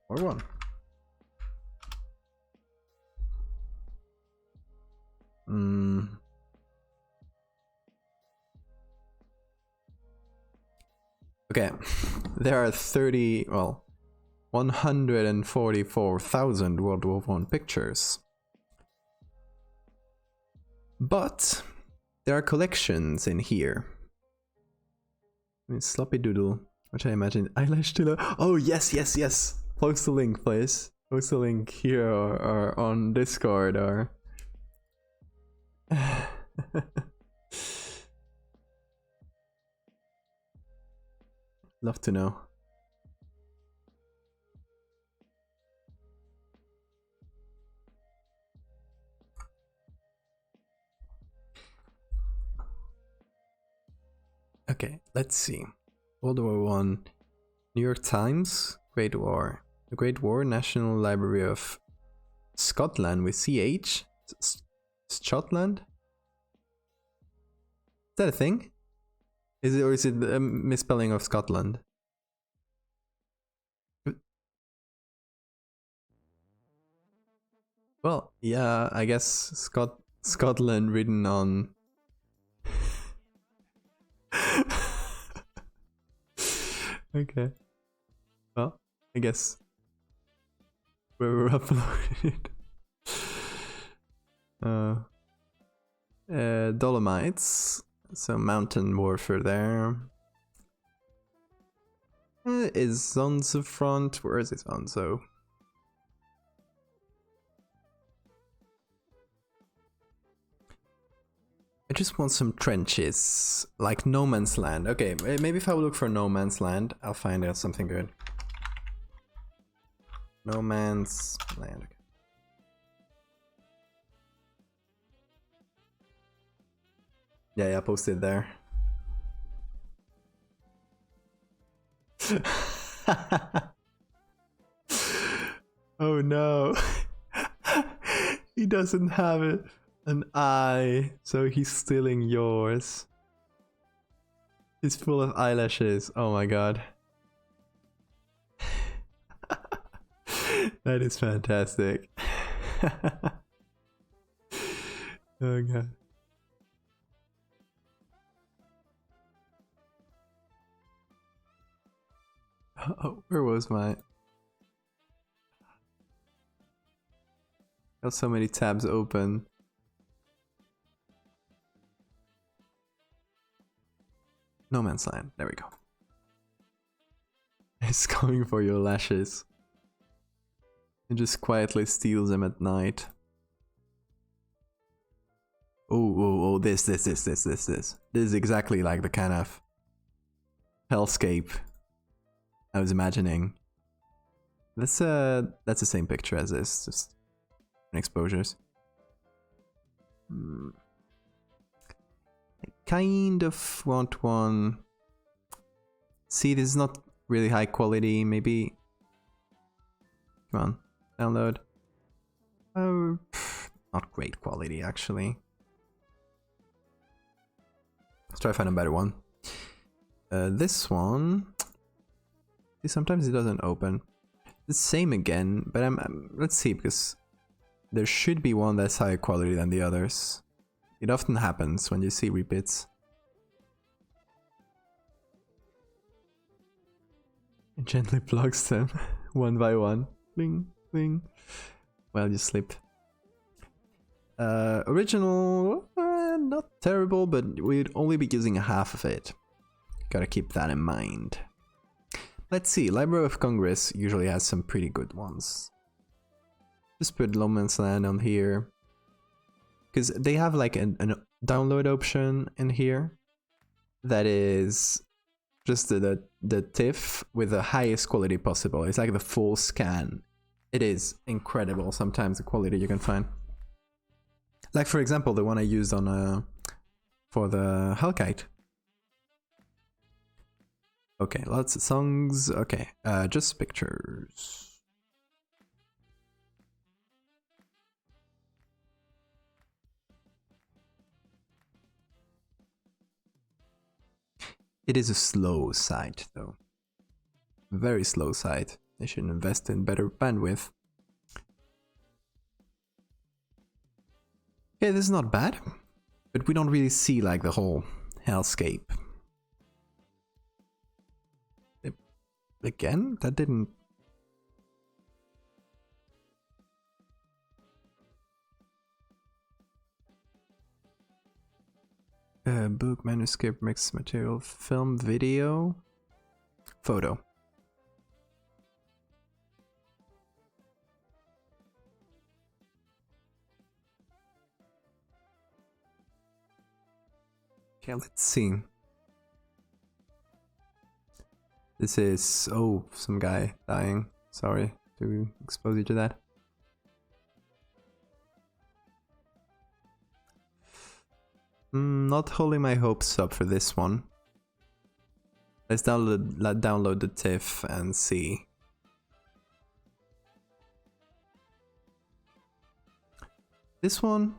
War I. Okay, there are 144,000 World War I pictures. But there are collections in here. I mean, Sloppy Doodle, which I imagine eyelash Tiller. Oh yes, yes, yes. Post the link, please. Post the link here or on Discord or. Love to know. Okay, let's see. World War One, New York Times, Great War, the Great War, National Library of Scotland with CH, Scotland. Is that a thing? Is it, or is it a misspelling of Scotland? Well, yeah, I guess Scotland written on. Okay. Well, I guess where we're uploaded. Dolomites. So mountain warfare there. Is Zonzo front? Where is it, Zonzo? I just want some trenches, like No Man's Land. Okay, maybe if I look for No Man's Land, I'll find out something good. No Man's Land. Okay. Yeah, I posted there. Oh no. He doesn't have it. An eye, so he's stealing yours. He's full of eyelashes. Oh my god. That is fantastic. Oh god. Oh, where was my... Got so many tabs open. No Man's Land. There we go. It's coming for your lashes. And just quietly steals them at night. Oh, this. This is exactly like the kind of hellscape I was imagining. That's the same picture as this, just exposures. I kind of want one. See, this is not really high quality. Maybe. Come on, download. Oh, not great quality actually. Let's try to find a better one. This one. See, sometimes it doesn't open. The same again, but let's see, because there should be one that's higher quality than the others. It often happens when you see repeats. It gently plugs them one by one. Bling, bling. Well, you slip. Original, not terrible, but we'd only be using half of it. Gotta keep that in mind. Let's see, Library of Congress usually has some pretty good ones. Just put No Man's Land on here. Because they have like a download option in here. That is just the TIFF with the highest quality possible. It's like the full scan. It is incredible sometimes the quality you can find. Like for example, the one I used on for the Hellkite. Okay, lots of songs. Okay, just pictures. It is a slow site, though. Very slow site. They should invest in better bandwidth. Okay, this is not bad, but we don't really see like the whole hellscape. Again? That didn't... book, manuscript, mixed material, film, video, photo. Okay, let's see. This is... oh, some guy dying. Sorry to expose you to that. Not holding my hopes up for this one. Let's download the TIFF and see. This one?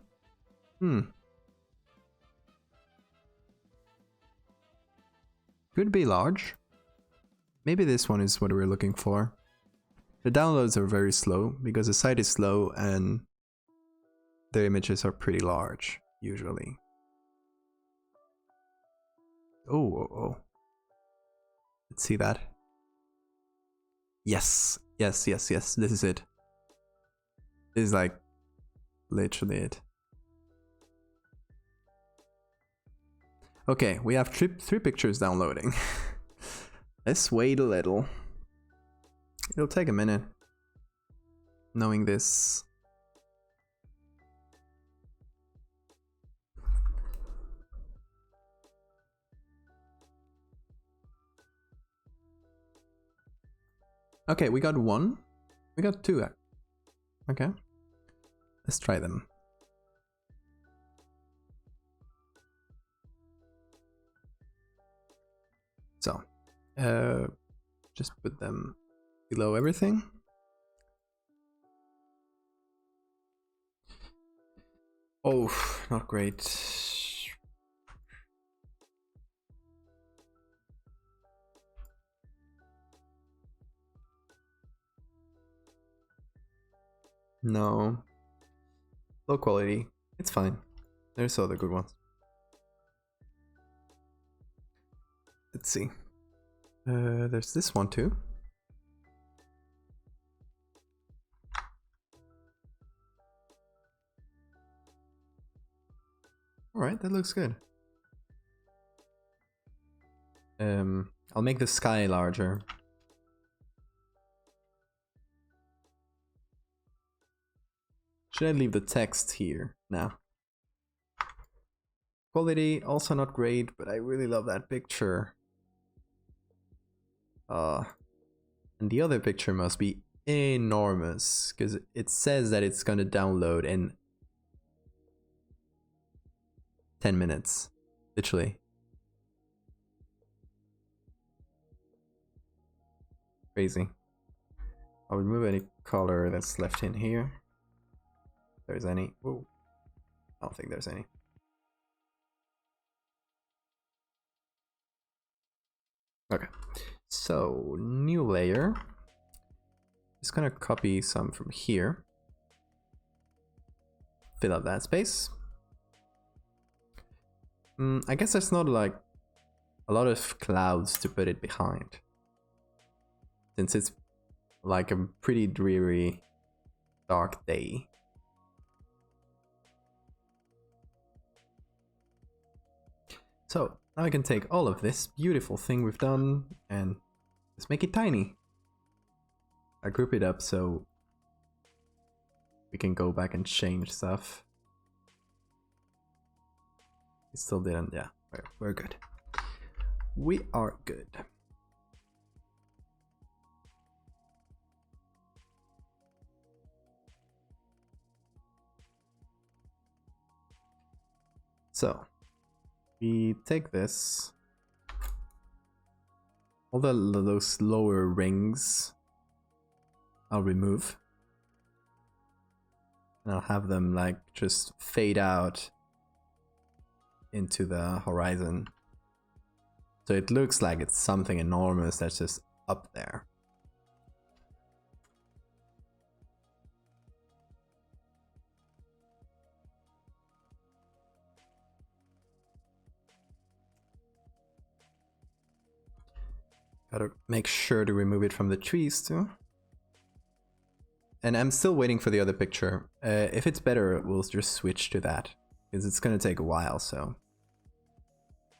Could be large. Maybe this one is what we're looking for. The downloads are very slow because the site is slow and the images are pretty large, usually. Oh. Let's see that. Yes. This is it. This is like literally it. Okay, we have three pictures downloading. Let's wait a little. It'll take a minute. Knowing this. Okay, we got one. We got two. Okay. Let's try them. So, just put them below everything. Oh, not great. No. Low quality. It's fine. There's other good ones. Let's see. There's this one too. Alright, that looks good. I'll make the sky larger. Should I leave the text here now? Quality also not great, but I really love that picture. And the other picture must be enormous because it says that it's gonna download in 10 minutes. Literally. Crazy. I'll remove any color that's left in here. If there's any. Whoa. I don't think there's any. Okay. So, new layer. Just gonna copy some from here. Fill up that space. I guess there's not like a lot of clouds to put it behind, since it's like a pretty dreary dark day. So now I can take all of this beautiful thing we've done and just make it tiny. I group it up so we can go back and change stuff. It still didn't, yeah, we're good. We are good. So we take this, all those lower rings I'll remove, and I'll have them like just fade out into the horizon, so it looks like it's something enormous that's just up there. Gotta make sure to remove it from the trees too. And I'm still waiting for the other picture. If it's better, we'll just switch to that, because it's gonna take a while, so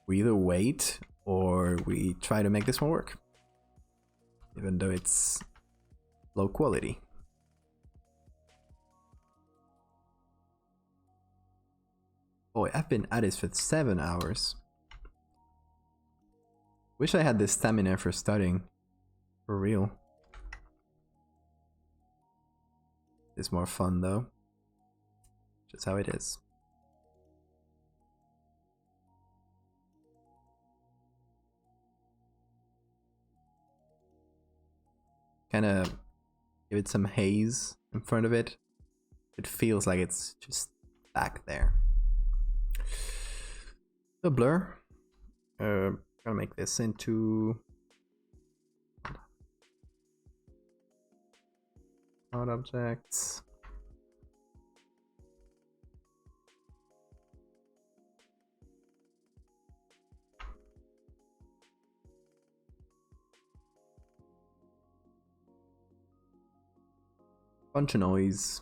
we either wait or we try to make this one work, even though it's low quality. Boy, I've been at this for 7 hours. Wish I had the stamina for studying, for real. It's more fun though, just how it is. Kind of give it some haze in front of it. It feels like it's just back there. The blur. Gonna make this into odd objects. Bunch of noise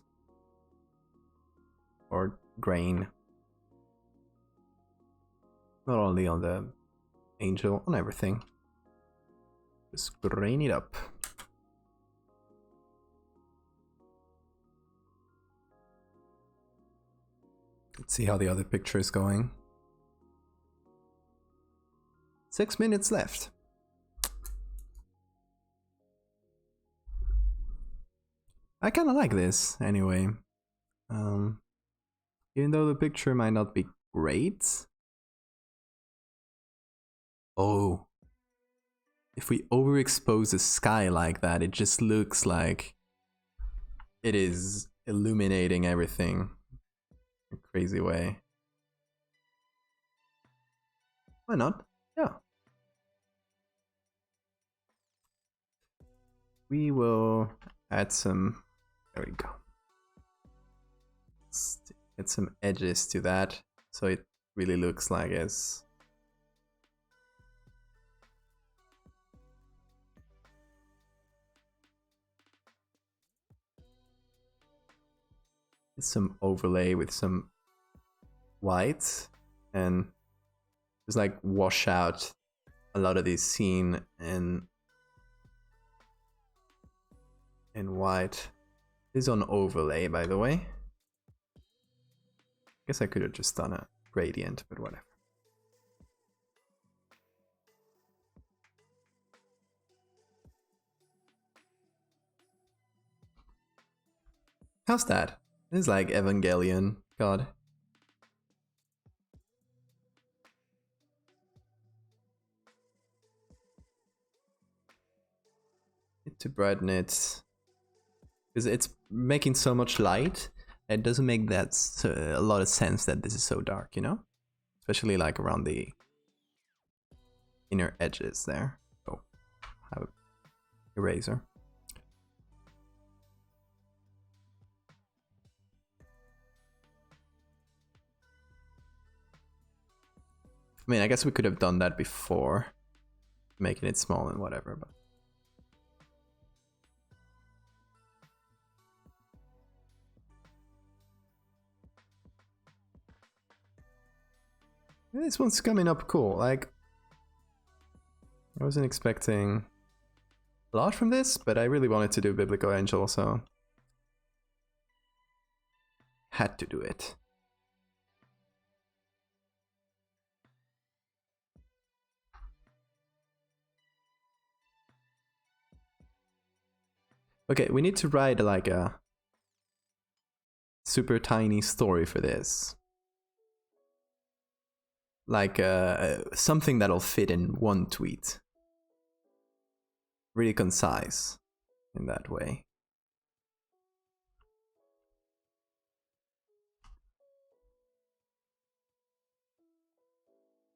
or grain. Not only on the angel, on everything. Just grain it up. Let's see how the other picture is going. 6 minutes left. I kind of like this anyway. Even though the picture might not be great. Oh, if we overexpose the sky like that, it just looks like it is illuminating everything in a crazy way. Why not? Yeah. We will add some, there we go. Let's get some edges to that so it really looks like it's some overlay with some white and just like wash out a lot of this scene in white. This is on overlay, by the way. Guess I could have just done a gradient, but whatever. How's that? This is like Evangelion. God. need to brighten it because it's making so much light. It doesn't make that a lot of sense that this is so dark, you know? Especially like around the inner edges there. Oh, I have an eraser. I mean, I guess we could have done that before, making it small and whatever, but... This one's coming up cool, like... I wasn't expecting a lot from this, but I really wanted to do Biblical Angel, so... Had to do it. Okay, we need to write like a super tiny story for this. Like something that'll fit in one tweet. Really concise in that way.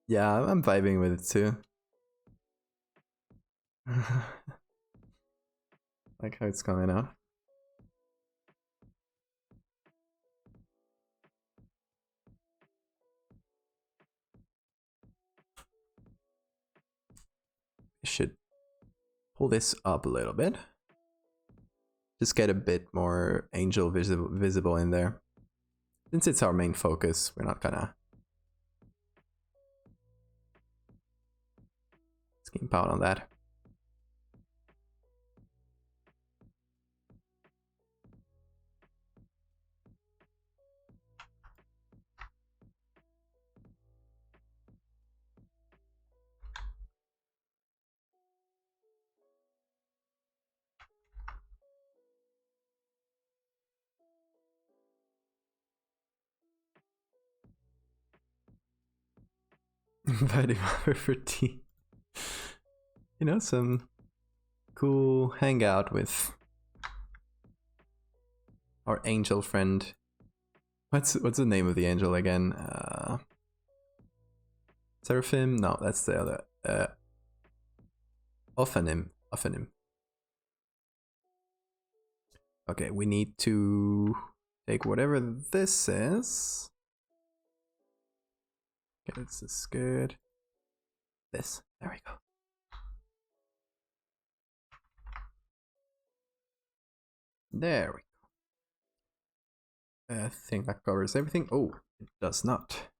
Yeah, I'm vibing with it too. Like how it's coming out. I should pull this up a little bit. Just get a bit more angel visible in there. Since it's our main focus, we're not gonna skimp out on that. Inviting over for tea. You know, some cool hangout with our angel friend. What's the name of the angel again? Seraphim? No, that's the other. Ophanim. Okay, we need to take whatever this is. Okay, this is good. This. There we go. There we go. I think that covers everything. Oh, it does not.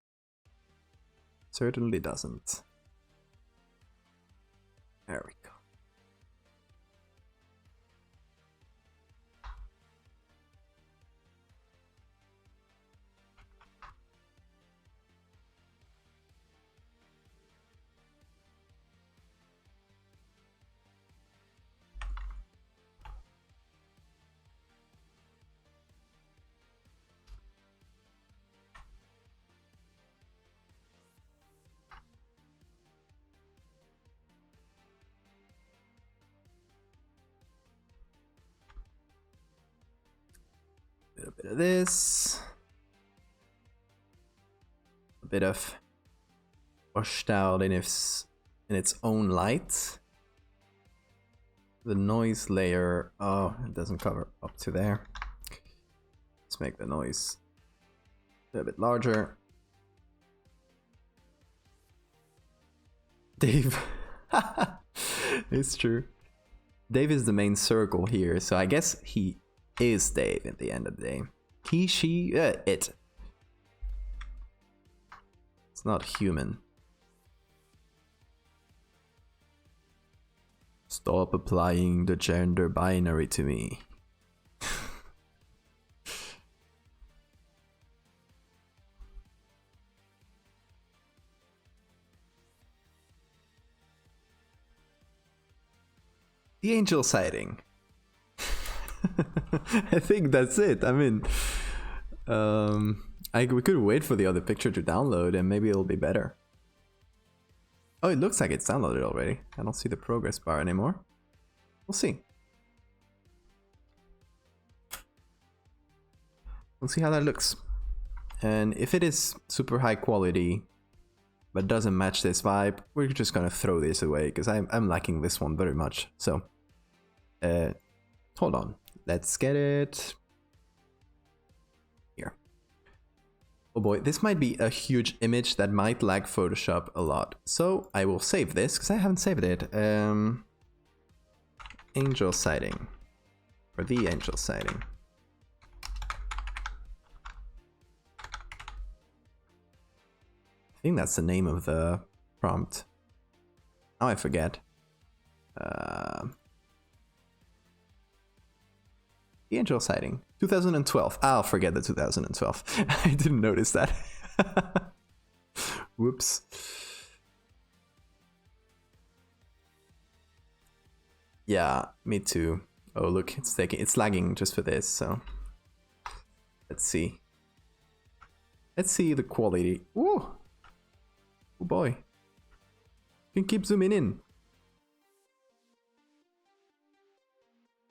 Certainly doesn't. There we go. A bit of this, a bit of washed out in its own light. The noise layer, oh, it doesn't cover up to there. Let's make the noise a little bit larger. Dave, it's true. Dave is the main circle here, so I guess he is Dave at the end of the day. He, she, it. It's not human. Stop applying the gender binary to me. The angel sighting. I think that's it. I mean, we could wait for the other picture to download and maybe it'll be better. Oh, it looks like it's downloaded already. I don't see the progress bar anymore. We'll see. we'll see how that looks. And if it is super high quality, but doesn't match this vibe, we're just gonna throw this away, because I'm liking this one very much. So, hold on. Let's get it here. Oh boy, this might be a huge image that might lag Photoshop a lot. So I will save this, because I haven't saved it. Angel sighting. Or the angel sighting. I think that's the name of the prompt. Now I forget. The angel sighting. 2012. I'll forget the 2012. I didn't notice that. Whoops. Yeah, me too. Oh look, it's lagging just for this, so let's see. Let's see the quality. Ooh! Oh boy. You can keep zooming in.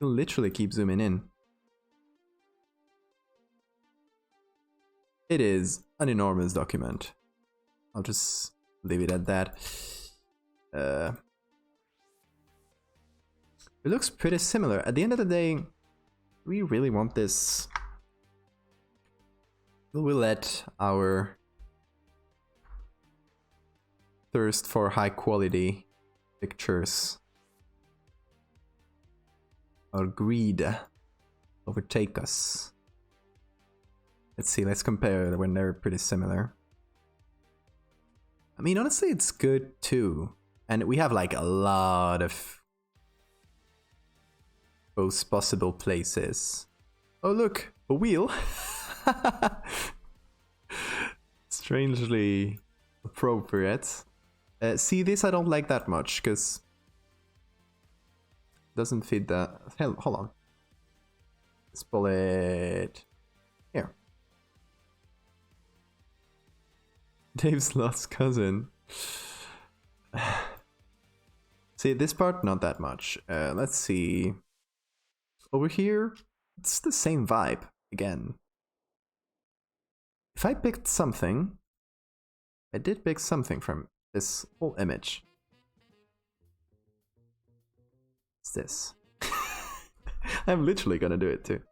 You can literally keep zooming in. It is an enormous document. I'll just leave it at that. It looks pretty similar. At the end of the day, we really want this. Will we let our thirst for high quality pictures, our greed, overtake us? Let's see, let's compare when they're pretty similar. I mean, honestly, it's good too. And we have like a lot of those possible places. Oh look, a wheel. Strangely appropriate. See, this I don't like that much, because it doesn't fit the... Hell, hold on. Let's pull it... Here. Dave's lost cousin. See, this part, not that much. Let's see. Over here, it's the same vibe, again. If I picked something... I did pick something from this whole image. What's this? I'm literally gonna do it too.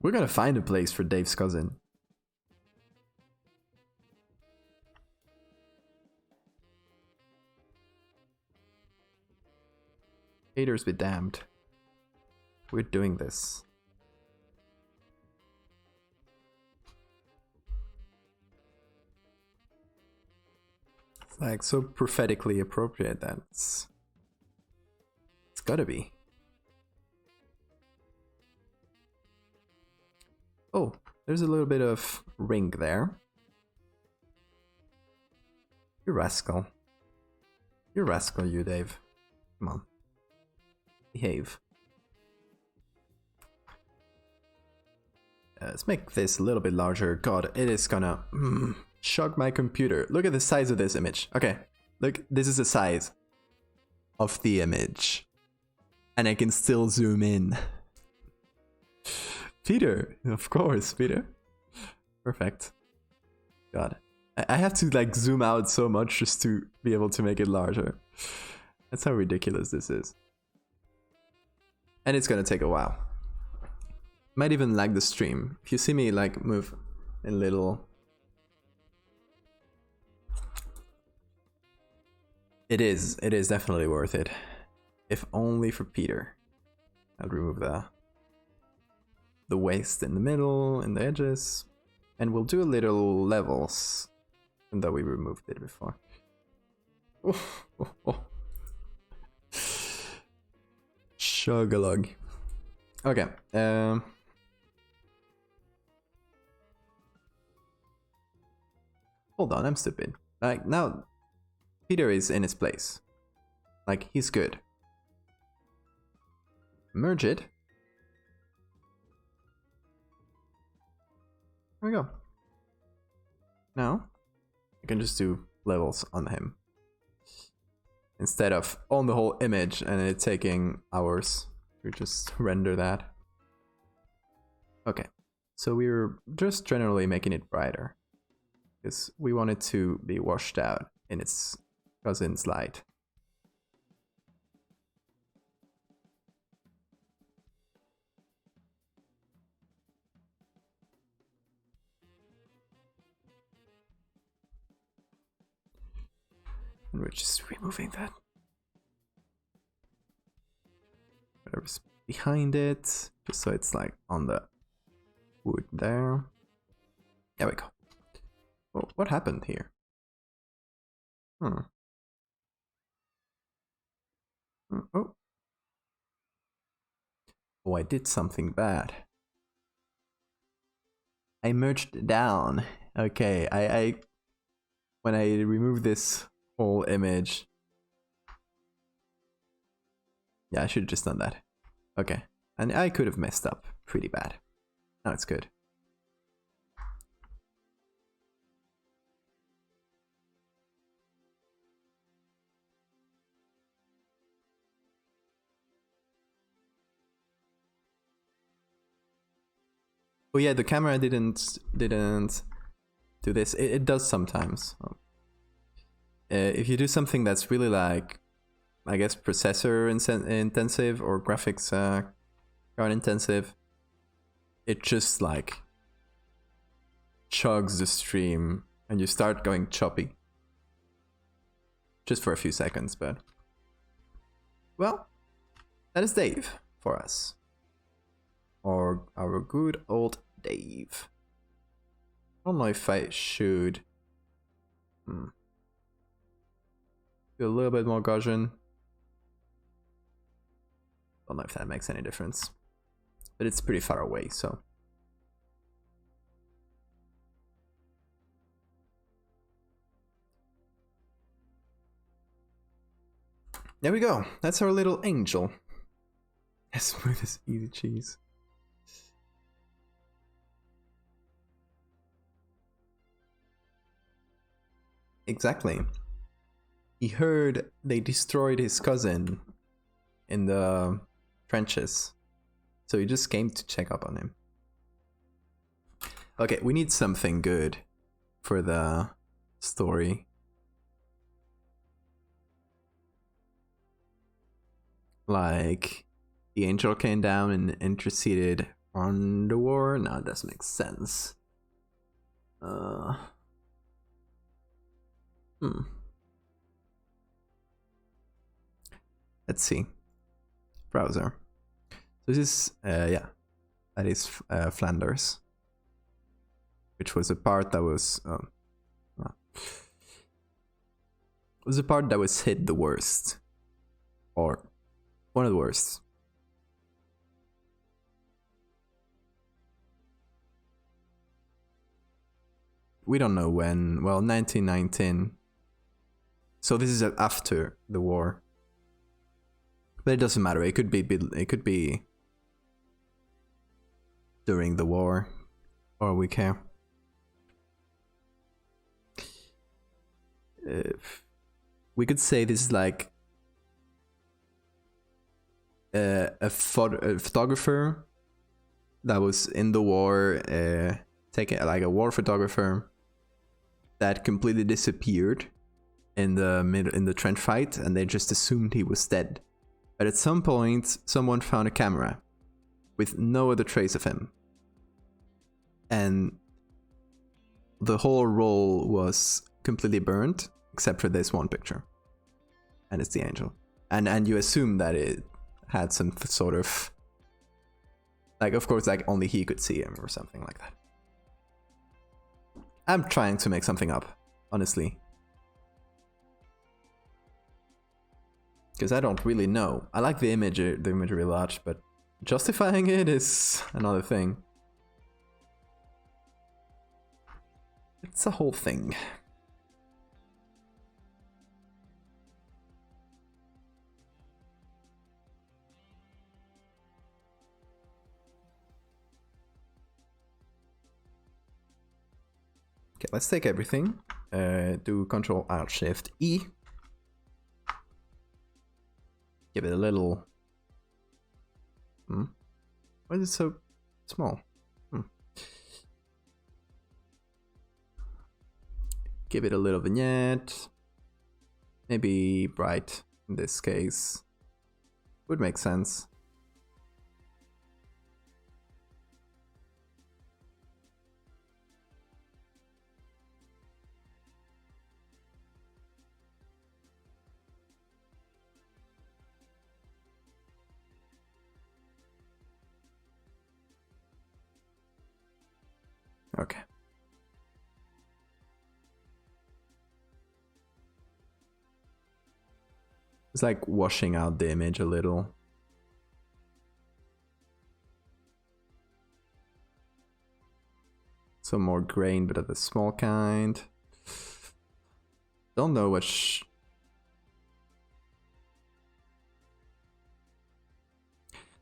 We're gonna find a place for Dave's cousin. Haters be damned. We're doing this. It's like so prophetically appropriate that it's gotta be. Oh, there's a little bit of ring there. You rascal. You rascal, you, Dave. Come on. Behave. Let's make this a little bit larger. God, it is gonna shock my computer. Look at the size of this image. Okay, look, this is the size of the image. And I can still zoom in. Peter, of course, Peter. Perfect. God, I have to like zoom out so much just to be able to make it larger. That's how ridiculous this is. And it's gonna take a while. Might even lag the stream. If you see me like move a little. It is definitely worth it. If only for Peter. I'll remove the waist in the middle and the edges. And we'll do a little levels. Even though we removed it before. Chug-a-lug. Okay. Hold on, I'm stupid. Like, now, Peter is in his place. Like, he's good. Merge it. There we go. Now, I can just do levels on him. Instead of on the whole image and it taking hours. We just render that. Okay, so we're just generally making it brighter because we want it to be washed out in its cousin's light. And we're just removing that. Whatever's behind it, just so it's like on the wood there. There we go. Oh, what happened here? Oh. Oh, I did something bad. I merged down. Okay, I when I remove this whole image. Yeah, I should have just done that. Okay. And I could have messed up pretty bad. Now it's good. Oh yeah, the camera didn't do this. It does sometimes. If you do something that's really like, I guess, processor intensive or graphics card intensive, it just like chugs the stream and you start going choppy. Just for a few seconds, but... Well, that is Dave for us. Or our good old Dave. I don't know if I should... do a little bit more Gaussian. Don't know if that makes any difference. But it's pretty far away, so... There we go. That's our little angel. As smooth as easy cheese. Exactly. He heard they destroyed his cousin in the trenches. So he just came to check up on him. Okay, we need something good for the story. Like, the angel came down and interceded on the war? No, it doesn't make sense. Let's see. Browser. So this is, yeah, that is Flanders. Which was a part that was, was the part that was hit the worst. Or one of the worst. We don't know when. Well, 1919. So this is after the war. But it doesn't matter. It could be during the war, or we care. We could say this is like a photographer that was in the war, taking like a war photographer that completely disappeared in the trench fight, and they just assumed he was dead. But at some point, someone found a camera with no other trace of him, and the whole roll was completely burnt except for this one picture, and it's the angel. And you assume that it had some sort of, like, of course, like only he could see him or something like that. I'm trying to make something up, honestly, because I don't really know. I like the imagery a lot, but justifying it is another thing. It's a whole thing. Okay, let's take everything. Do Ctrl-Alt-Shift-E. Give it a little... Why is it so small? give it a little vignette. Maybe bright in this case. Would make sense. Okay. It's like washing out the image a little. Some more grain, but of the small kind. Don't know what.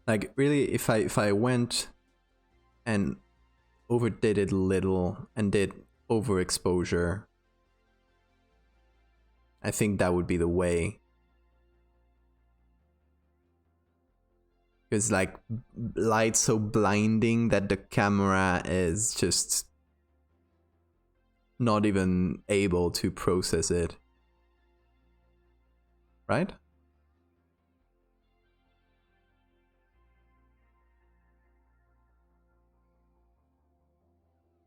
Like really, if I went and overdid it a little and did overexposure, I think that would be the way. Because like light so blinding that the camera is just not even able to process it. Right?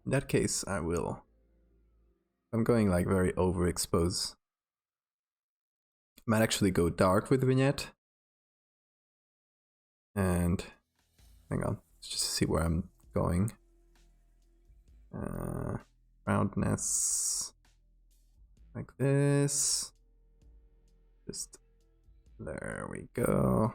In that case, I will. I'm going like very overexposed. Might actually go dark with the vignette. And hang on, let's just see where I'm going. Roundness like this. Just there we go.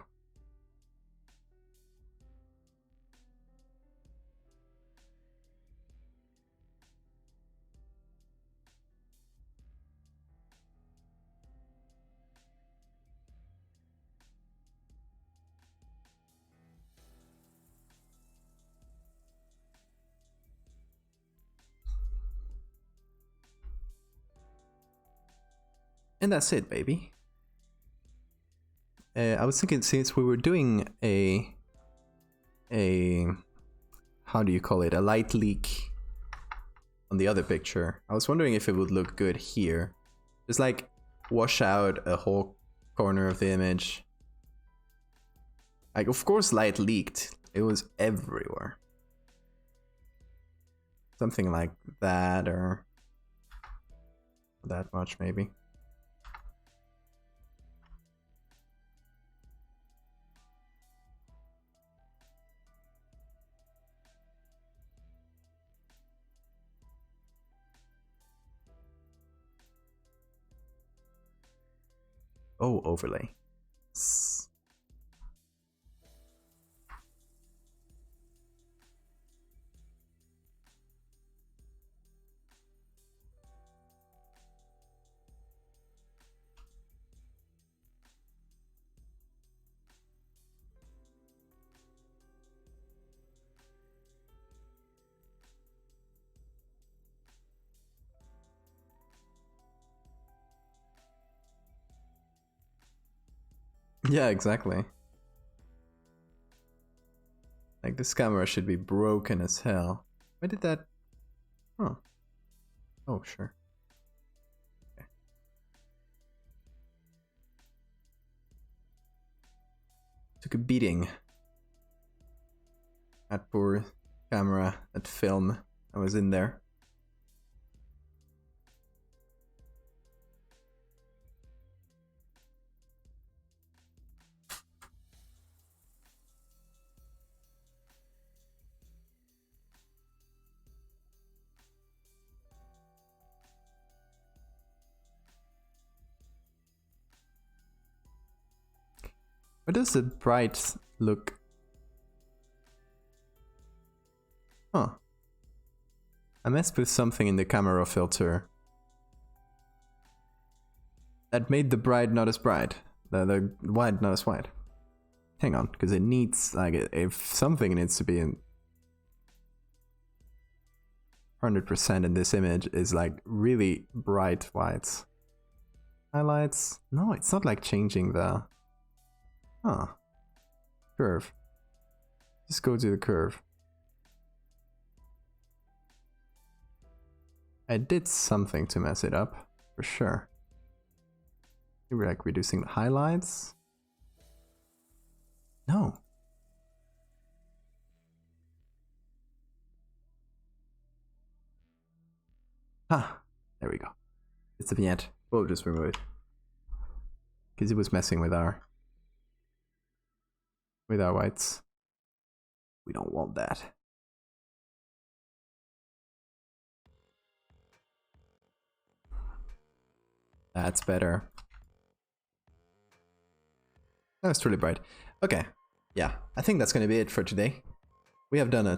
And that's it, baby. I was thinking, since we were doing a how do you call it, a light leak on the other picture, I was wondering if it would look good here. Just like wash out a whole corner of the image. Like, of course light leaked. It was everywhere. Something like that, or that much maybe. Oh, overlay. Yeah, exactly. Like, this camera should be broken as hell. Why did that? Oh. Oh, sure. Okay. Took a beating. That poor camera, that film I was in there. Where does the bright look? Huh. I messed with something in the camera filter that made the bright not as bright. The white not as white. Hang on, because it needs, like, if something needs to be in 100% in this image is like really bright whites. Highlights? No, it's not like changing the... Huh. Curve. Just go to the curve. I did something to mess it up, for sure. Maybe like reducing the highlights? No. Ah, there we go. It's the vignette. We'll just remove it. Because it was messing with our whites. We don't want that. That's better. That's really bright. Okay, yeah, I think that's gonna be it for today. We have done a